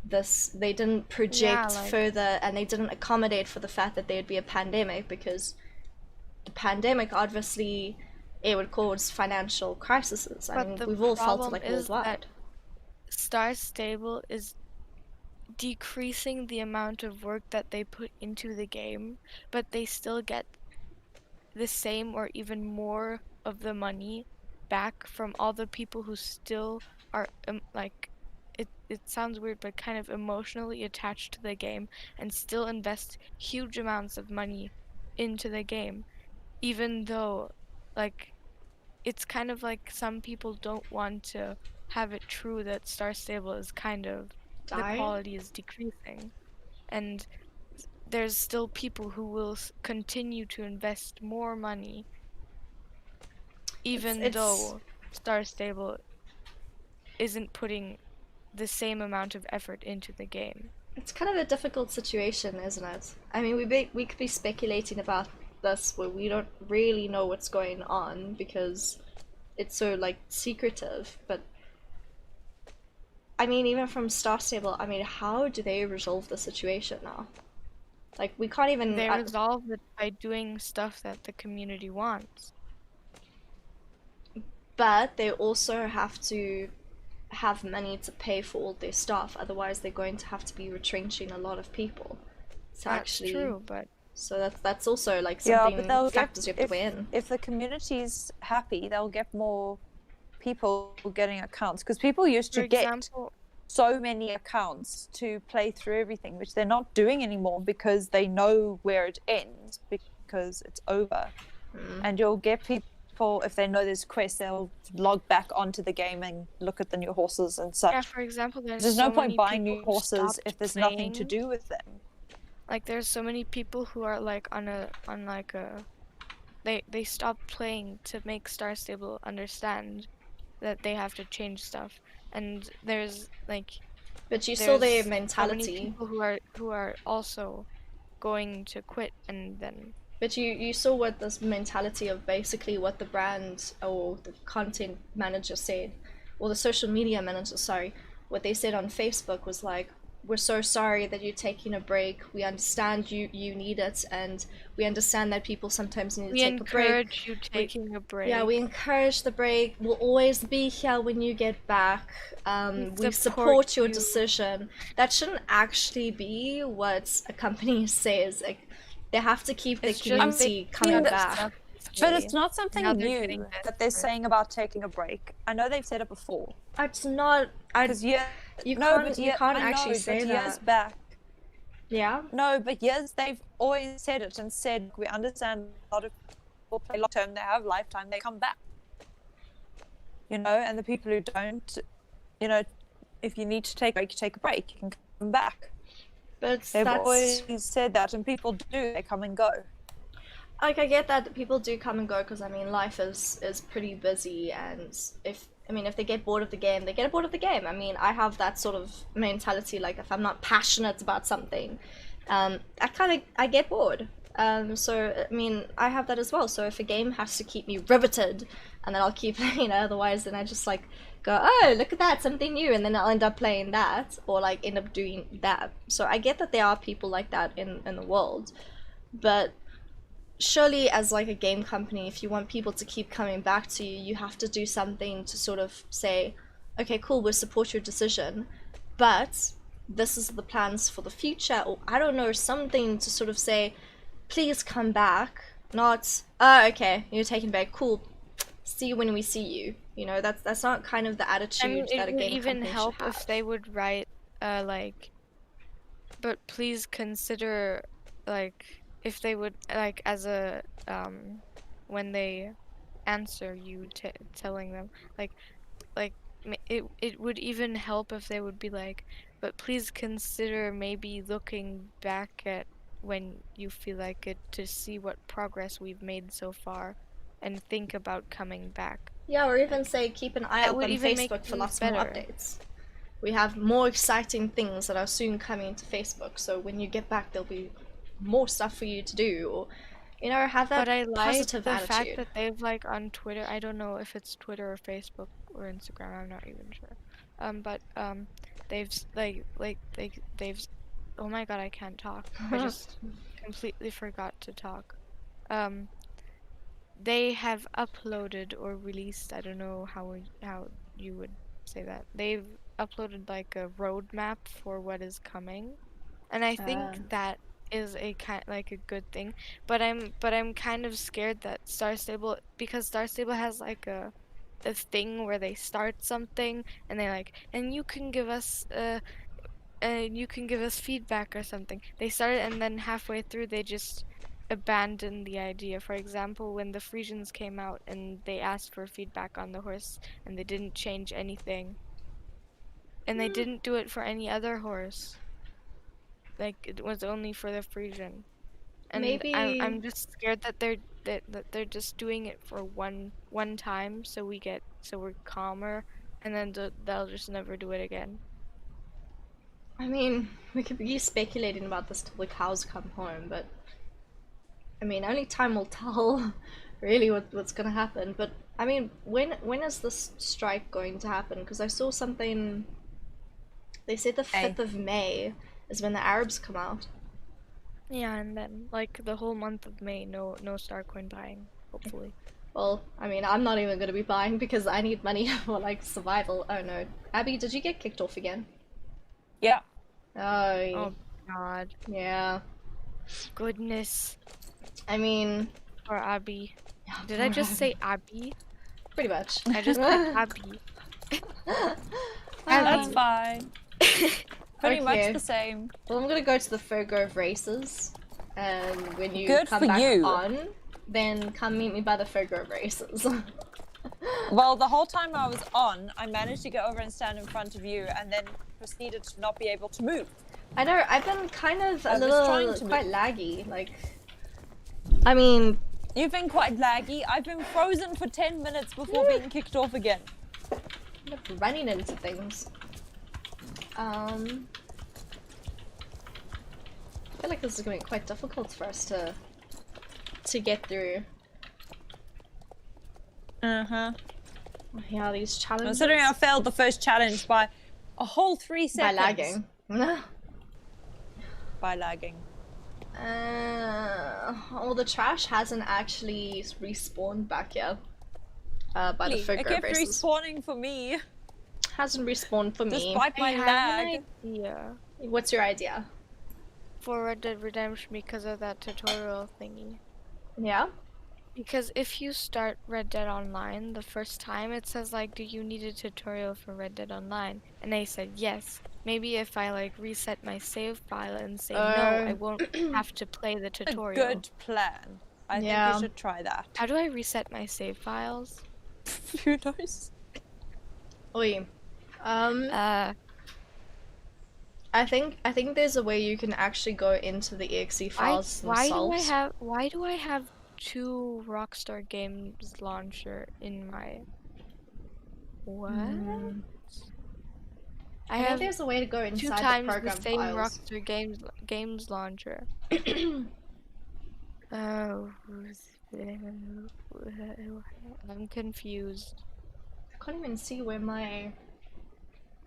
this, they didn't project further and they didn't accommodate for the fact that there'd be a pandemic, because the pandemic obviously it would cause financial crises. I mean we've all felt it like worldwide. Star Stable is decreasing the amount of work that they put into the game, but they still get the same or even more of the money back from all the people who still are like it sounds weird but kind of emotionally attached to the game and still invest huge amounts of money into the game, even though like it's kind of like some people don't want to have it true that Star Stable is kind of the quality is decreasing, and there's still people who will continue to invest more money even though Star Stable isn't putting the same amount of effort into the game. It's kind of a difficult situation, isn't it? I mean, we could be speculating about this where we don't really know what's going on because it's so like secretive, but I mean even from Star Stable, I mean how do they resolve the situation now? Like we can't even resolve it by doing stuff that the community wants. But they also have to have money to pay for all their staff, otherwise they're going to have to be retrenching a lot of people. That's true, but So that's also like Yeah, something but they'll factors you have to if weigh in. if the community's happy, they'll get more people getting accounts, because people used For to get example, so many accounts to play through everything, which they're not doing anymore because they know where it ends because it's over. And you'll get people, if they know there's quests, they'll log back onto the game and look at the new horses and such. yeah, for example, there's There's so no point many buying people new who horses stopped if there's playing. nothing to do with them. Like, there's so many people who are like they stop playing to make Star Stable understand that they have to change stuff. And there's like But you saw their so many mentality. people who are also going to quit, and then But you saw what this mentality of basically what the brand or the content manager said, or the social media manager, sorry, what they said on Facebook was like, we're so sorry that you're taking a break. We understand you need it, and we understand that people sometimes need to take a break. We encourage you taking a break. Yeah, we encourage the break. We'll always be here when you get back. We support your decision. That shouldn't actually be what a company says. Like, they have to keep the community coming back. But it's not something new that they're saying about taking a break. I know they've said it before. It's not. Because you can't actually say that. Years back. Yeah. No, but years they've always said it and said we understand a lot of people play long term. They have lifetime. They come back. You know, and the people who don't, you know, if you need to take a break, you take a break. You can come back. But they've always said that, and people do. They come and go. Like, I get that people do come and go because, I mean, life is pretty busy, and if they get bored of the game, they get bored of the game. I mean, I have that sort of mentality, like, if I'm not passionate about something, I get bored. So, I mean, I have that as well. So if a game has to keep me riveted, and then I'll keep playing it, otherwise then I just, like, go, oh, look at that, something new, and then I'll end up playing that, or, like, end up doing that. So I get that there are people like that in the world, but surely as like a game company, if you want people to keep coming back to you, you have to do something to sort of say, okay, cool, we'll support your decision, but this is the plans for the future, or I don't know, something to sort of say, please come back, not, oh, okay, you're taking back, cool, see you when we see you. You know, that's not kind of the attitude that a game company should have. It would even help if they would write, like, but please consider, like, if they would, like, as a, when they answer you telling them, like, it would even help if they would be like, but please consider maybe looking back at when you feel like it to see what progress we've made so far and think about coming back. Yeah, or even say keep an eye out on Facebook for lots more updates. We have more exciting things that are soon coming to Facebook, so when you get back there'll be more stuff for you to do, or, you know, have that positive attitude. But I like the fact that they've, like, on Twitter, I don't know if it's Twitter or Facebook or Instagram, I'm not even sure. They've oh my god, I can't talk. I just completely forgot to talk. They have uploaded or released, I don't know how you would say that. They've uploaded like a roadmap for what is coming. And I think that is a a good thing. But I'm kind of scared that Star Stable, because Star Stable has like a thing where they start something and they like, and you can give us feedback or something. They start it and then halfway through they just abandon the idea. For example, when the Frisians came out and they asked for feedback on the horse and they didn't change anything. And they didn't do it for any other horse. Like, it was only for the Frisian. And maybe I'm just scared that they're just doing it for one time so we're calmer, and then they'll just never do it again. I mean, we could be speculating about this till the cows come home, but I mean, only time will tell really what's gonna happen. But I mean, when is this strike going to happen? Because I saw something, they said the 5th of May is when the Arabs come out. Yeah, and then like the whole month of May, no Starcoin buying, hopefully. Well, I mean, I'm not even gonna be buying because I need money for like survival. Oh no, Abby, did you get kicked off again? Yeah. Oh God. Yeah. Goodness. I mean, Or Abby. Did I just say Abby? pretty much? I just said Abby. That's Abby. fine. Pretty much Okay. the same. Well, I'm gonna go to the Fogo races, and when you Good come for back you. on, then come meet me by the Fogo races. Well, the whole time I was on, I managed to get over and stand in front of you, and then proceeded to not be able to move. I know, I've been kind of I a was trying little, to quite move. laggy, like, I mean, You've been quite laggy. I've been frozen for 10 minutes before being kicked off again. I'm running into things. I feel like this is going to be quite difficult for us to get through. Yeah, these challenges. Considering I failed the first challenge by a whole 3 by seconds. lagging. By lagging. Well, the trash hasn't actually respawned back yet. By the It Fogo kept races. respawning for me, Hasn't respawned for me. despite my I have lag. an idea What's your idea? for Red Dead Redemption because of that tutorial thingy. Yeah? Because if you start Red Dead Online the first time, it says like, do you need a tutorial for Red Dead Online? And I said yes. Maybe if I like reset my save file and say no, I won't have to play the A tutorial. good plan. I Yeah. think you should try that. How do I reset my save files? Who knows? Oi. I think there's a way you can actually go into the exe files why themselves. do I have 2 Rockstar Games launcher in my what? I think have there's a way to go 2 inside the times program the same files. Rockstar Games launcher. Oh, I'm confused. I can't even see where my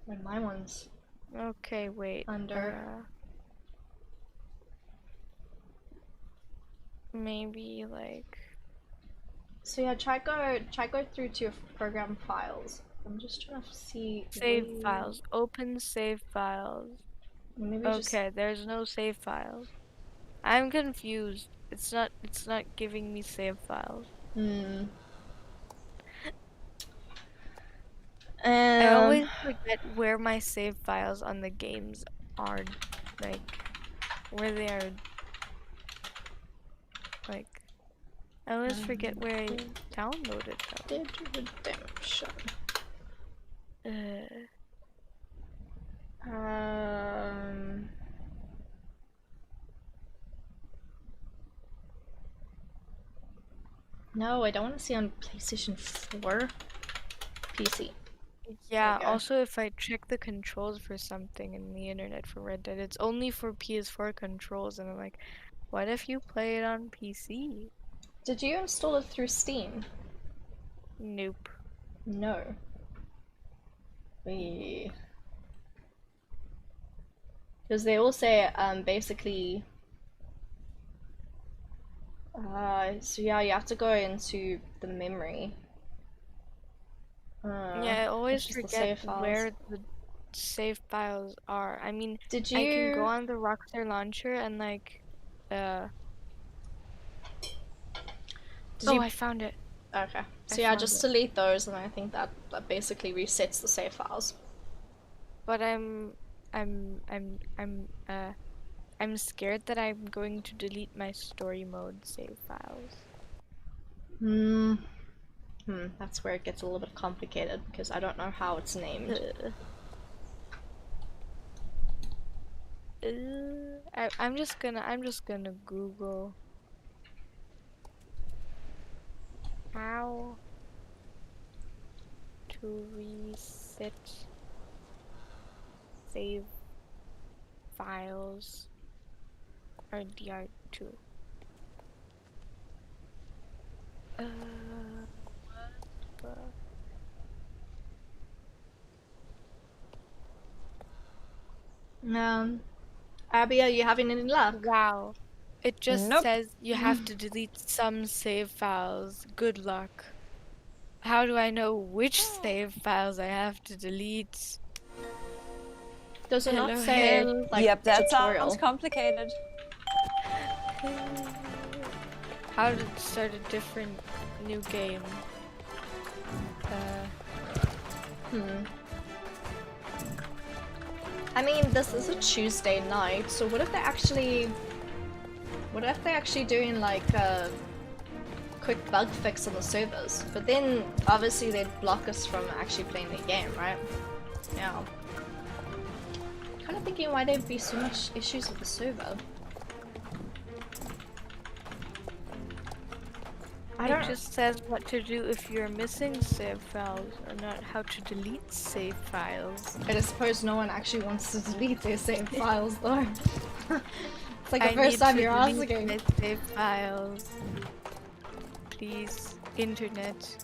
one's Okay, wait. under. Maybe like So yeah, try go through to your program files. I'm just trying to see save where- files. Open save files. Maybe Okay, there's no save files. I'm confused. It's not giving me save files. I always forget where my save files on the games are, like where they are. Like I always forget where I downloaded them. Redemption. No, I don't want to see on PlayStation 4. PC. Yeah, Okay. also if I check the controls for something in the internet for Red Dead, it's only for PS4 controls, and I'm like, what if you play it on PC? Did you install it through Steam? Nope. No. Because they all say basically so yeah, you have to go into the memory. Yeah, I always which is the forget save files. where the save files are. I mean, Did I can go you on the Rockstar launcher and like, did oh, you I found it. okay. So I yeah, found just it. delete those, and I think that basically resets the save files. But I'm scared that I'm going to delete my story mode save files. That's where it gets a little bit complicated because I don't know how it's named. I'm just gonna Google how to reset save files or DR2. Abby, are you having any luck? Wow. It just Nope. says you have to delete some save files. Good luck. How do I know which save files I have to delete? Does it not Hello, say hello. like Yep, that tutorial? sounds complicated. How to start a different new game. I mean, this is a Tuesday night, so what if they're actually doing like a quick bug fix on the servers? But then obviously they'd block us from actually playing the game, right? Yeah. Kind of thinking why there'd be so much issues with the server. It just says what to do if you're missing save files, and not how to delete save files. I suppose no one actually wants to delete their save files though. It's like the I first need time to you're delete asking. my save files. Please, internet.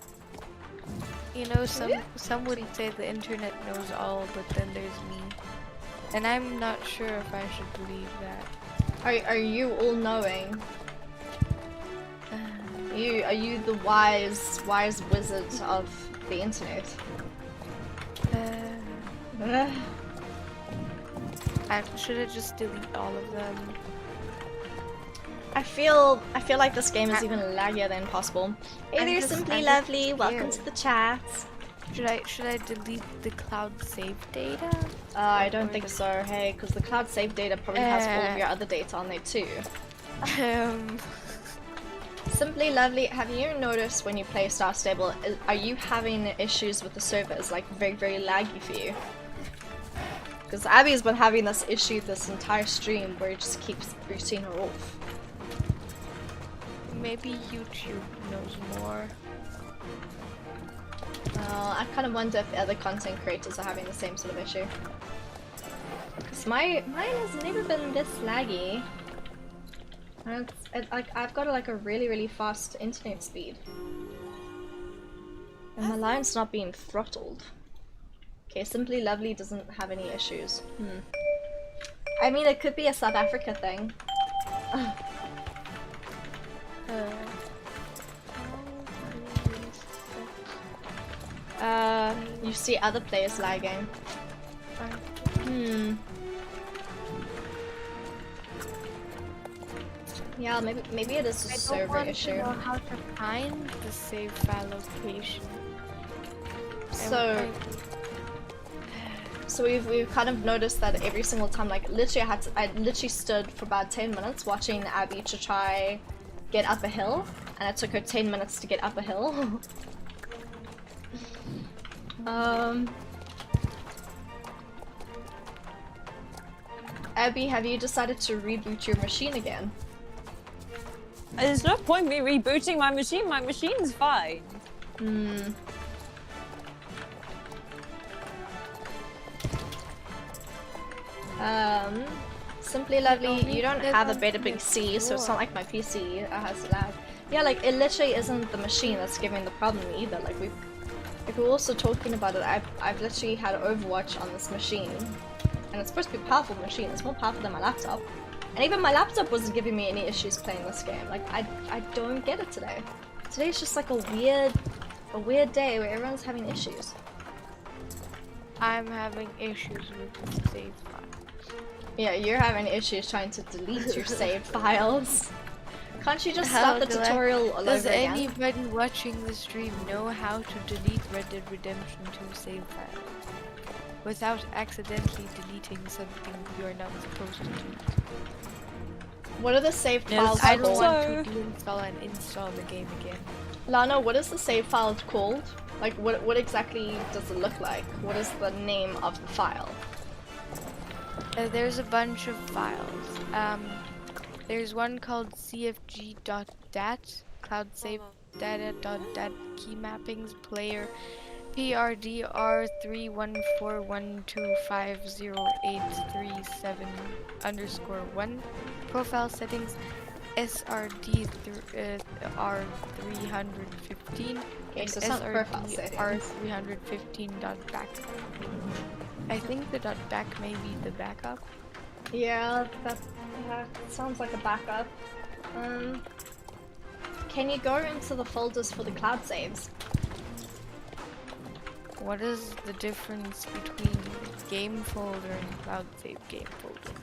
You know, some would say the internet knows all, but then there's me. And I'm not sure if I should believe that. Are you all knowing? Are you the wise wizard of the internet? Should I just delete all of them? I feel like this game is even laggier than possible. Hey there, Simply Lovely. Welcome to the chat. Should I delete the cloud save data? I don't think so. Hey, because the cloud save data probably has all of your other data on there too. Simply Lovely, have you noticed when you play Star Stable, are you having issues with the servers, like very, very laggy for you? Because Abby's been having this issue this entire stream where it just keeps booting her off. Maybe YouTube knows more. I kind of wonder if other content creators are having the same sort of issue. Because mine has never been this laggy. And I've got like a really, really fast internet speed. And my line's not being throttled. Okay, Simply Lovely doesn't have any issues. I mean, it could be a South Africa thing. You see other players lagging. Yeah, maybe it is a server issue. I don't want to know how to find the save file location. So we've kind of noticed that every single time, like literally I literally stood for about 10 minutes watching Abby to try get up a hill, and it took her 10 minutes to get up a hill. Abby, have you decided to reboot your machine again? There's no point me rebooting my machine. My machine's fine. Simply Lovely, you don't have a better PC, so it's not like my PC has lag. Yeah, like it literally isn't the machine that's giving the problem either. Like we're also talking about it. I've literally had Overwatch on this machine, and it's supposed to be a powerful machine. It's more powerful than my laptop, and even my laptop wasn't giving me any issues playing this game. Like I don't get it today. Today's just like a weird day where everyone's having issues. I'm having issues with the save file. Yeah, you're having issues trying to delete your saved files. Can't you just stop the tutorial all over Does again? anybody watching the stream know how to delete Red Dead Redemption 2 save file without accidentally deleting something you're not supposed to delete? What are the saved Yes, files I don't called? want to deinstall and install the game again. Lana, what is the save file called? Like, what exactly does it look like? What is the name of the file? There's a bunch of files. There's one called cfg.dat, cloud save data.dat key mappings player PRDR 31412508337_1 profile settings SRD R315 Okay, so it's not profile settings. R315.back. I think the .back may be the backup. Yeah, that sounds like a backup. Can you go into the folders for the cloud saves? What is the difference between game folder and cloud save game folder?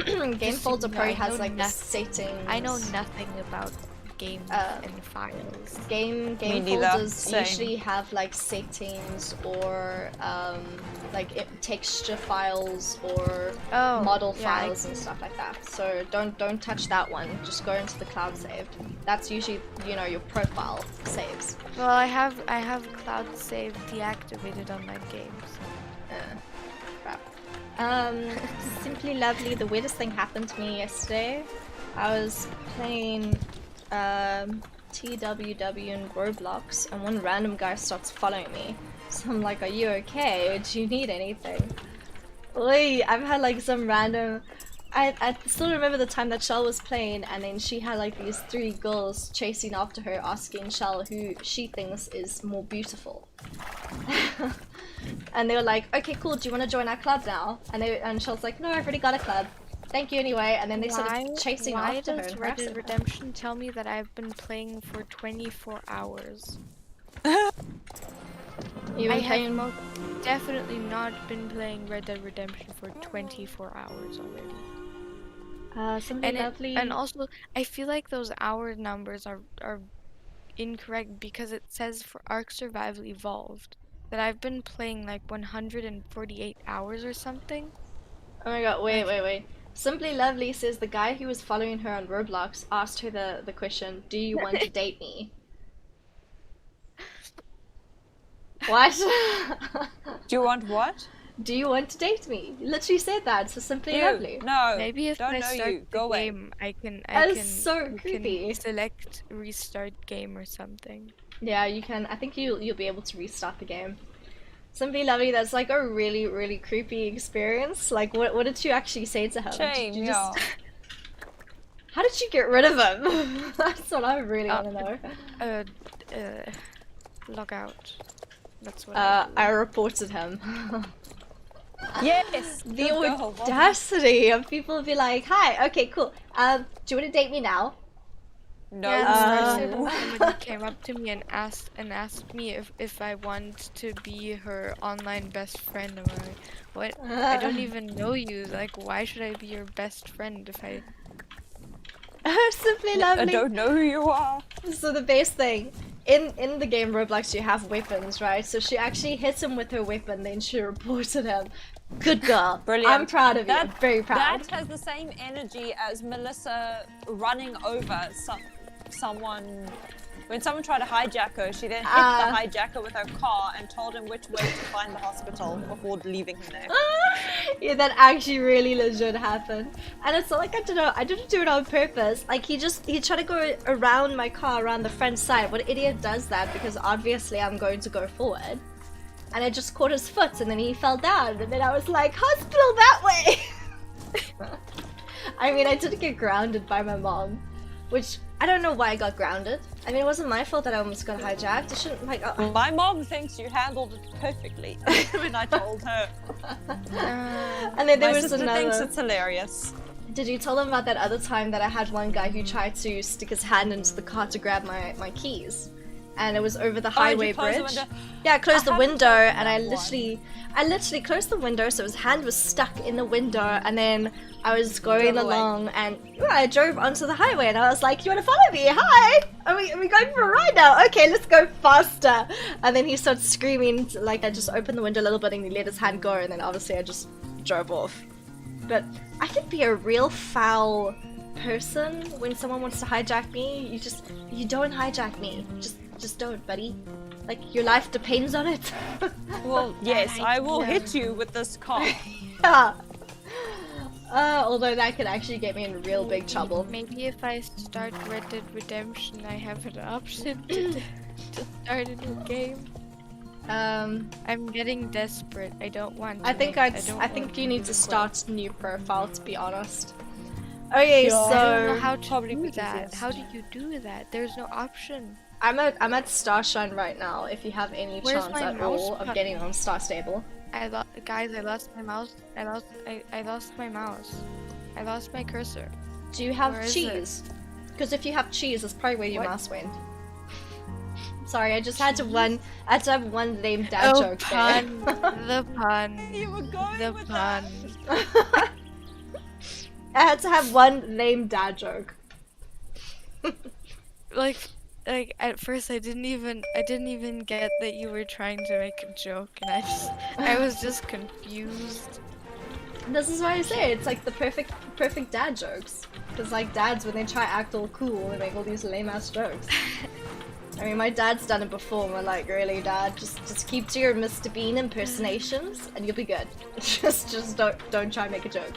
Game Just so Folder you know, Pro I has know like the nothing. settings. I know nothing about games and files. Game Me neither. folders Same. usually have like settings or texture files or Oh, model yeah, I files and stuff like that. So don't touch that one. Just go into the cloud save. That's usually your profile saves. Well, I have cloud save deactivated on my games. Crap. Simply Lovely. The weirdest thing happened to me yesterday. I was playing TWW in Roblox, and one random guy starts following me. So I'm like, "Are you okay? Do you need anything?" Oi, I've had like some random. I still remember the time that Shell was playing, and then she had like these 3 girls chasing after her, asking Shell who she thinks is more beautiful. And they were like, "Okay, cool. Do you want to join our club now?" And Shell's like, "No, I've already got a club. Thank you anyway." And then they started chasing after her. Why does and Red harassing Dead her. Redemption tell me that I've been playing for 24 hours? You I been have playing more? definitely not been playing Red Dead Redemption for 24 hours already. Something lovely. And also, I feel like those hour numbers are incorrect because it says for Ark Survival Evolved that I've been playing like 148 hours or something. Oh my god, wait. Simply Lovely says the guy who was following her on Roblox asked her the question, "Do you want to date me?" What? Do you want what? Do you want to date me? You literally said that, so Simply You. Lovely. No. Maybe if don't I know start you. the Go away. game, I can So you creepy. can select restart game or something. Yeah, you can. I think you'll be able to restart the game. Simply Lovely, that's like a really, really creepy experience. Like, what did you actually say to him? Shame, Did you yeah. How did you get rid of him? That's what I really want to know. Log out. That's what I do. I reported him. Yes. The good girl. audacity of people be like, "Hi, okay, cool. Do you want to date me now?" No. Yeah, the Star somebody came up to me and asked me if I want to be her online best friend. I'm like, what? I don't even know you. Like, why should I be your best friend if I? Simply I Lovely. don't know who you are. So the base thing, in the game Roblox you have weapons, right? So she actually hit him with her weapon, then she reported him. Good girl. Brilliant. I'm proud of you. I'm very proud. That has the same energy as Melissa running over someone. When someone tried to hijack her, she then hit the hijacker with her car and told him which way to find the hospital before leaving him there. Yeah, that actually really legit happened. And it's not like I didn't do it on purpose. Like he tried to go around my car, around the front side. What idiot does that? Because obviously I'm going to go forward. And I just caught his foot and then he fell down. And then I was like, hospital that way! I mean, I did get grounded by my mom. Which, I don't know why I got grounded. I mean, it wasn't my fault that I almost got hijacked. I shouldn't, like... My mom thinks you handled it perfectly when I told her. And then there My was sister another... thinks it's hilarious. Did you tell them about that other time that I had one guy who tried to stick his hand into the car to grab my keys? And it was over the highway bridge. Yeah, I closed the window and I literally closed the window so his hand was stuck in the window, and then I was going along and I drove onto the highway and I was like, "You want to follow me? Hi! Are we going for a ride now? Okay, let's go faster." And then he started screaming, like I just opened the window a little bit and he let his hand go, and then obviously I just drove off. But I could be a real foul person when someone wants to hijack me. You don't hijack me. Just don't, buddy. Like, your life depends on it. Well, yes, I will hit you with this car. Yeah. Although that could actually get me in real big trouble. Maybe if I start Red Dead Redemption, I have an option to start a new game. I'm getting desperate. I don't want to. I think you need to start a new profile, to be honest. Okay, Yeah. so I don't know how to Probably do because, that. yes. How do you do that? There's no option. I'm at Starshine right now. If you have any Where's chance my at mouse all of button? getting on Star Stable. Guys, I lost my mouse. I lost my mouse. I lost my cursor. Do you have Where is cheese? Because if you have cheese, that's probably where your What? mouse went. Sorry, I just had to have one lame dad Oh, joke pun. there. The pun. You were going The with pun. that. I had to have one lame dad joke. Like at first I didn't even get that you were trying to make a joke, and I was just confused. This is why I say it's like the perfect dad jokes. Because like dads, when they try to act all cool, they make all these lame ass jokes. I mean, my dad's done it before. And we're like, really, dad? Just keep to your Mr. Bean impersonations, and you'll be good. just don't try and make a joke.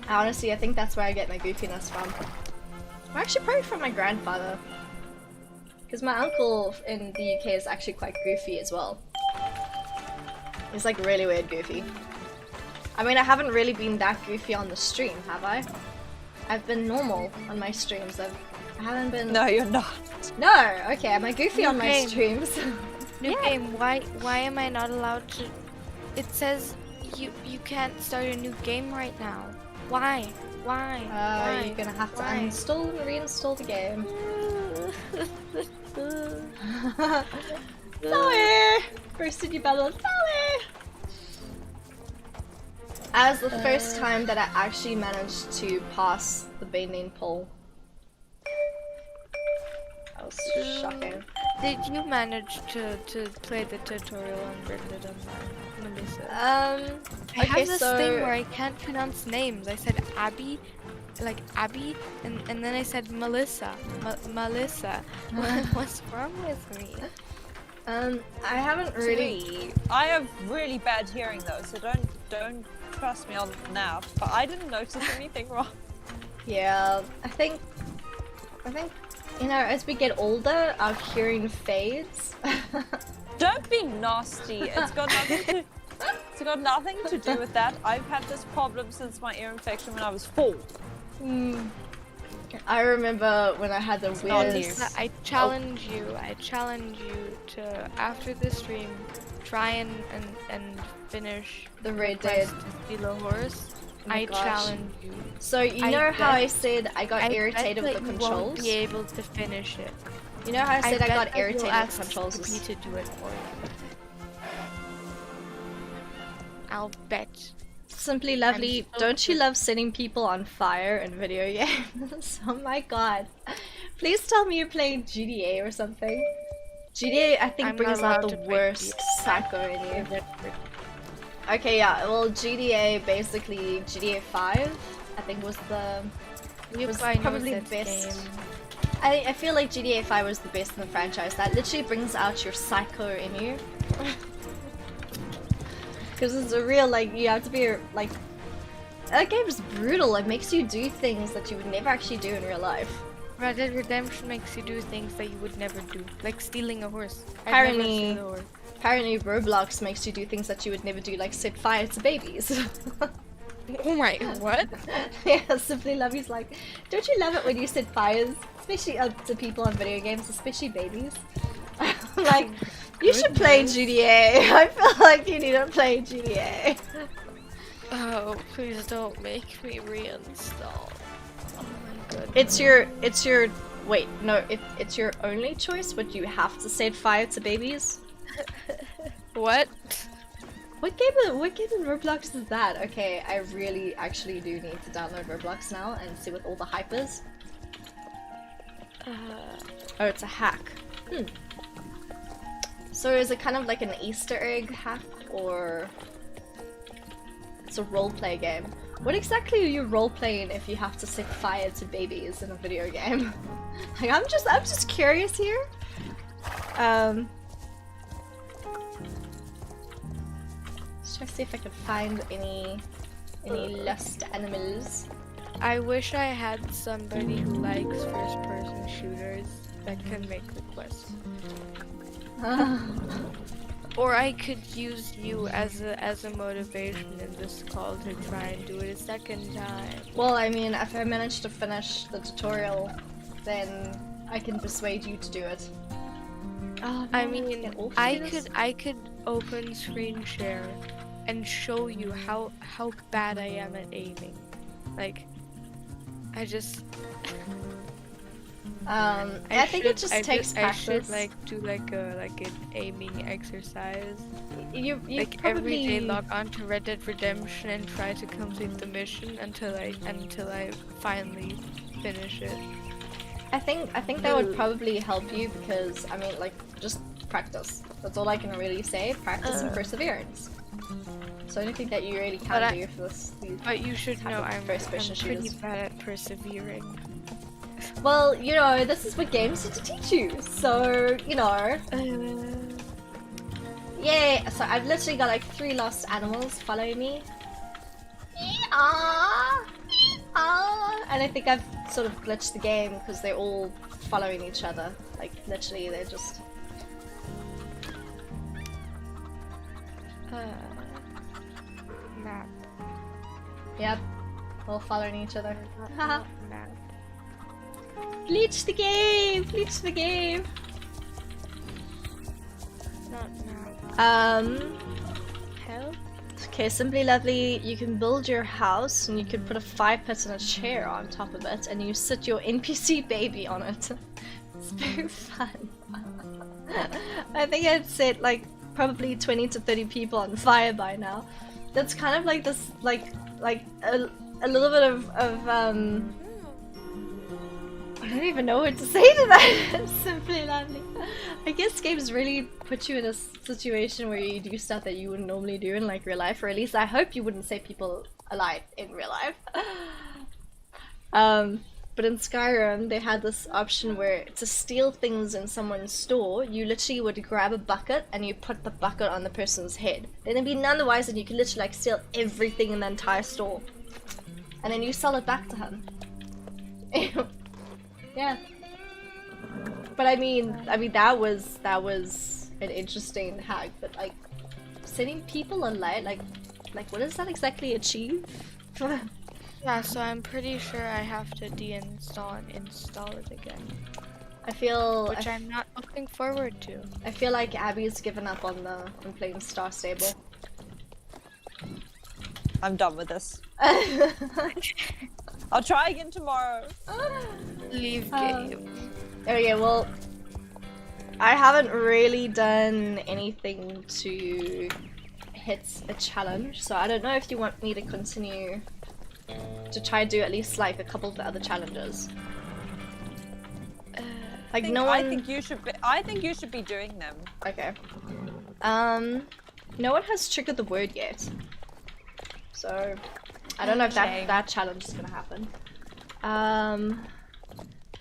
Honestly, I think that's where I get my goofiness from. Well, actually, probably from my grandfather. Because my uncle in the UK is actually quite goofy as well. He's like really weird goofy. I mean, I haven't really been that goofy on the stream, have I? I've been normal on my streams. I haven't been... No, you're not. No! Okay, am I goofy New on my game. streams? New game. Why am I not allowed to? It says you can't start a new game right now. Why? Why? You're gonna have to uninstall and reinstall the game. Sorry! Bursted you bubble. Sorry! That was the first time that I actually managed to pass the Baneling poll. That was shocking. Did you manage to play the tutorial on Red Dead Online, Melissa? I Okay, have this so... thing where I can't pronounce names. I said Abby, like Abby, and then I said Melissa. Melissa. What's wrong with me? I haven't really... I have really bad hearing though, so don't trust me on that. But I didn't notice anything wrong. Yeah, I think, you know, as we get older, our hearing fades. Don't be nasty. It's got nothing to do with that. I've had this problem since my ear infection when I was 4. I remember when I had the weirdest... I challenge you to, after the stream, try and finish The Red Dead. to steal a horse. Oh my I gosh. challenge you. So you know how I said I got irritated with the You won't controls? be able to finish it. You know how I said I got bet that you'll irritated with ask the controls? me to do it for you. I'll bet. Simply Lovely, so don't you love setting people on fire in video games? Oh my god. Please tell me you're playing GTA or something. GTA, I think, I'm brings not out allowed the to play worst GTA. psycho in you. Okay, yeah, well, GTA, basically, GTA 5, I think was the... was probably the best. Game. I feel like GTA 5 was the best in the franchise. That literally brings out your psycho in you. Because it's a real, like, you have to be, like... That game is brutal. It makes you do things that you would never actually do in real life. Red Dead Redemption makes you do things that you would never do, like stealing a horse. Apparently- I'd never steal a horse. Apparently, Roblox makes you do things that you would never do, like set fire to babies. Oh my, what? Yeah, Simply Lovey's like, don't you love it when you set fires? Especially to people on video games, especially babies. I'm like, you should play GTA. I feel like you need to play GTA. Oh, please don't make me reinstall. Oh my goodness. It's your, wait, no, it's your only choice, but you have to set fire to babies? What? What game in Roblox is that? Okay, I really actually do need to download Roblox now and see what all the hype is. Oh, it's a hack. So is it kind of like an Easter egg hack, or it's a roleplay game? What exactly are you roleplaying if you have to set fire to babies in a video game? Like, I'm just curious here. Let's try to see if I can find any lost animals. I wish I had somebody who likes first-person shooters that can make the quest. Or I could use you as a motivation in this call to try and do it a second time. Well, I mean, if I manage to finish the tutorial, then I can persuade you to do it. Oh, I no, mean, get off I this. could open screen share and show you how bad I am at aiming. Like, I just I think it just takes practice. I should like do like an aiming exercise. You like probably... every day log on to Red Dead Redemption and try to complete the mission until I finally finish it. I think that would probably help you because I mean like just practice. That's all I can really say. Practice and perseverance. So anything that you really can do for this. But you should know I'm first-person pretty shooters. bad at persevering. Well, you know, this is what games need to teach you. So, you know. Yeah, so I've literally got like 3 lost animals following me. And I think I've sort of glitched the game because they're all following each other. Like, literally, they're just... Map. Yep, all following each other. Map. Bleach the game! Bleach the game! Not map. Help? Okay, Simply Lovely, you can build your house and you can put a fire pit and a chair on top of it and you sit your NPC baby on it. It's very fun. I think I'd set like probably 20 to 30 people on fire by now. That's kind of like this, like a little bit of I don't even know what to say to that. Simply Lovely. I guess games really put you in a situation where you do stuff that you wouldn't normally do in like real life, or at least I hope you wouldn't save people alive in real life. But in Skyrim, they had this option where to steal things in someone's store, you literally would grab a bucket and you put the bucket on the person's head. Then it'd be none the wiser and you could literally like steal everything in the entire store. And then you sell it back to him. Yeah. But I mean that was an interesting hack, but like setting people alight, like what does that exactly achieve? Yeah, so I'm pretty sure I have to deinstall and install it again. Which I'm not looking forward to. I feel like Abby's given up on playing Star Stable. I'm done with this. I'll try again tomorrow. Leave game. Okay, well, I haven't really done anything to hit a challenge, so I don't know if you want me to continue to try to do at least like a couple of the other challenges. Like I think you should be doing them. Okay. No one has triggered the word yet, so I don't know if that challenge is gonna happen.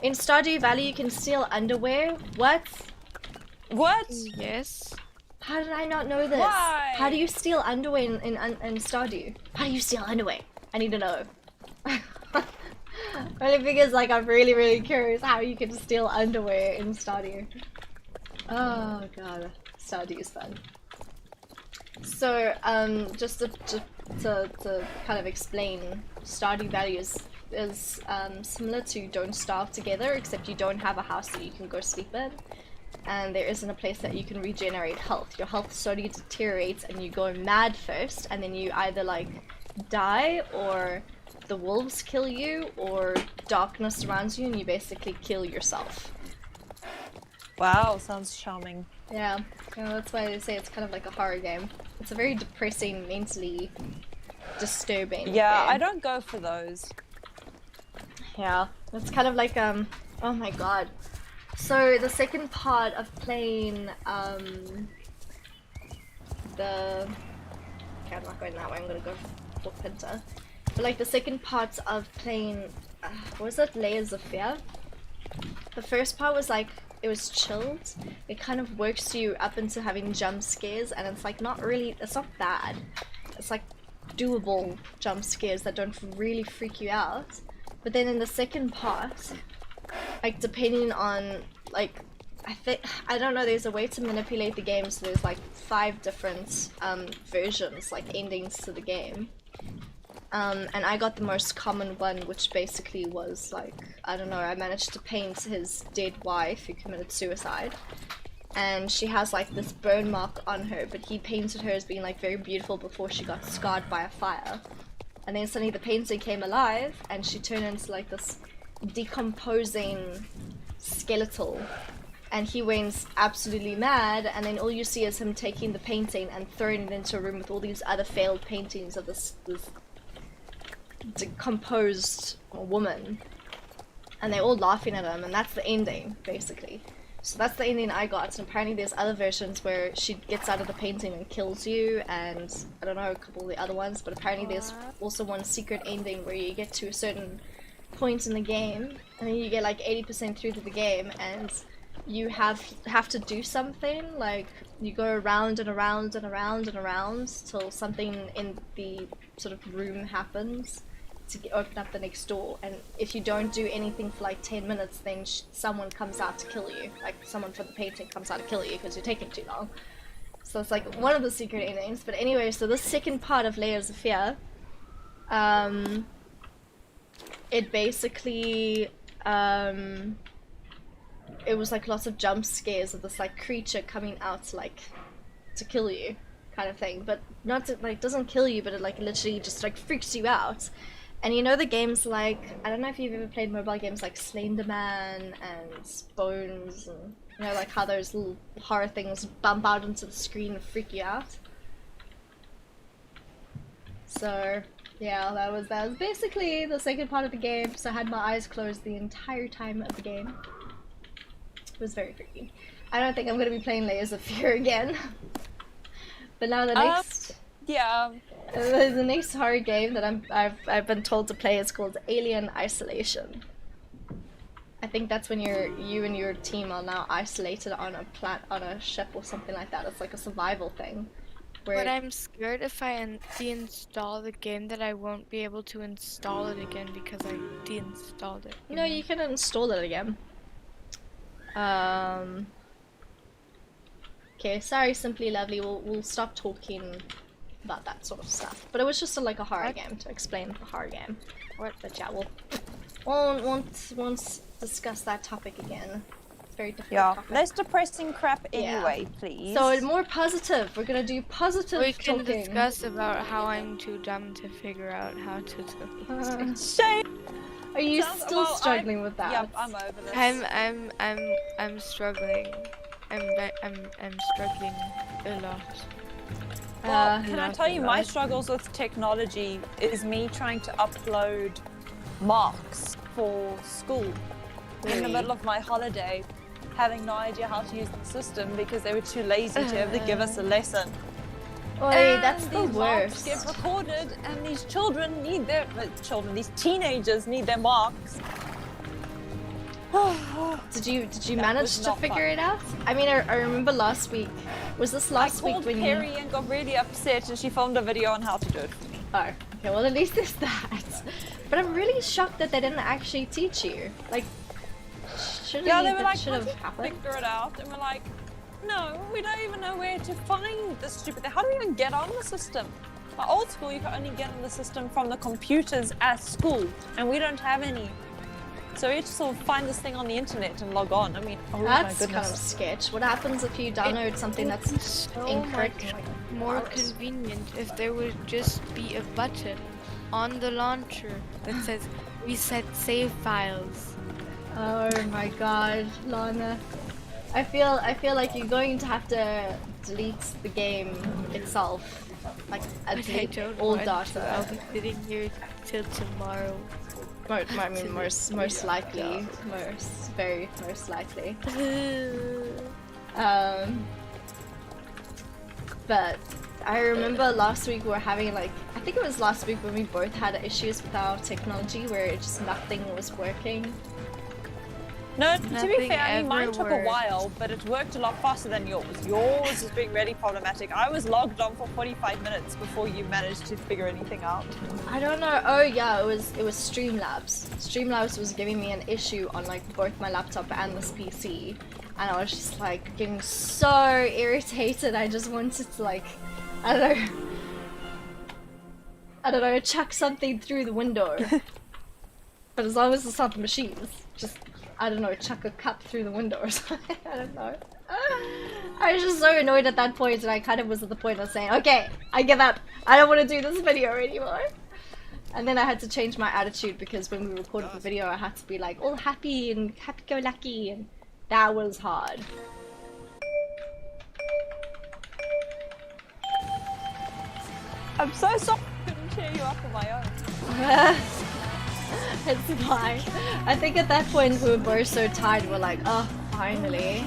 In Stardew Valley, you can steal underwear. What? What? Yes. How did I not know this? Why? How do you steal underwear in Stardew? How do you steal underwear? I need to know. Only because like I'm really, really curious how you can steal underwear in Stardew. Oh god, Stardew is fun. So just to kind of explain, Stardew Valley is similar to Don't Starve Together, except you don't have a house that you can go sleep in, and there isn't a place that you can regenerate health. Your health slowly deteriorates and you go mad first, and then you either like die, or the wolves kill you, or darkness surrounds you and you basically kill yourself. Wow, sounds charming. Yeah, that's why they say it's kind of like a horror game. It's a very depressing, mentally disturbing Yeah, game. I don't go for those. Yeah, it's kind of like oh my god. So the second part of playing okay, I'm not going that way, I'm gonna go for Pinta. But like the second part of playing what was it, Layers of Fear? The first part was like, it was chilled. It kind of works you up into having jump scares, and it's like not really, it's not bad. It's like doable jump scares that don't really freak you out. But then in the second part, like depending on like, I don't know, there's a way to manipulate the game, so there's like 5 different versions, like endings to the game. And I got the most common one, which basically was like, I don't know, I managed to paint his dead wife who committed suicide, and she has like this burn mark on her, but he painted her as being like very beautiful before she got scarred by a fire. And then suddenly the painting came alive and she turned into like this decomposing skeletal, and he went absolutely mad, and then all you see is him taking the painting and throwing it into a room with all these other failed paintings of this decomposed woman, and they're all laughing at him, and that's the ending, basically. So that's the ending I got, and apparently there's other versions where she gets out of the painting and kills you, and I don't know a couple of the other ones, but apparently there's also one secret ending where you get to a certain point in the game, and then you get like 80% through to the game, and you have to do something, like you go around and around and around and around till something in the sort of room happens to open up the next door, and if you don't do anything for like 10 minutes, then someone comes out to kill you, like someone from the painting comes out to kill you because you're taking too long. So it's like one of the secret endings. But anyway, so the second part of Layers of Fear, it basically it was like lots of jump scares of this like creature coming out like to kill you kind of thing, but not to, like, doesn't kill you, but it like literally just like freaks you out. And you know the games like, I don't know if you've ever played mobile games like Slenderman and Bones, and you know like how those little horror things bump out into the screen and freak you out. So yeah, that was basically the second part of the game. So I had my eyes closed the entire time of the game. It was very freaky. I don't think I'm gonna be playing Layers of Fear again. But now the next. Yeah. The next horror game that I've been told to play is called Alien Isolation. I think that's when you and your team are now isolated on a ship or something like that. It's like a survival thing. But I'm scared if I deinstall the game that I won't be able to install it again because I deinstalled it. No, you can install it again. Okay, sorry, Simply Lovely. We'll stop talking about that sort of stuff. But it was just like a horror game to explain the horror game. But yeah, won't discuss that topic again. It's very difficult. Topic. Less depressing crap anyway, please. So more positive. We're gonna do positive. We can talking. discuss about how I'm too dumb to figure out how to do. Shame. Are you still struggling with that? Yep, I'm over this. I'm struggling. I'm struggling a lot. Well, can I tell you, my struggles with technology is me trying to upload marks for school in the middle of my holiday, having no idea how to use the system because they were too lazy to ever give us a lesson. Oi, that's the these marks worst. get recorded, and these these teenagers need their marks. Did you manage to figure it out? I mean, I remember last week. Was this last week when I called Perry and got really upset, and she filmed a video on how to do it for me. Oh, okay. Well, at least there's that. But I'm really shocked that they didn't actually teach you. Like, They were like, should have happened. Figure it out, and we're like, no, we don't even know where to find this stupid thing. How do we even get on the system? By old school, you can only get on the system from the computers at school, and we don't have any. So we just sort of find this thing on the internet and log on. I mean, oh that's my goodness. kind of sketch. What happens if you download something that's so incorrect? much more convenient if there would just be a button on the launcher that says reset save files. Oh my god, Lana. I feel like you're going to have to delete the game itself. Like, delete all data. I'll be sitting here till tomorrow. I mean, most likely. Most likely. But I remember last week we were having like, I think it was last week when we both had issues with our technology where it just nothing was working. No, to be Nothing fair, I mean, mine took a worked. while, but it worked a lot faster than yours. Yours is being really problematic. I was logged on for 45 minutes before you managed to figure anything out. I don't know. Oh yeah, it was Streamlabs. Streamlabs was giving me an issue on like both my laptop and this PC, and I was just like getting so irritated. I just wanted to like, I don't know, chuck something through the window. But as long as it's not the machines, just, I don't know, chuck a cup through the window or something. I don't know. I was just so annoyed at that point, and I kind of was at the point of saying, okay, I give up. I don't want to do this video anymore. And then I had to change my attitude because when we recorded the video, I had to be like all happy and happy-go-lucky, and that was hard. I'm so sorry I couldn't cheer you up on my own. It's fine. I think at that point we were both so tired, we're like, oh, finally.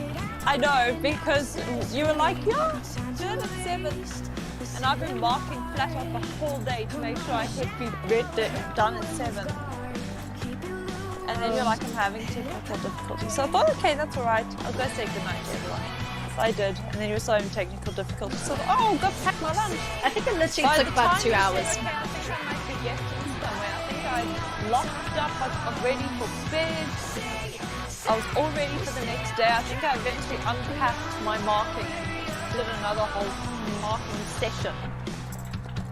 I know, because you were like, yeah, do it at 7. And I've been marking flat out the whole day to make sure I could be done at 7. And then you're like, I'm having technical difficulties. So I thought, okay, that's alright. I'll go say goodnight to everyone. So I did. And then you were so having technical difficulties. So I thought, go pack my lunch. I think it literally took about 2 hours. Said, okay, I think I might be getting somewhere. I think I locked up. I'm ready for bed. I was all ready for the next day. I think I eventually unpacked my marking and did another whole marking session.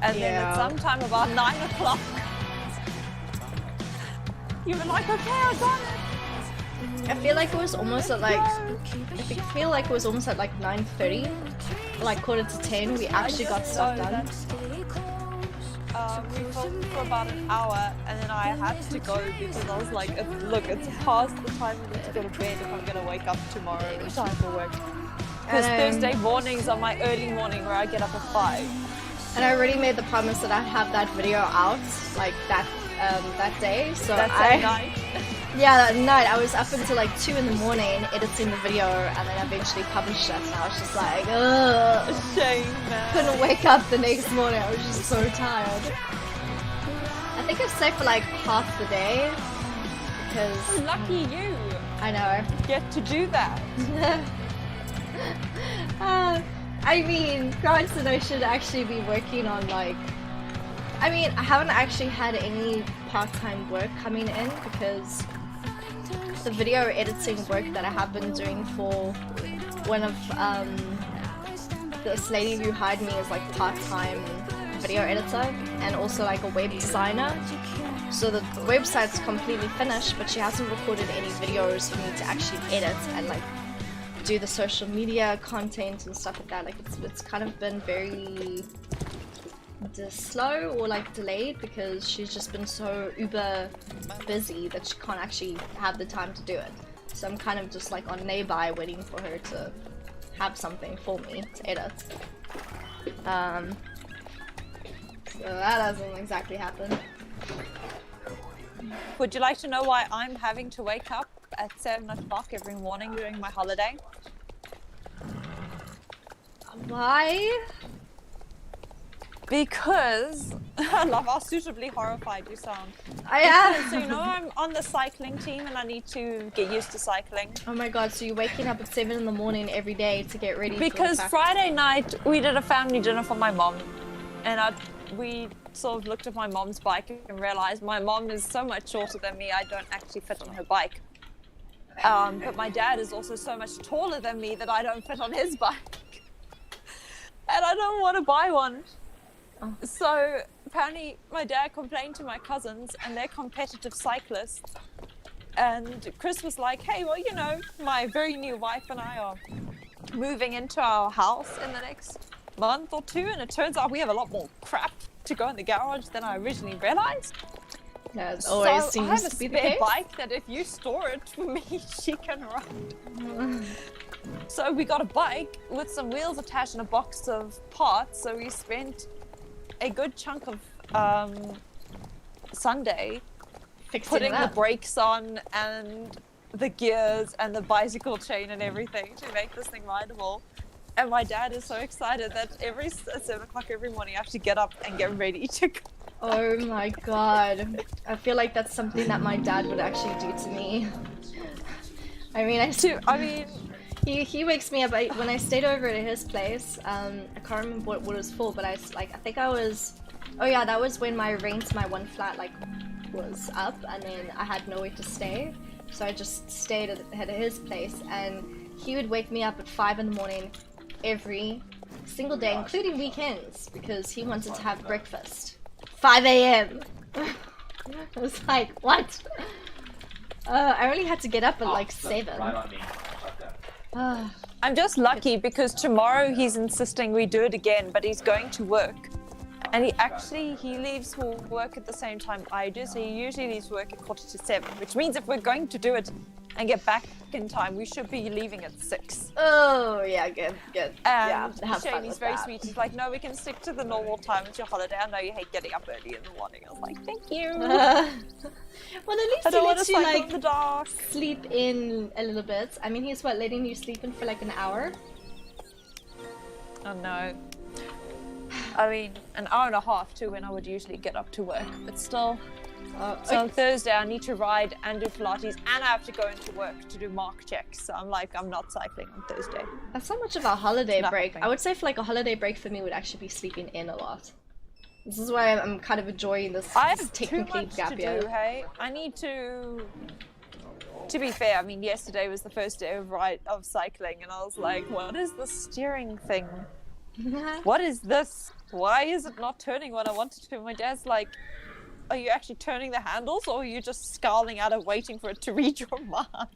And then at some time about 9 o'clock, you were like, okay, I got it. I feel like it was almost at like, I feel like it was almost at like 9:30, like quarter to 10. We actually got stuff done. We filmed for about an hour, and then I had to go because I was like, look, it's past the time I need to go to bed if I'm going to wake up tomorrow in time for work. Because Thursday mornings are my early morning where I get up at 5. And I already made the promise that I'd have that video out, like that day. So That's at night. Yeah, that night I was up until like 2 in the morning editing the video, and then I eventually published it. And I was just like, ugh. Shame, man. Couldn't wake up the next morning. I was just so tired. I think I've stayed for like half the day because. Lucky you. I know. Get to do that. I mean, granted, I should actually be working on like. I mean, I haven't actually had any part-time work coming in because the video editing work that I have been doing for one of this lady who hired me as like part-time video editor and also like a web designer. So the website's completely finished, but she hasn't recorded any videos for me to actually edit and like do the social media content and stuff like that. Like it's kind of been very slow or like delayed because she's just been so uber busy that she can't actually have the time to do it. So I'm kind of just like on lay-by waiting for her to have something for me to edit. So that hasn't exactly happened. Would you like to know why I'm having to wake up at 7 o'clock every morning during my holiday? Why? Because I love how suitably horrified you sound. I am. So you know I'm on the cycling team and I need to get used to cycling. Oh my god, so you're waking up at 7 in the morning every day to get ready because for Friday night we did a family dinner for my mom, and we sort of looked at my mom's bike and realized my mom is so much shorter than me, I don't actually fit on her bike. But my dad is also so much taller than me that I don't fit on his bike. And I don't want to buy one. Oh. So apparently my dad complained to my cousins and they're competitive cyclists. And Chris was like, hey, well, you know, my very new wife and I are moving into our house in the next month or 2, and it turns out we have a lot more crap to go in the garage than I originally realized. Yeah, it always so seems I have to a be the spare case. bike that if you store it for me, she can ride. So we got a bike with some wheels attached and a box of parts. So we spent a good chunk of Sunday Fixing putting it the up. brakes on and the gears and the bicycle chain and everything to make this thing rideable. And my dad is so excited that at 7 o'clock every morning I have to get up and get ready to go. Oh my god. I feel like that's something that my dad would actually do to me. I mean, he wakes me up. When I stayed over at his place, I can't remember what it was for, but that was when my rent, my one flat, like, was up, and then I had nowhere to stay. So I just stayed at his place, and he would wake me up at 5 in the morning every single day, including weekends, because he wanted to have breakfast. 5 a.m. I was like, what? I only had to get up at like 7. Right on me. I'm just lucky because tomorrow he's insisting we do it again, but he's going to work. And he leaves for work at the same time I do, so he usually leaves work at 6:45, which means if we're going to do it and get back in time, we should be leaving at 6. Oh, yeah, good. And yeah, have fun Shane is with very that. sweet. He's like, no, we can stick to the normal time. It's your holiday. I know you hate getting up early in the morning. I was like, thank you. Well, at least I he don't want to lets you, cycle in like, the dark. sleep in a little bit. I mean, he's letting you sleep in for like an hour? Oh no. I mean, an hour and a half too when I would usually get up to work. But still. So on Thursday I need to ride and do Pilates and I have to go into work to do mark checks. So I'm like, I'm not cycling on Thursday. That's not much of a holiday Not break. happening. I would say for like a holiday break for me would actually be sleeping in a lot. This is why I'm kind of enjoying this, I this have too technically much gap to year. do, hey? I need to... To be fair, I mean, yesterday was the first day of cycling and I was like, what is the steering thing? What is this? Why is it not turning when I want it to? My dad's like, are you actually turning the handles or are you just scowling at it waiting for it to read your mind?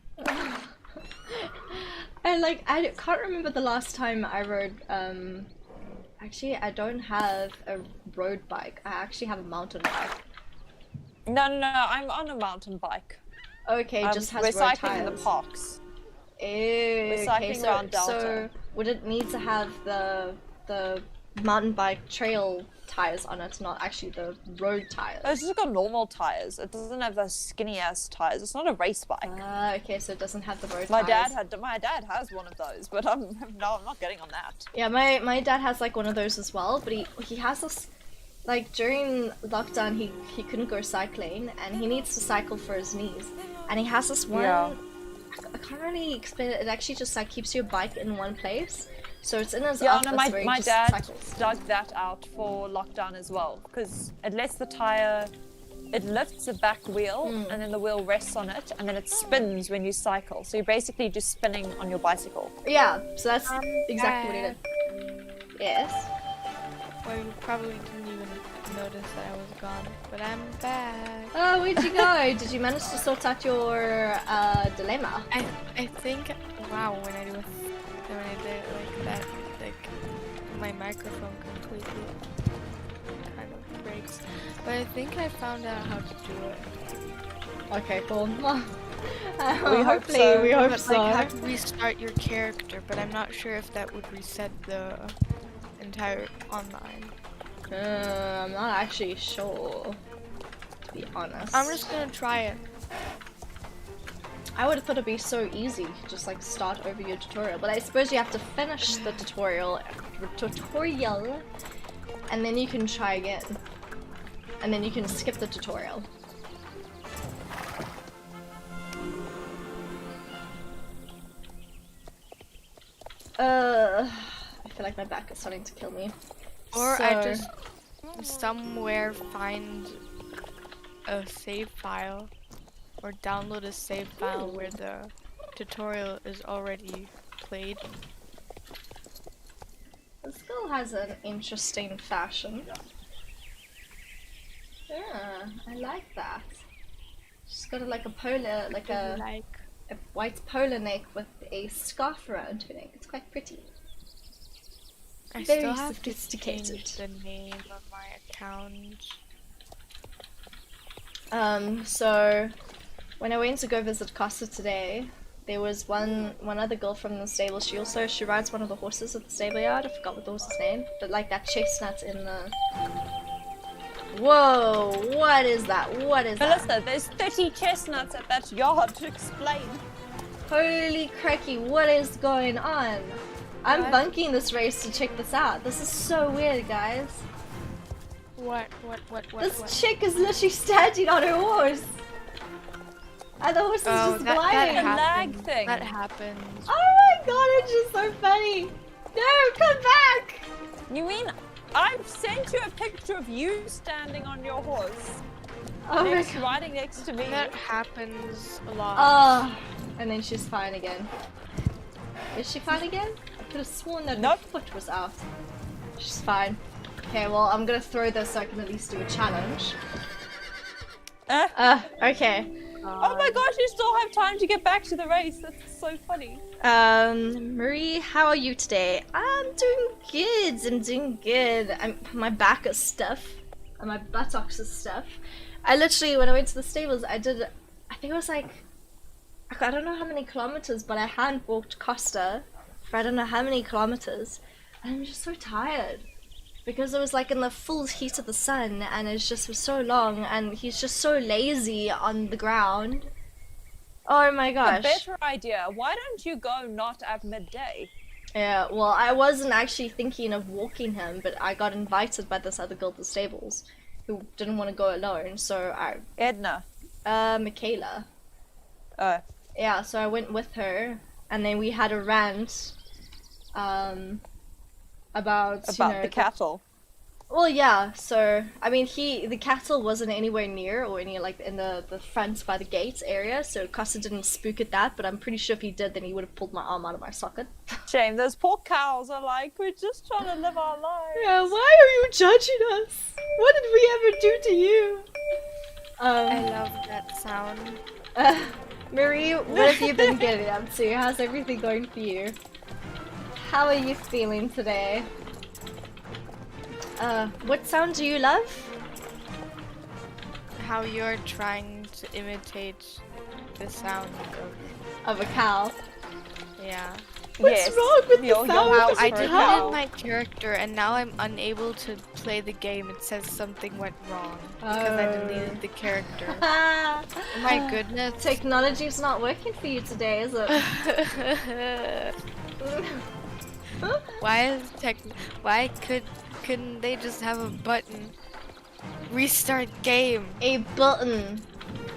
And like, I can't remember the last time I rode, actually I don't have a road bike. I actually have a mountain bike. No, I'm on a mountain bike. Okay, just has we're road cycling tires. in the parks. We're cycling around Delta. So would it need to have the mountain bike trail tires on it, not actually the road tires? It's just got normal tires. It doesn't have those skinny ass tires. It's not a race bike. Okay, so it doesn't have the road My tires. dad has one of those, but I'm not getting on that. Yeah, my dad has like one of those as well, but he has this, like during lockdown he couldn't go cycling and he needs to cycle for his knees, and he has this one. Yeah. I can't really explain it. It actually just like keeps your bike in one place. So it's in his Yeah, office no, where he my just dad cycles. dug that out for lockdown as well because it lets the tire, it lifts the back wheel and then the wheel rests on it and then it spins when you cycle. So you're basically just spinning on your bicycle. Yeah, so that's exactly what he did. Yes. Well, you probably didn't even notice that I was gone, but I'm back. Oh, where'd you go? Did you manage to sort out your dilemma? I think, wow, when I did it like that, like my microphone completely kind of breaks. But I think I found out how to do it. Okay, cool. We hope so. We hope But so. like how to restart your character, but I'm not sure if that would reset the entire online. I'm not actually sure, to be honest. I'm just gonna try it. I would have thought it'd be so easy, just like start over your tutorial, but I suppose you have to finish the tutorial, and then you can try again, and then you can skip the tutorial. I feel like my back is starting to kill me. Or So- I just somewhere find a save file or download a save file where the tutorial is already played. This girl has an interesting fashion. Yeah, I like that. She's got like a polo, like a white polo neck with a scarf around her neck. It's quite pretty. I Very still have to sophisticated. change the name of my account. So when I went to go visit Costa today, there was one other girl from the stable. She rides one of the horses at the stable yard. I forgot what the horse's name, but like that chestnut in the. Whoa! What is that? What is that? Melissa, there's 30 chestnuts at that yard to explain. Holy cracky! What is going on? I'm What? bunking this race to check this out. This is so weird, guys. What? This chick is literally standing on her horse. And the horse is just that gliding. lag thing. That happens. Oh my god, it's just so funny. No, come back. You mean I've sent you a picture of you standing on your horse, Oh my god. riding next to me. That happens a lot. Oh, and then she's fine again. Is she fine again? I could have sworn that Nope. her foot was out. She's fine. Okay, well, I'm gonna throw this so I can at least do a challenge. Okay. Oh my gosh, you still have time to get back to the race. That's so funny. Marie, how are you today? I'm doing good. I'm doing good. My back is stiff, and my buttocks is stiff. I literally, when I went to the stables, I think it was like, I don't know how many kilometers, but I hand walked Costa for I don't know how many kilometers, and I'm just so tired. Because it was like in the full heat of the sun, and it just was so long, and he's just so lazy on the ground. Oh my gosh. A better idea. Why don't you go not at midday? Yeah, well, I wasn't actually thinking of walking him, but I got invited by this other girl at the stables who didn't want to go alone, so Edna. Michaela. Oh. Yeah, so I went with her, and then we had a rant, about the cattle. Well, yeah, so, I mean, the cattle wasn't anywhere near or any, like, in the front by the gates area, so Costa didn't spook at that, but I'm pretty sure if he did, then he would have pulled my arm out of my socket. Shame, those poor cows are like, we're just trying to live our lives. Yeah, why are you judging us? What did we ever do to you? I love that sound. Marie, what have you been getting up to? How's everything going for you? How are you feeling today? What sound do you love? How you're trying to imitate the sound Of a cow. yeah. What's wrong with the sound Wow, of I a deleted cow? my character and now I'm unable to play the game. It says something went wrong because I deleted the character. Oh my goodness. Technology's not working for you today, is it? Why couldn't they just have a button? Restart game. A button.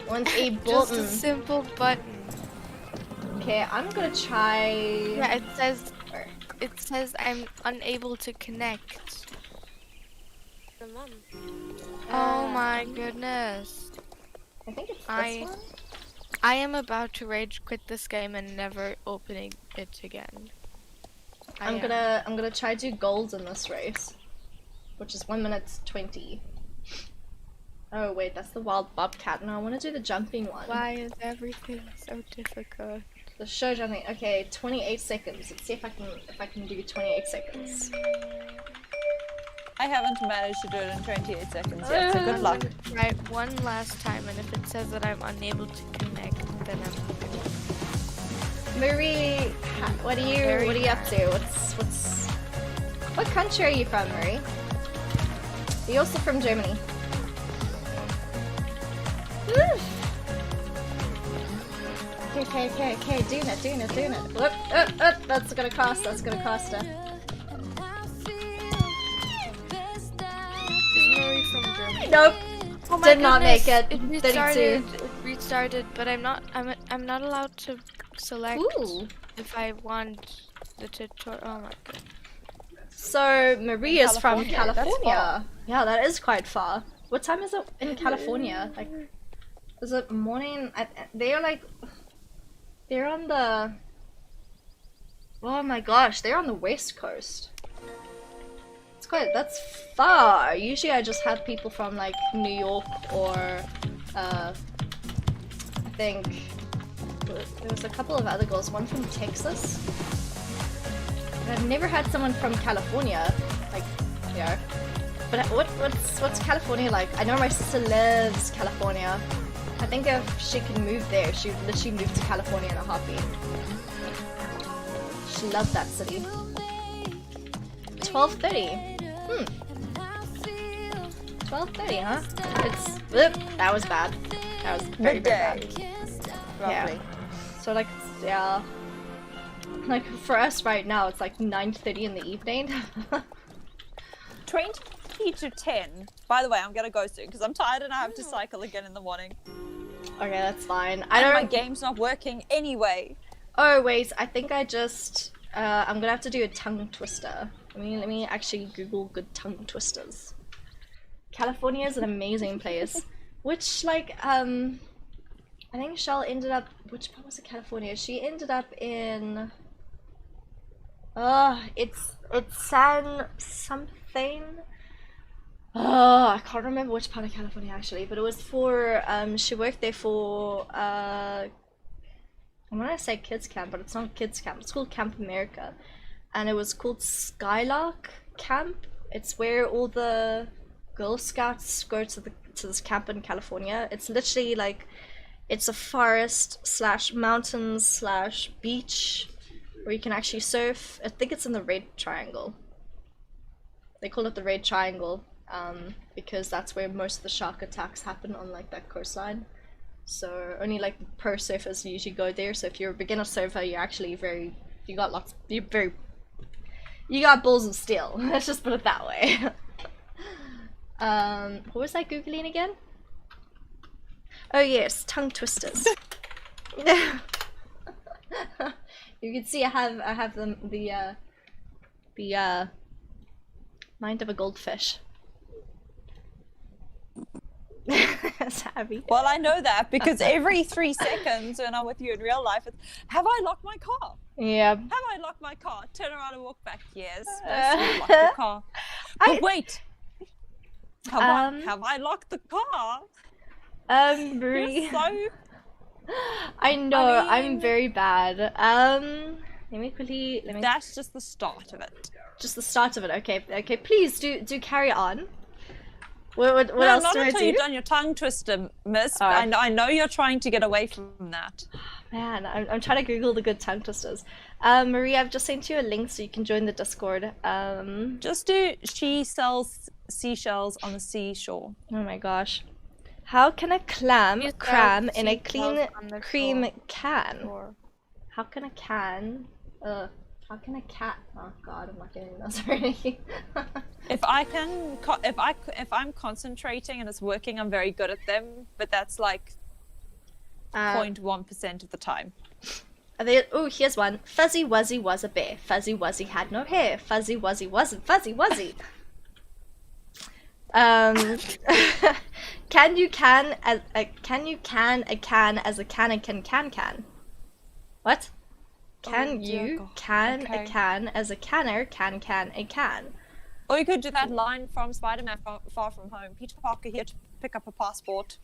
Want a Just button. a simple button. Okay, I'm gonna try. Yeah, it says I'm unable to connect. Oh my goodness. I think it's this one. I am about to rage quit this game and never opening it again. I'm gonna try to do gold in this race, which is 1 minute 20. Oh wait, that's the wild bobcat. No, I want to do the jumping one. Why is everything so difficult? The show jumping. Okay, 28 seconds. Let's see if I can do 28 seconds. I haven't managed to do it in 28 seconds yet, so good luck. Right, one last time, and if it says that I'm unable to connect, then I'm. Marie, what are you up to? What country are you from, Marie? Are you also from Germany? Okay, doing it. Whoop, that's gonna cost her. Is Mary from Germany? Nope, Oh my did not make goodness, it. It 32. restarted, but I'm not allowed to select Ooh. if I want the tutorial. Oh my god. So Marie is from California, that's California. far. Yeah, that is quite far. What time is it in California? Like, is it morning? They're on the. Oh my gosh, they're on the west coast. That's far. Usually I just have people from like New York or I think there was a couple of other girls, one from Texas. But I've never had someone from California, like, you know. But what's California like? I know my sister lives California. I think if she can move there, she would literally move to California in a heartbeat. She loved that city. 12:30. 12:30, huh? That was bad. That was very, very bad. Roughly. So like, yeah. Like for us right now, it's like 9:30 in the evening. 20 to 10. By the way, I'm gonna go soon because I'm tired and I have to cycle again in the morning. Okay, that's fine. My game's not working anyway. Oh wait, I think I just I'm gonna have to do a tongue twister. Let me actually Google good tongue twisters. California is an amazing place. Which like I think Shell ended up, which part was it, California? She ended up in it's San something. Oh, I can't remember which part of California actually, but it was for she worked there for I'm gonna say kids camp, but it's not kids camp. It's called Camp America, and it was called Skylark Camp. It's where all the Girl Scouts go to this camp in California. It's literally like it's a forest / mountains / beach where you can actually surf. I think it's in the Red Triangle. They call it the Red Triangle because that's where most of the shark attacks happen on like that coastline. So only like the pro surfers usually go there. So if you're a beginner surfer, you're actually you got balls of steel. Let's just put it that way. What was I googling again? Oh yes, tongue twisters. You can see I have the mind of a goldfish. Savvy. Well, I know that because every 3 seconds when I'm with you in real life, it's, have I locked my car? Yeah. Have I locked my car? Turn around and walk back. Yes, you locked the car. But wait. Have I locked the car? Marie. You're so... I know, I'm very bad. Let me That's just the start of it. Just the start of it. Okay. Please do carry on. What no, else not do I until do? you've done your tongue twister, miss. Oh. I know you're trying to get away from that. Man, I'm trying to Google the good tongue twisters. Marie, I've just sent you a link so you can join the Discord. Just do she sells seashells on the seashore. Oh my gosh. How can a clam You cram sell in a seashells clean on the cream shore. can? Or How can a can? How can a cat? Oh god, I'm not getting this already. If I'm concentrating and it's working, I'm very good at them. But that's like 0.1% of the time. Oh, here's one. Fuzzy Wuzzy was a bear. Fuzzy Wuzzy had no hair. Fuzzy Wuzzy wasn't Fuzzy Wuzzy. Can you can a can as a can? What? Can you can a can as a canner can a can? Or you could do that line from Spider-Man Far From Home. Peter Parker here to pick up a passport.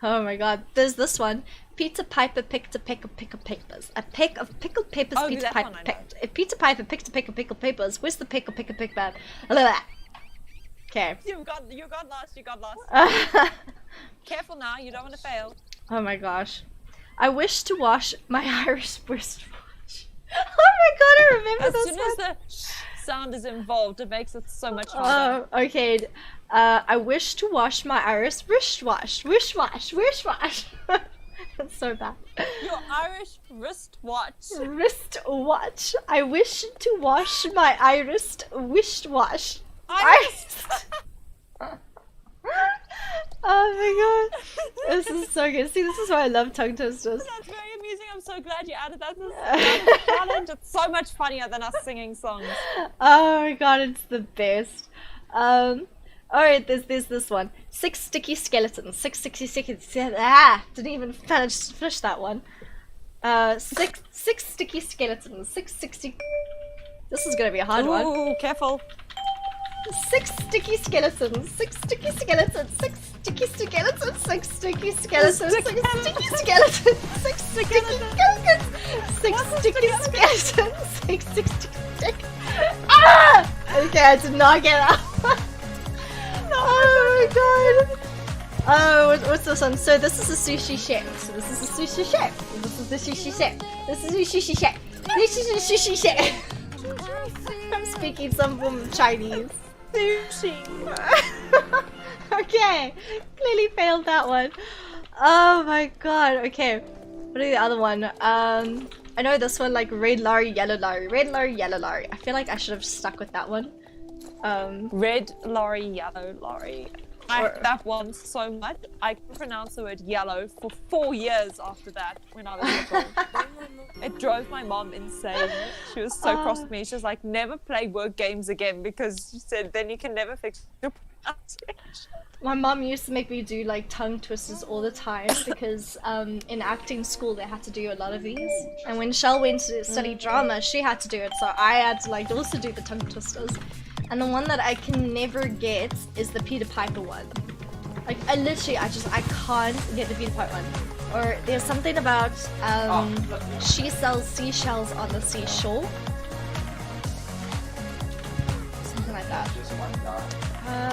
Oh my god, there's this one. Peter Piper picked a peck of pickled papers. A peck of pickled papers Oh, Peter that Piper one I know. picked. If Peter Piper picked a peck of pickled papers, where's the peck of pickled paper? Okay. You got lost. Careful now, you don't want to fail. Oh my gosh. I wish to wash my Irish wristwatch. Oh my god, I remember As this soon one. as the sound is involved, it makes it so much harder. Oh, okay. I wish to wash my Irish wristwatch. Wristwatch. That's so bad. Your Irish wristwatch. Wristwatch. I wish to wash my Irish wristwatch. Iris. Oh my god. This is so good. See, this is why I love tongue twisters. That's very amusing. I'm so glad you added that to the challenge. It's so much funnier than us singing songs. Oh my god, it's the best. Alright, there's this one. 6 sticky skeletons. 6 sticky didn't even finish that one. 6 sticky skeletons. 660. This is gonna be a hard one. Ooh, careful. 6 sticky skeletons. 6 sticky skeletons. 6 sticky skeletons. 6 sticky skeletons. 6 sticky skeletons. 6 sticky skeletons. 6 sticky skeletons. 6 sticky. Ah! Okay, I did not get that. Oh my god. Oh, what's this one? So this is a sushi chef. This is the sushi chef. I'm speaking some form of Chinese. Sushi. Okay, clearly failed that one. Oh my god. Okay, what are the other one? I know this one, like red lorry, yellow lorry, red lorry, yellow lorry. I feel like I should have stuck with that one. Red lorry, yellow lorry. I like that one so much. I could pronounce the word yellow for 4 years after that when I was little. It drove my mom insane. She was so cross with me. She was like, never play word games again because she said then you can never fix your pronunciation. My mom used to make me do like tongue twisters all the time because in acting school they had to do a lot of these. And when Shell went to study drama, she had to do it, so I had to like also do the tongue twisters. And the one that I can never get is the Peter Piper one. Like, I can't get the Peter Piper one. Or there's something about, she sells seashells on the seashore. Something like that. Just one guy.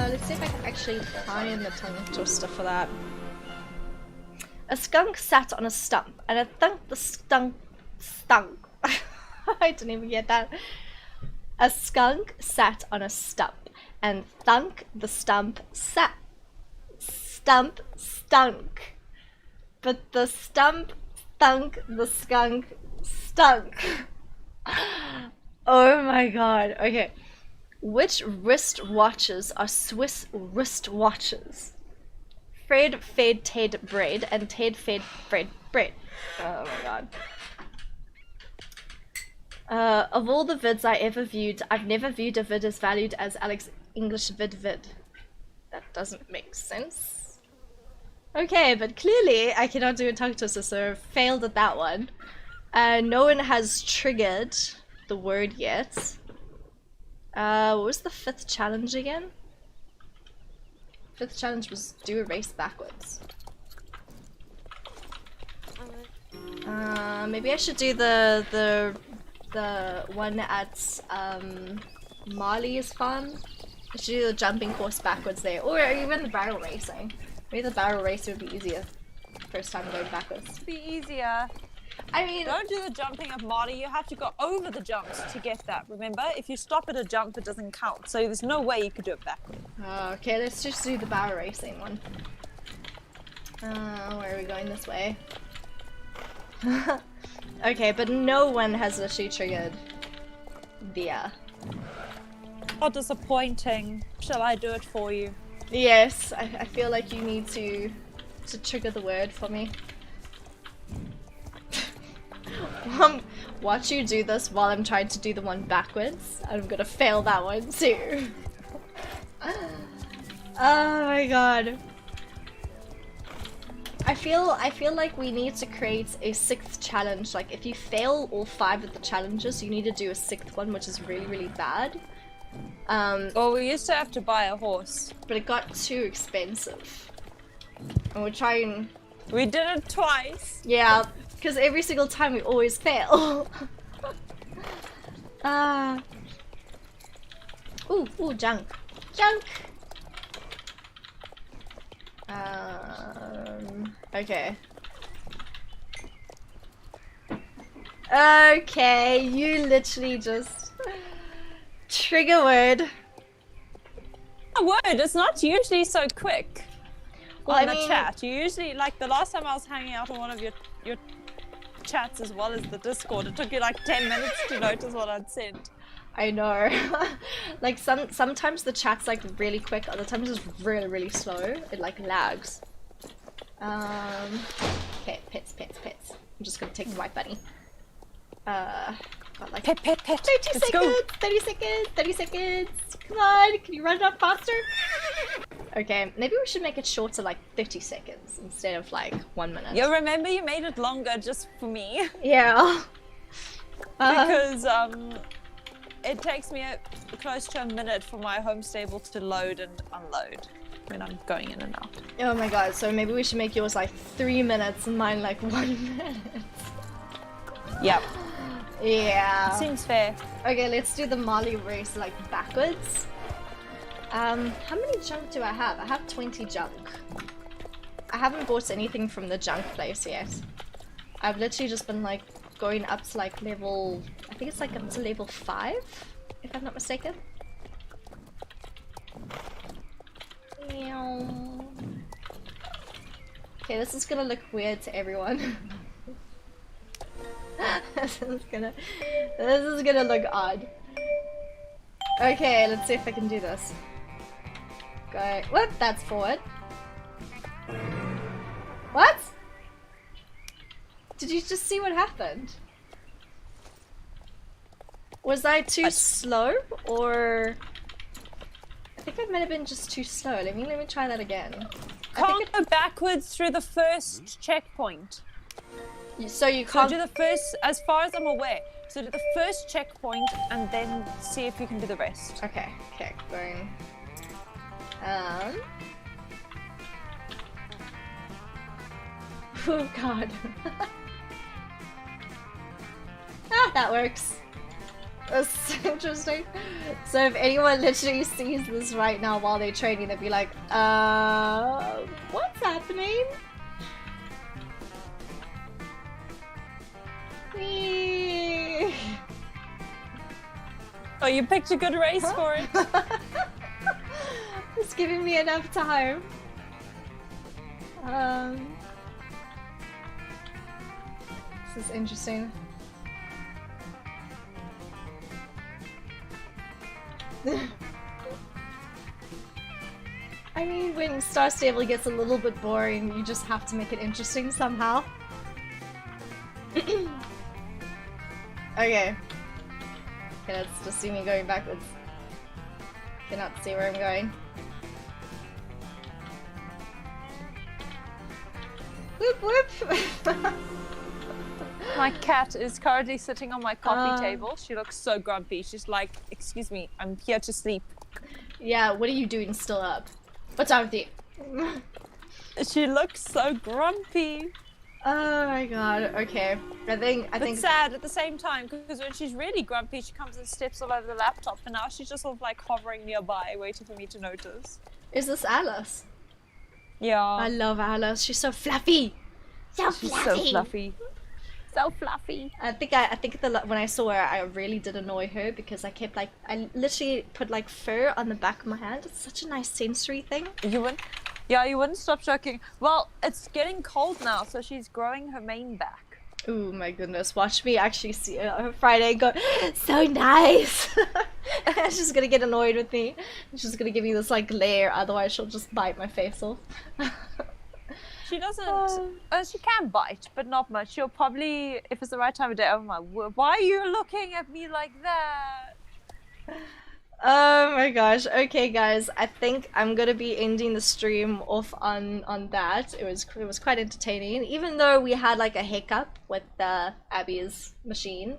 Let's see if I can actually find the tongue twister for that. A skunk sat on a stump, and I think the stunk. I didn't even get that. A skunk sat on a stump, and thunk the stump sat. Stump stunk. But the stump thunk the skunk stunk. Oh my god. Okay. Which wrist watches are Swiss wrist watches? Fred fed Ted bread, and Ted fed Fred bread. Oh my god. Of all the vids I ever viewed, I've never viewed a vid as valued as Alex English vid. That doesn't make sense. Okay, but clearly I cannot do a tongue twister, so failed at that one. No one has triggered the word yet. What was the 5th challenge again? 5th challenge was do a race backwards. Maybe I should do the one at Marley's farm. I should do the jumping course backwards there, or even the barrel racing. Maybe the barrel racing would be easier. First time going backwards. It'd be easier. I mean, don't do the jumping of Marty. You have to go over the jumps to get that. Remember, if you stop at a jump, it doesn't count. So there's no way you could do it backwards. Okay, let's just do the barrel racing one. Where are we going this way? Okay, but no one has actually triggered Via. Oh, disappointing. Shall I do it for you? Yes, I feel like you need to trigger the word for me. Watch you do this while I'm trying to do the one backwards. I'm gonna fail that one too. Oh my god. I feel like we need to create a 6th challenge. Like, if you fail all 5 of the challenges, you need to do a 6th one, which is really, really bad. Well, we used to have to buy a horse. But it got too expensive. And we're trying... We did it twice. Yeah, because every single time we always fail. Ooh, junk. Junk! Okay. Okay, you literally just... Trigger word. A word, it's not usually so quick. Well, on I the mean, chat. You usually, like, the last time I was hanging out on one of your chats as well as the Discord, it took you like 10 minutes to notice what I'd sent. I know. Like, sometimes the chat's like really quick, other times it's really, really slow. It like lags. Okay, pets. I'm just gonna take the white bunny. Got like Pet. 30 Let's seconds! go. 30 seconds! Come on, can you run it up faster? Okay, maybe we should make it shorter, like 30 seconds instead of like 1 minute. You remember you made it longer just for me? Yeah. Because it takes me close to a minute for my home stable to load and unload when I'm going in and out. Oh my god, so maybe we should make yours like 3 minutes and mine like 1 minute. Yep. Yeah. Seems fair. Okay, let's do the Mali race like backwards. How many junk do I have? I have 20 junk. I haven't bought anything from the junk place yet. I've literally just been like going up to like level, I think it's like up to level 5, if I'm not mistaken. Okay, this is gonna look weird to everyone. This is gonna look odd. Okay, let's see if I can do this. Go. What? That's forward. What? Did you just see what happened? Was I too slow, or I think I might have been just too slow. Let me try that again. Can't go backwards through the first checkpoint. So you So can't. do the first, as far as I'm aware. So do the first checkpoint and then see if you can do the rest. Okay, going. Oh god. That works. That's interesting. So if anyone literally sees this right now while they're training, they'd be like, what's happening? Whee! Oh, you picked a good race for it. It's giving me enough time. This is interesting. I mean, when Star Stable gets a little bit boring, you just have to make it interesting somehow. Okay. Okay, that's just see me going backwards. Cannot see where I'm going. Whoop whoop! My cat is currently sitting on my coffee table. She looks so grumpy. She's like, excuse me, I'm here to sleep. Yeah, what are you doing still up? What's up with you? She looks so grumpy. Oh my god, okay. I think But sad at the same time, because when she's really grumpy, she comes and steps all over the laptop, and now she's just sort of like hovering nearby, waiting for me to notice. Is this Alice? Yeah. I love Alice. She's so fluffy. She's so fluffy. So fluffy. I think when I saw her, I really did annoy her because I kept like I literally put like fur on the back of my hand. It's such a nice sensory thing. You wouldn't? Yeah, you wouldn't stop joking. Well, it's getting cold now, so she's growing her mane back. Oh my goodness! Watch me actually see her on Friday and go, so nice. She's gonna get annoyed with me. She's gonna give me this like glare. Otherwise, she'll just bite my face off. She doesn't. She can bite, but not much. She'll probably, if it's the right time of day. Oh my word! Why are you looking at me like that? Oh my gosh. Okay, guys. I think I'm gonna be ending the stream off on that. It was quite entertaining, even though we had like a hiccup with Abby's machine,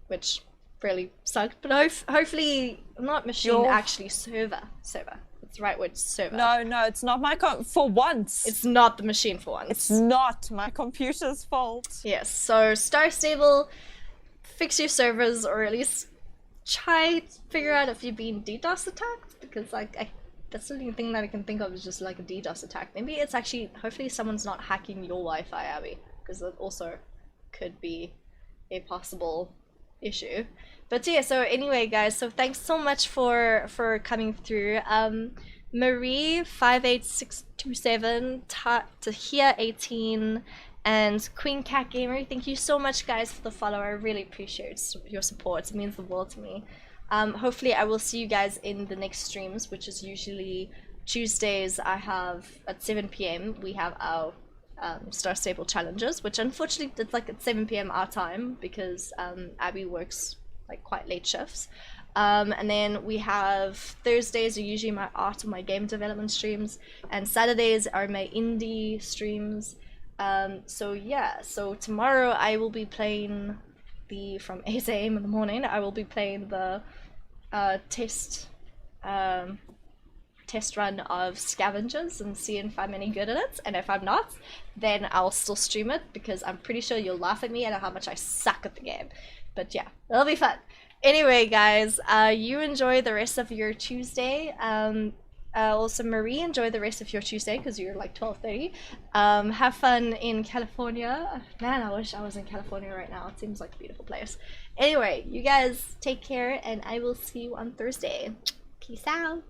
which really sucked. But hopefully not machine, actually server. It's the right word, server. No, it's not my for once. It's not the machine for once. It's not my computer's fault. Yes, so Star Stable, fix your servers, or at least try to figure out if you're being DDoS attacked, because like that's the only thing that I can think of is just like a DDoS attack. Maybe it's actually, hopefully someone's not hacking your Wi-Fi, Abby, because that also could be a possible issue. But yeah, so anyway guys, so thanks so much for coming through. Marie 58627, Tahia 18, and Queen Cat Gamer, thank you so much guys for the follow. I really appreciate your support. It means the world to me. Hopefully I will see you guys in the next streams, which is usually Tuesdays. I have at 7 p.m. we have our Star Stable challenges, which unfortunately it's like at 7 p.m. our time because Abby works like quite late shifts. And then we have Thursdays are usually my art and my game development streams, and Saturdays are my indie streams. So yeah, so tomorrow I will be playing from 8 a.m. in the morning, I will be playing the test run of Scavengers and seeing if I'm any good at it, and if I'm not, then I'll still stream it because I'm pretty sure you'll laugh at me at how much I suck at the game. But yeah, it'll be fun. Anyway guys, you enjoy the rest of your Tuesday. Also Marie, enjoy the rest of your Tuesday because you're like 12:30. Have fun in California. Man, I wish I was in California right now. It seems like a beautiful place. Anyway, you guys take care and I will see you on Thursday. Peace out.